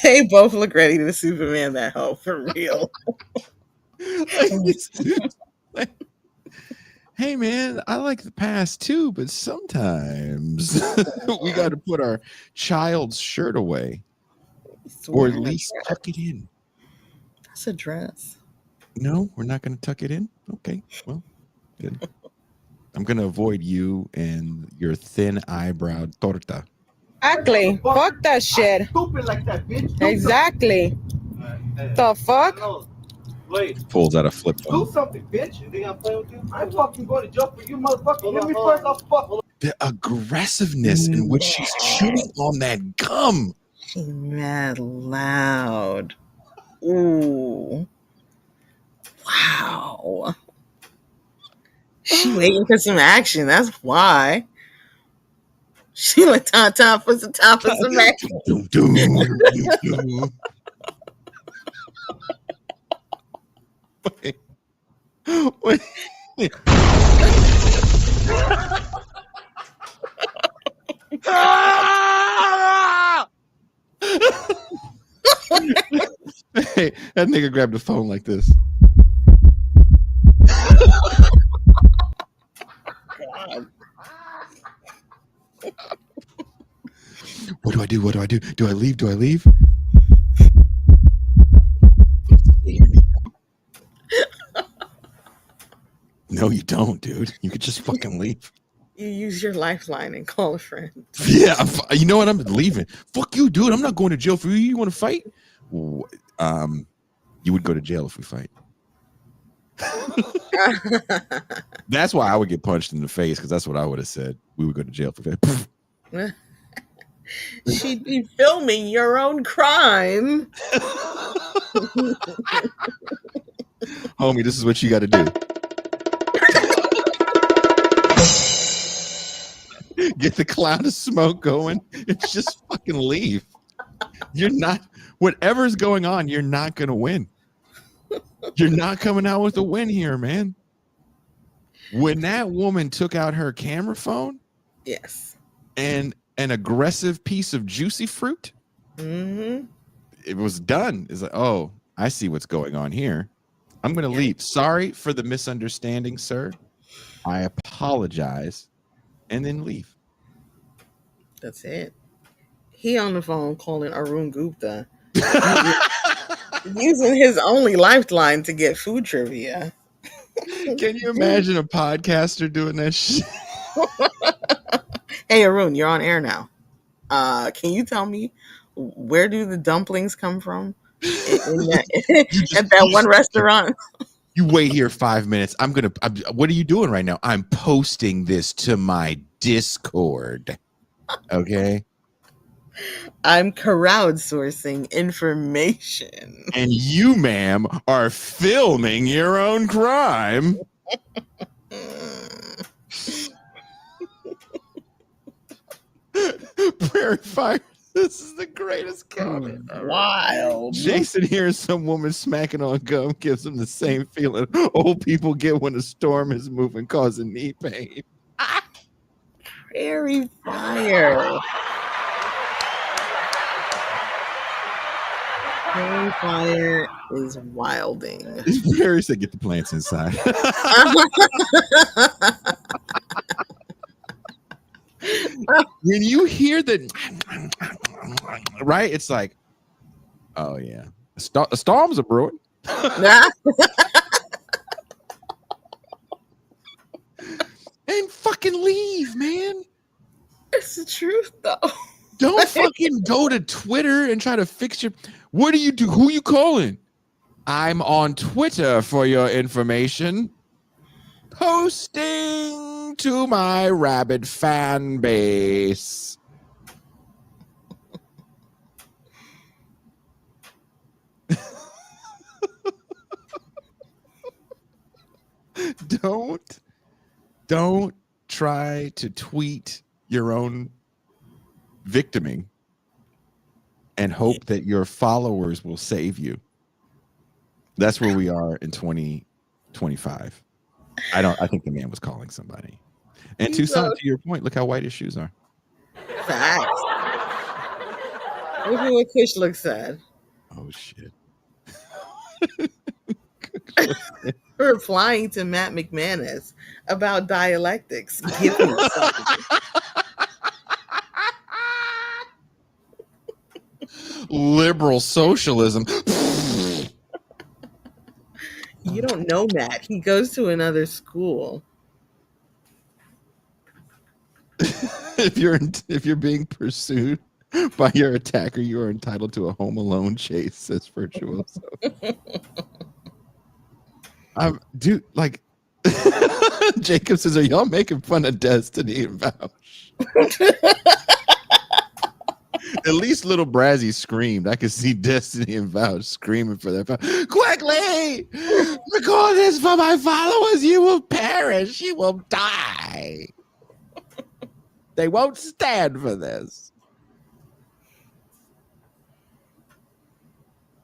They both look ready to Superman that hoe, for real. Like, hey man, I like the past too, but sometimes we got to put our child's shirt away, or at least tuck it in. That's a dress. No, we're not going to tuck it in. Okay, well, good. I'm going to avoid you and your thin eyebrow torta. Exactly. Fuck that shit. Stupid like that, bitch. Exactly. The fuck? Wait. Pulls out a flip phone. Do something, bitch. You think I'm playing with you? I'm fucking going to jail for you, motherfucker. Hear me first, I'll fuck. The aggressiveness in which she's chewing on that gum. She's mad loud. Ooh. Wow. She waiting for some action. That's why. She like time for some action. Wait. Hey, that nigga grabbed the phone like this. God. What do I do? What do I do? Do I leave? Do I leave? No, you don't, dude. You could just fucking leave. You use your lifeline and call a friend. Yeah, you know what? I'm leaving. Fuck you, dude. I'm not going to jail for you. You want to fight? You would go to jail if we fight. That's why I would get punched in the face, because that's what I would have said. We would go to jail for that. She'd be filming your own crime. Homie, this is what you got to do. Get the cloud of smoke going and just fucking leave. You're not, whatever's going on, you're not going to win. You're not coming out with a win here, man. When that woman took out her camera phone, yes, and an aggressive piece of juicy fruit, it was done. It's like, oh, I see what's going on here. I'm going to leave. Sorry for the misunderstanding, sir. I apologize. And then leave. That's it. He on the phone calling Arun Gupta, using his only lifeline to get food trivia. Can you imagine a podcaster doing that shit? Hey Arun, you're on air now. Can you tell me, where do the dumplings come from at that one restaurant? You wait here 5 minutes. What are you doing right now? I'm posting this to my Discord. Okay. I'm crowdsourcing information. And you, ma'am, are filming your own crime. Prairie Fire This is the greatest comment. Wild. Jason hearing some woman smacking on gum gives him the same feeling old people get when a storm is moving, causing knee pain. Prairie fire. Prairie fire is wilding. Prairie said, "Get the plants inside." When you hear that, right? It's like, oh yeah, storms are brewing. And fucking leave, man. It's the truth, though. Don't fucking go to Twitter and try to fix your. What do you do? Who you calling? I'm on Twitter for your information. Posting to my rabid fan base. Don't try to tweet your own victiming and hope that your followers will save you. That's where we are in 2025. I think the man was calling somebody. And Tucson, to your point, look how white his shoes are. Facts. Look at what Kush looks sad. Oh shit. Replying to Matt McManus about dialectics. Give me something. Liberal socialism. You don't know Matt. He goes to another school. If you're being pursued by your attacker, you are entitled to a Home Alone chase, says Virtuoso. Dude, like Jacob says, are y'all making fun of Destiny and Vouch? At least little Brazzy screamed. I could see Destiny and Vouch screaming for that. Quickly, record this for my followers. You will perish. You will die. They won't stand for this.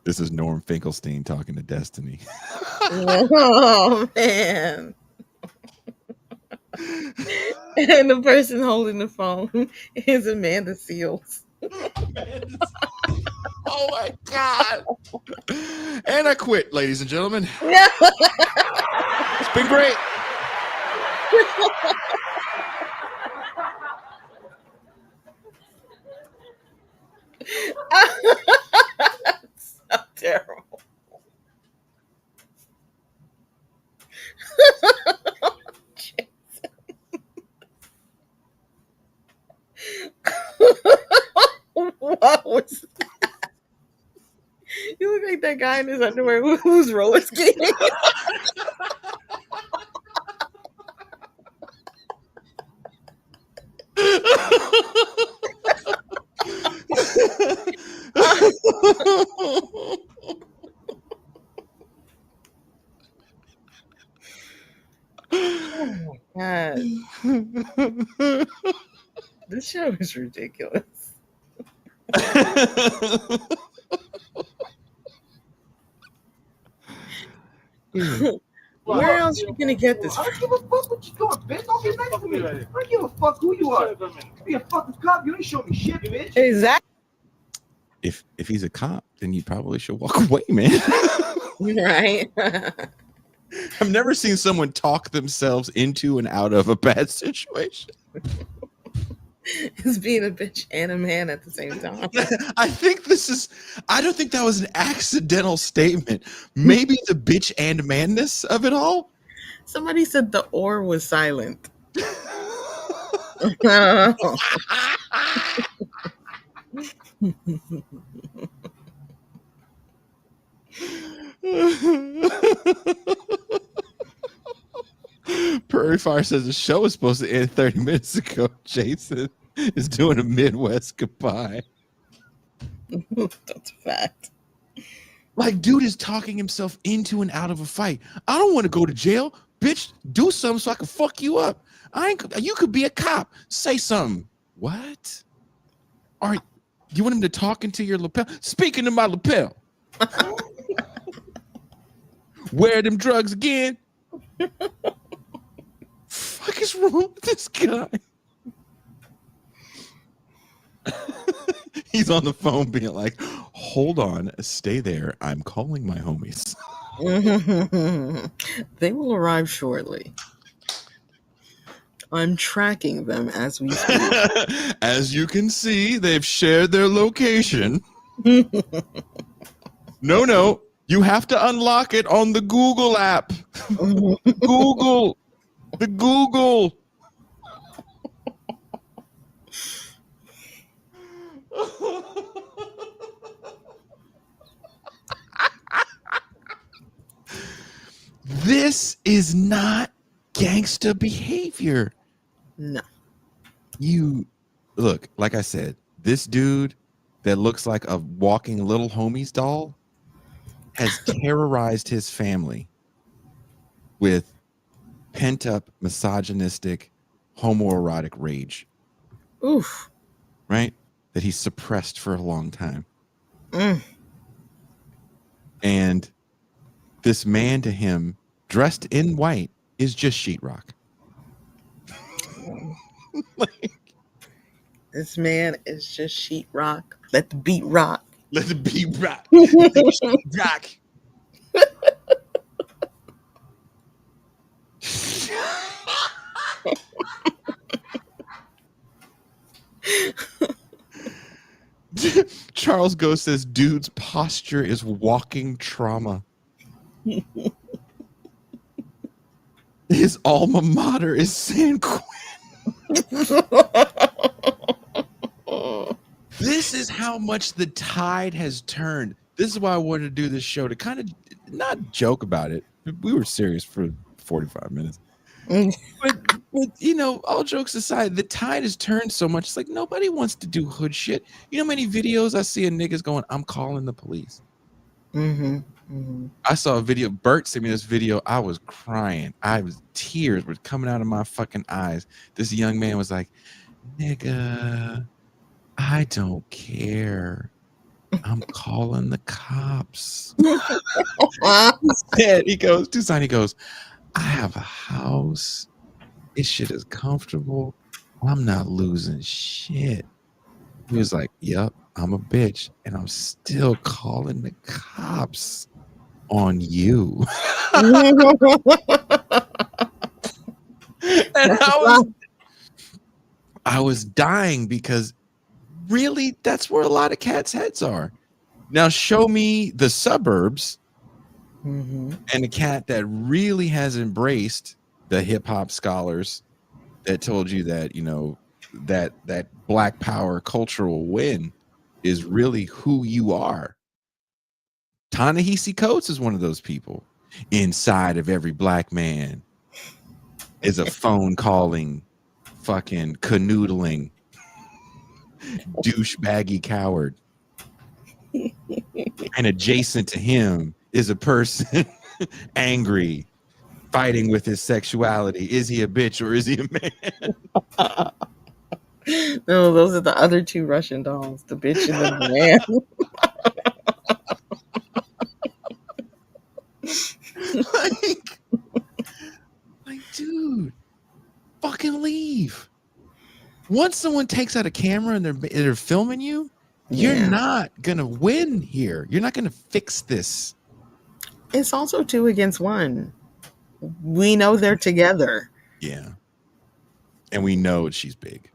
This is Norm Finkelstein talking to Destiny. Oh, man. And the person holding the phone is Amanda Seals. Oh my God. And I quit, ladies and gentlemen. It's been great. So terrible. What was that? You look like that guy in his underwear who's roller skating. Oh my God. This show is ridiculous. Where else are you gonna get this I from? don't give a fuck what you doing, bitch. Don't get next to me. I don't give a fuck who you are. Be a fucking cop. You ain't show me shit, bitch. Exactly. If he's a cop, then you probably should walk away, man. Right. I've never seen someone talk themselves into and out of a bad situation. It's being a bitch and a man at the same time. I don't think that was an accidental statement. Maybe the bitch and manness of it all. Somebody said the or was silent. Prairie Fire says the show was supposed to end 30 minutes ago. Jason is doing a Midwest goodbye. That's a fact. Like, dude is talking himself into and out of a fight. I don't want to go to jail. Bitch, do something so I can fuck you up. You could be a cop. Say something. What? You want him to talk into your lapel? Speaking of my lapel. Wear them drugs again. Fuck is wrong with this guy? He's on the phone being like, hold on, stay there. I'm calling my homies. They will arrive shortly. I'm tracking them as we speak. As you can see, they've shared their location. No, you have to unlock it on the Google app. The Google. This is not gangster behavior. No. You look, like I said, this dude that looks like a walking little homies doll has terrorized his family with pent up misogynistic homoerotic rage. Oof. Right? That he suppressed for a long time. Mm. And this man to him, dressed in white, is just sheetrock. This man is just sheetrock. Let the beat rock. Let the beat rock. Let the beat rock. Charles Ghost says, dude's posture is walking trauma. His alma mater is San Quentin. This is how much the tide has turned. This is why I wanted to do this show, to kind of not joke about it. We were serious for 45 minutes. But you know, all jokes aside, the tide has turned so much. It's like nobody wants to do hood shit. You know how many videos I see of niggas going, I'm calling the police. I saw a video. Bert sent me this video. I was crying. Tears were coming out of my fucking eyes. This young man was like, nigga, I don't care. I'm calling the cops. He goes, Tucson, he goes, I have a house. This shit is comfortable. I'm not losing shit. He was like, yep, I'm a bitch. And I'm still calling the cops on you. And I was dying because really that's where a lot of cats' heads are. Now show me the suburbs and a cat that really has embraced the hip hop scholars that told you that, you know, that black power cultural win is really who you are. Ta-Nehisi Coates is one of those people. Inside of every black man is a phone calling, fucking canoodling, douchebaggy coward. And adjacent to him is a person angry, fighting with his sexuality. Is he a bitch or is he a man? No, those are the other two Russian dolls, the bitch and the man. like, dude, fucking leave. Once someone takes out a camera and they're filming you, you're not gonna win here. You're not gonna fix this. It's also 2 against 1. We know they're together. Yeah. And we know she's big.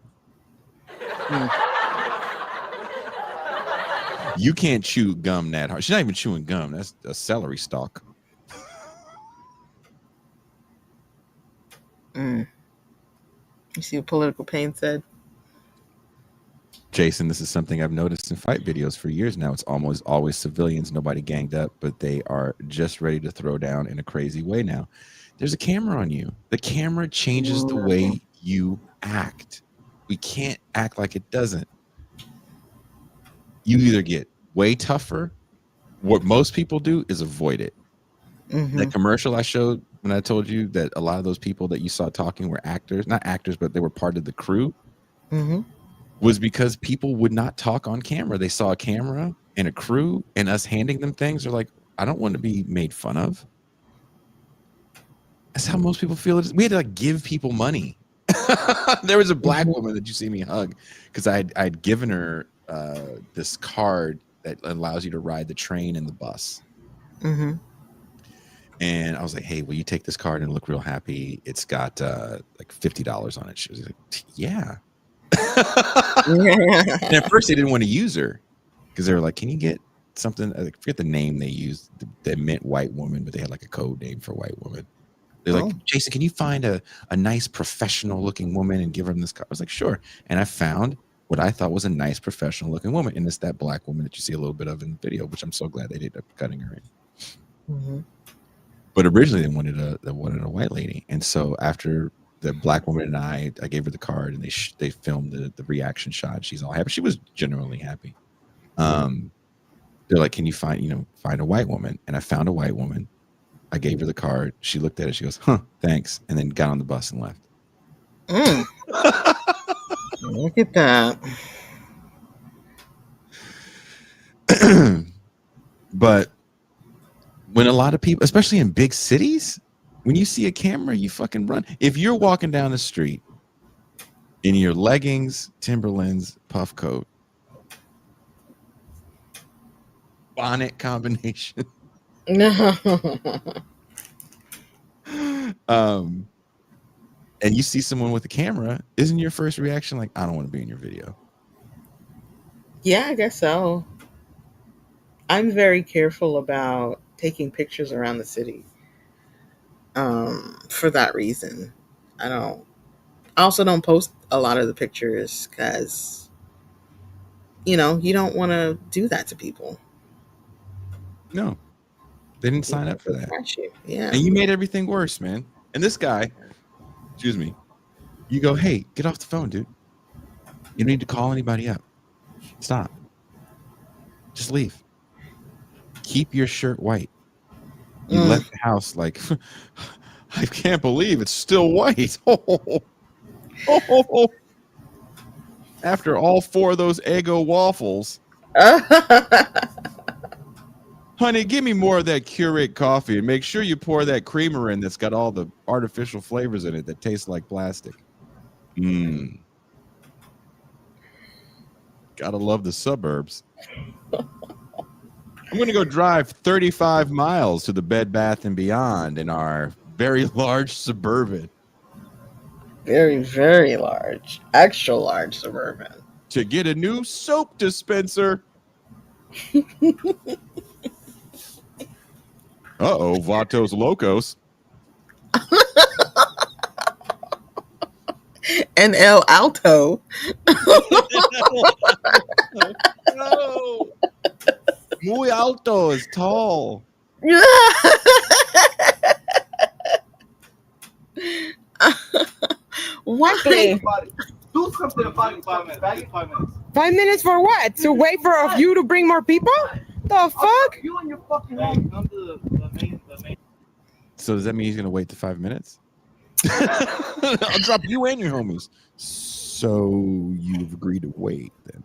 You can't chew gum that hard. She's not even chewing gum. That's a celery stalk. You see what Political Pain said? Jason, this is something I've noticed in fight videos for years now. It's almost always civilians, nobody ganged up, but they are just ready to throw down in a crazy way now. There's a camera on you. The camera changes the way you act. We can't act like it doesn't. You either get way tougher. What most people do is avoid it. That commercial I showed when I told you that a lot of those people that you saw talking were actors, not actors, but they were part of the crew. was because people would not talk on camera. They saw a camera and a crew and us handing them things. They're like, I don't want to be made fun of. That's how most people feel. We had to like give people money. There was a black woman that you see me hug because I'd given her this card that allows you to ride the train and the bus. Mm-hmm. And I was like, hey, will you take this card and look real happy? It's got like $50 on it. She was like, yeah. And at first they didn't want to use her because they were like, can you get something? I forget the name they used. They meant white woman, but they had like a code name for white woman. They're like, Jason, can you find a nice professional looking woman and give her this card? I was like, sure. And I found what I thought was a nice professional looking woman. And it's that black woman that you see a little bit of in the video, which I'm so glad they ended up cutting her in. Mm-hmm. But originally they wanted a white lady. And so after the black woman and I gave her the card and they filmed the reaction shot. She's all happy. She was genuinely happy. They're like, can you find a white woman? And I found a white woman. I gave her the card. She looked at it. She goes, huh, thanks. And then got on the bus and left. Look at that. But when a lot of people, especially in big cities, when you see a camera, you fucking run. If you're walking down the street in your leggings, Timberlands, puff coat, bonnet combination, and you see someone with a camera, isn't your first reaction like, I don't want to be in your video? Yeah, I guess so. I'm very careful about taking pictures around the city. For that reason. I also don't post a lot of the pictures because, you don't want to do that to people. No, they didn't sign up for that. Yeah. And you made everything worse, man. And this guy, excuse me, you go, hey, get off the phone, dude. You don't need to call anybody up. Stop. Just leave. Keep your shirt white. You left the house like, I can't believe it's still white. After all 4 of those Eggo waffles. Honey, give me more of that Keurig coffee and make sure you pour that creamer in that's got all the artificial flavors in it that taste like plastic. Gotta love the suburbs. I'm going to go drive 35 miles to the Bed Bath & Beyond in our very large Suburban. Very, very large. Extra large Suburban. To get a new soap dispenser. Uh-oh, Vatos Locos. And El Alto. No. Muy alto is tall. What? Do something about it. 5 minutes. 5 minutes. 5 minutes for what? To wait for you to bring more people? The fuck? You and your fucking head. Come to the main. So does that mean he's going to wait the 5 minutes? I'll drop you and your homies. So you've agreed to wait then?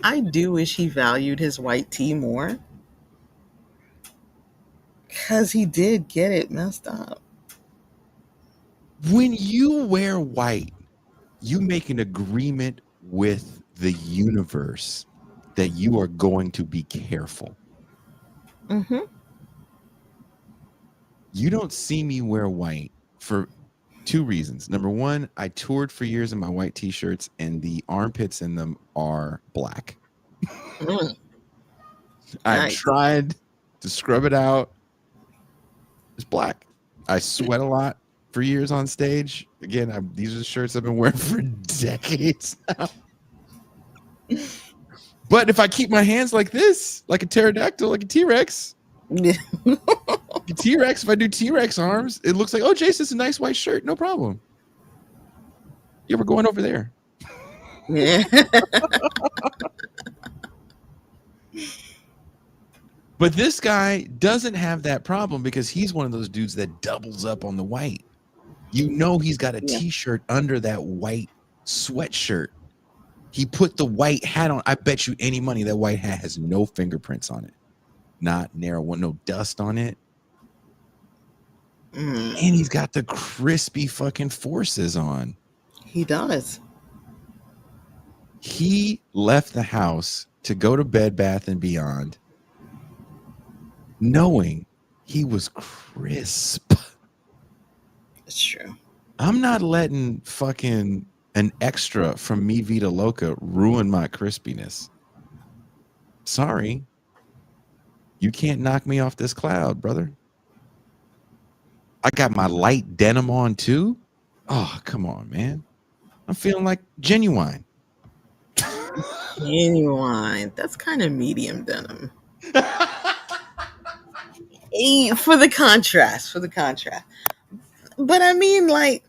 I do wish he valued his white tea more. Because he did get it messed up. When you wear white, you make an agreement with the universe that you are going to be careful. Mm-hmm. You don't see me wear white for 2 reasons. Number one, I toured for years in my white t-shirts and the armpits in them are black. I've tried to scrub it out. It's black. I sweat a lot for years on stage. Again, these are the shirts I've been wearing for decades now. But if I keep my hands like this, like a pterodactyl, like a T-Rex, T-Rex, if I do T-Rex arms, it looks like, oh, Jason's a nice white shirt. No problem. You ever going over there? Yeah. But this guy doesn't have that problem because he's one of those dudes that doubles up on the white. You know he's got a T-shirt under that white sweatshirt. He put the white hat on. I bet you any money that white hat has no fingerprints on it. Not narrow one, no dust on it. And he's got the crispy fucking forces on. He does. He left the house to go to Bed Bath & Beyond knowing he was crisp. It's true. I'm not letting fucking an extra from Mi Vida Loca ruin my crispiness. Sorry. You can't knock me off this cloud, brother. I got my light denim on too. Oh, come on, man. I'm feeling like Genuine. Genuine. That's kind of medium denim. For the contrast. But I mean, like,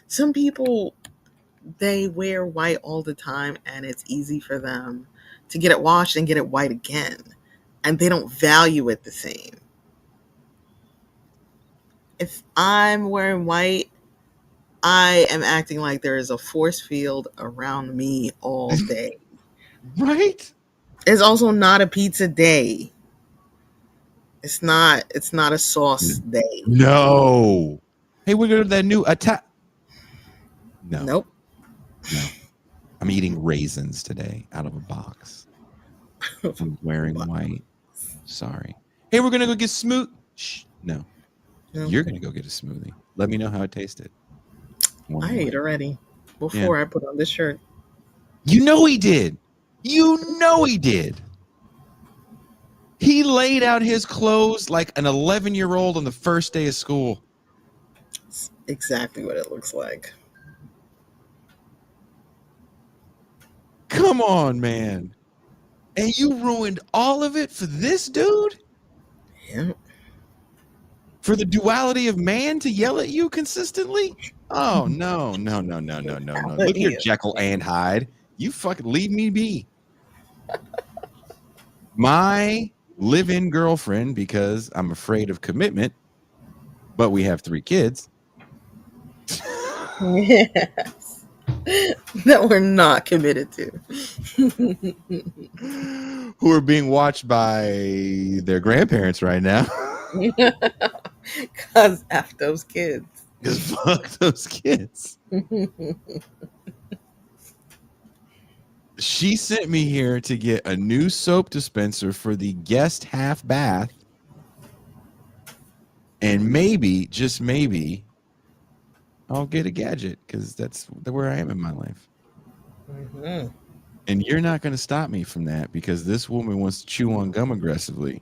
some people, they wear white all the time and it's easy for them to get it washed and get it white again. And they don't value it the same. If I'm wearing white, I am acting like there is a force field around me all day. Right? It's also not a pizza day. It's not a sauce day. No. Hey, we're going to that new attack. No. Nope. No. I'm eating raisins today out of a box. I'm wearing white. Sorry. Hey, we're going to go get smooth. Shh. No. You're going to go get a smoothie. Let me know how it tasted. I ate already before I put on this shirt. You know he did. You know he did. He laid out his clothes like an 11-year-old on the first day of school. That's exactly what it looks like. Come on, man. And you ruined all of it for this dude? Yeah. For the duality of man to yell at you consistently? Oh, no. Look here, Jekyll and Hyde. You fucking leave me be. My live-in girlfriend, because I'm afraid of commitment, but we have 3 kids. Yes. That we're not committed to. Who are being watched by their grandparents right now. Because F those kids. Because fuck those kids. She sent me here to get a new soap dispenser for the guest half bath. And maybe, just maybe, I'll get a gadget because that's where I am in my life. Mm-hmm. And you're not going to stop me from that because this woman wants to chew on gum aggressively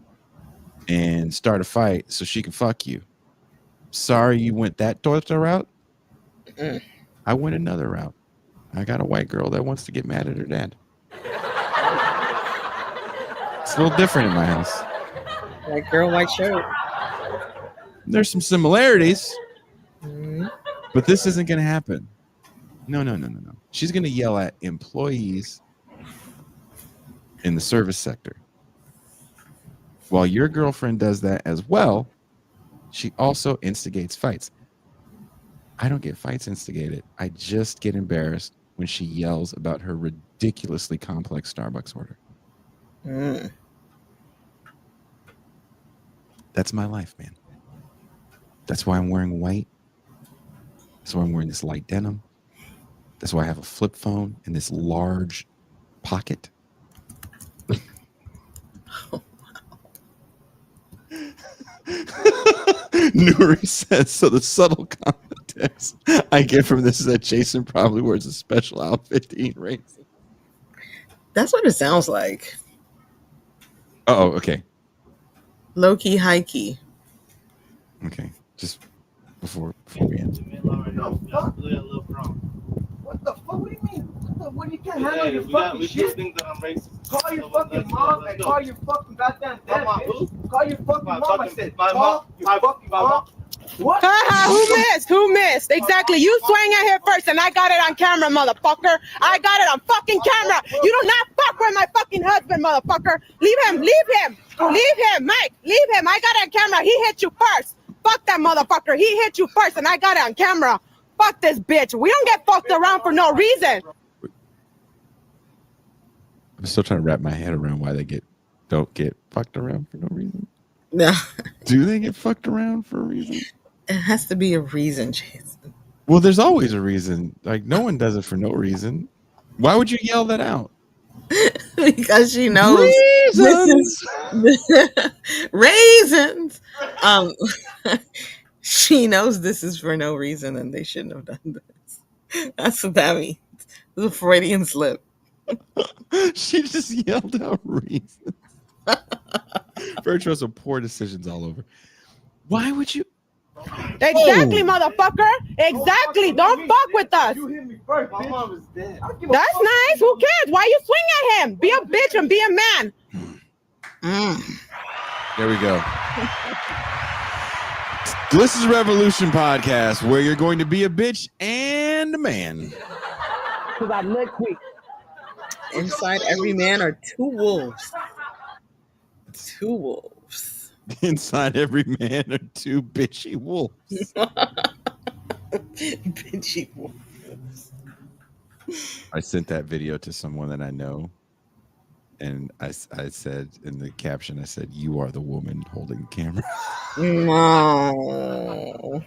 and start a fight so she can fuck you. Sorry you went that torture route. Mm. I went another route. I got a white girl that wants to get mad at her dad. It's a little different in my house. White girl, white shirt. There's some similarities, Mm-hmm. but this isn't going to happen. No. She's going to yell at employees in the service sector. While your girlfriend does that as well, she also instigates fights. I don't get fights instigated. I just get embarrassed when she yells about her ridiculously complex Starbucks order. Mm. That's my life, man. That's why I'm wearing white. That's why I'm wearing this light denim. That's why I have a flip phone in this large pocket. Nuri says, so the subtle context I get from this is that Jason probably wears a special outfit to eat raisins. That's what it sounds like. Oh, okay. Low key, high key. Okay. Just before we end. What the fuck? What do you mean? What do you can't handle your fucking shit? Think that I'm racist. Call your fucking mom and call your fucking goddamn dad, bitch. Call your fucking mom. I said, call your fucking mom. What? Who missed? Exactly. You swang at here first and I got it on camera, motherfucker. I got it on fucking camera. You do not fuck with my fucking husband, motherfucker. Leave him, Mike. Leave him. I got it on camera. He hit you first. Fuck that motherfucker. He hit you first and I got it on camera. Fuck this bitch. We don't get fucked around for no reason. I'm still trying to wrap my head around why they don't get fucked around for no reason. No, Do they get fucked around for a reason? it has to be a reason, Jason. Well, there's always a reason. Like no one does it for no reason. Why would you yell that out? Because she knows Reasons. Raisins. She knows this is for no reason and they shouldn't have done this. That's what that means. It's a Freudian slip. She just yelled out reasons. Virtual some poor decisions all over. Why would you? Exactly, motherfucker. Exactly. Don't fuck with us. You hit me first, bitch. My mom is dead. That's nice. Who cares? Why you swing at him? Be a bitch and be a man. There we go. This is Revolution Podcast, where you're going to be a bitch and a man. Because I look quick. Inside every man are two wolves. Two wolves. Inside every man are two bitchy wolves. Bitchy wolves. I sent that video to someone that I know, and I said in the caption, I said, "You are the woman holding the camera." No.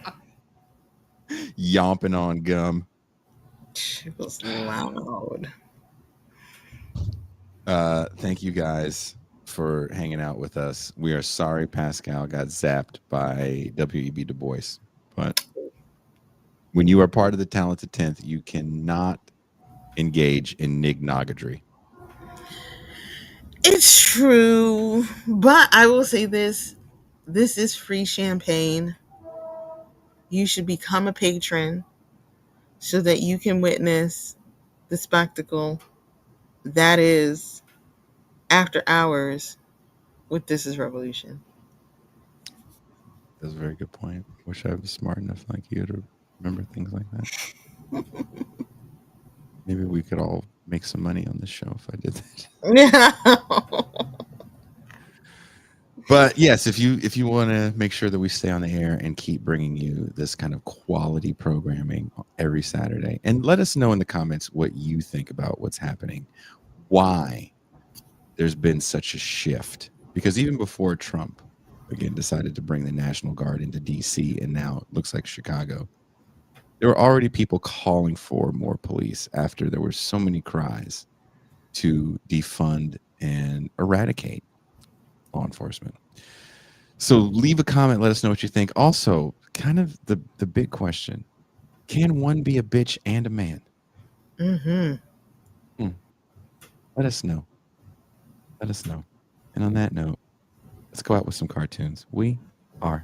Yomping on gum. She was loud. Thank you guys for hanging out with us. We are sorry Pascal got zapped by W.E.B. Du Bois, but when you are part of the Talented 10th, you cannot engage in nignogadry. It's true, but I will say this. This is free champagne. You should become a patron so that you can witness the spectacle that is After Hours with This Is Revolution. That's a very good point. Wish I was smart enough like you to remember things like that. Maybe we could all make some money on this show if I did that. Yeah. But yes, if you want to make sure that we stay on the air and keep bringing you this kind of quality programming every Saturday, and let us know in the comments what you think about what's happening, why there's been such a shift. Because even before Trump, again, decided to bring the National Guard into D.C. and now it looks like Chicago, there were already people calling for more police after there were so many cries to defund and eradicate law enforcement. So leave a comment, let us know what you think. Also, kind of the big question, can one be a bitch and a man? Let us know. Let us know. And on that note, let's go out with some cartoons. We are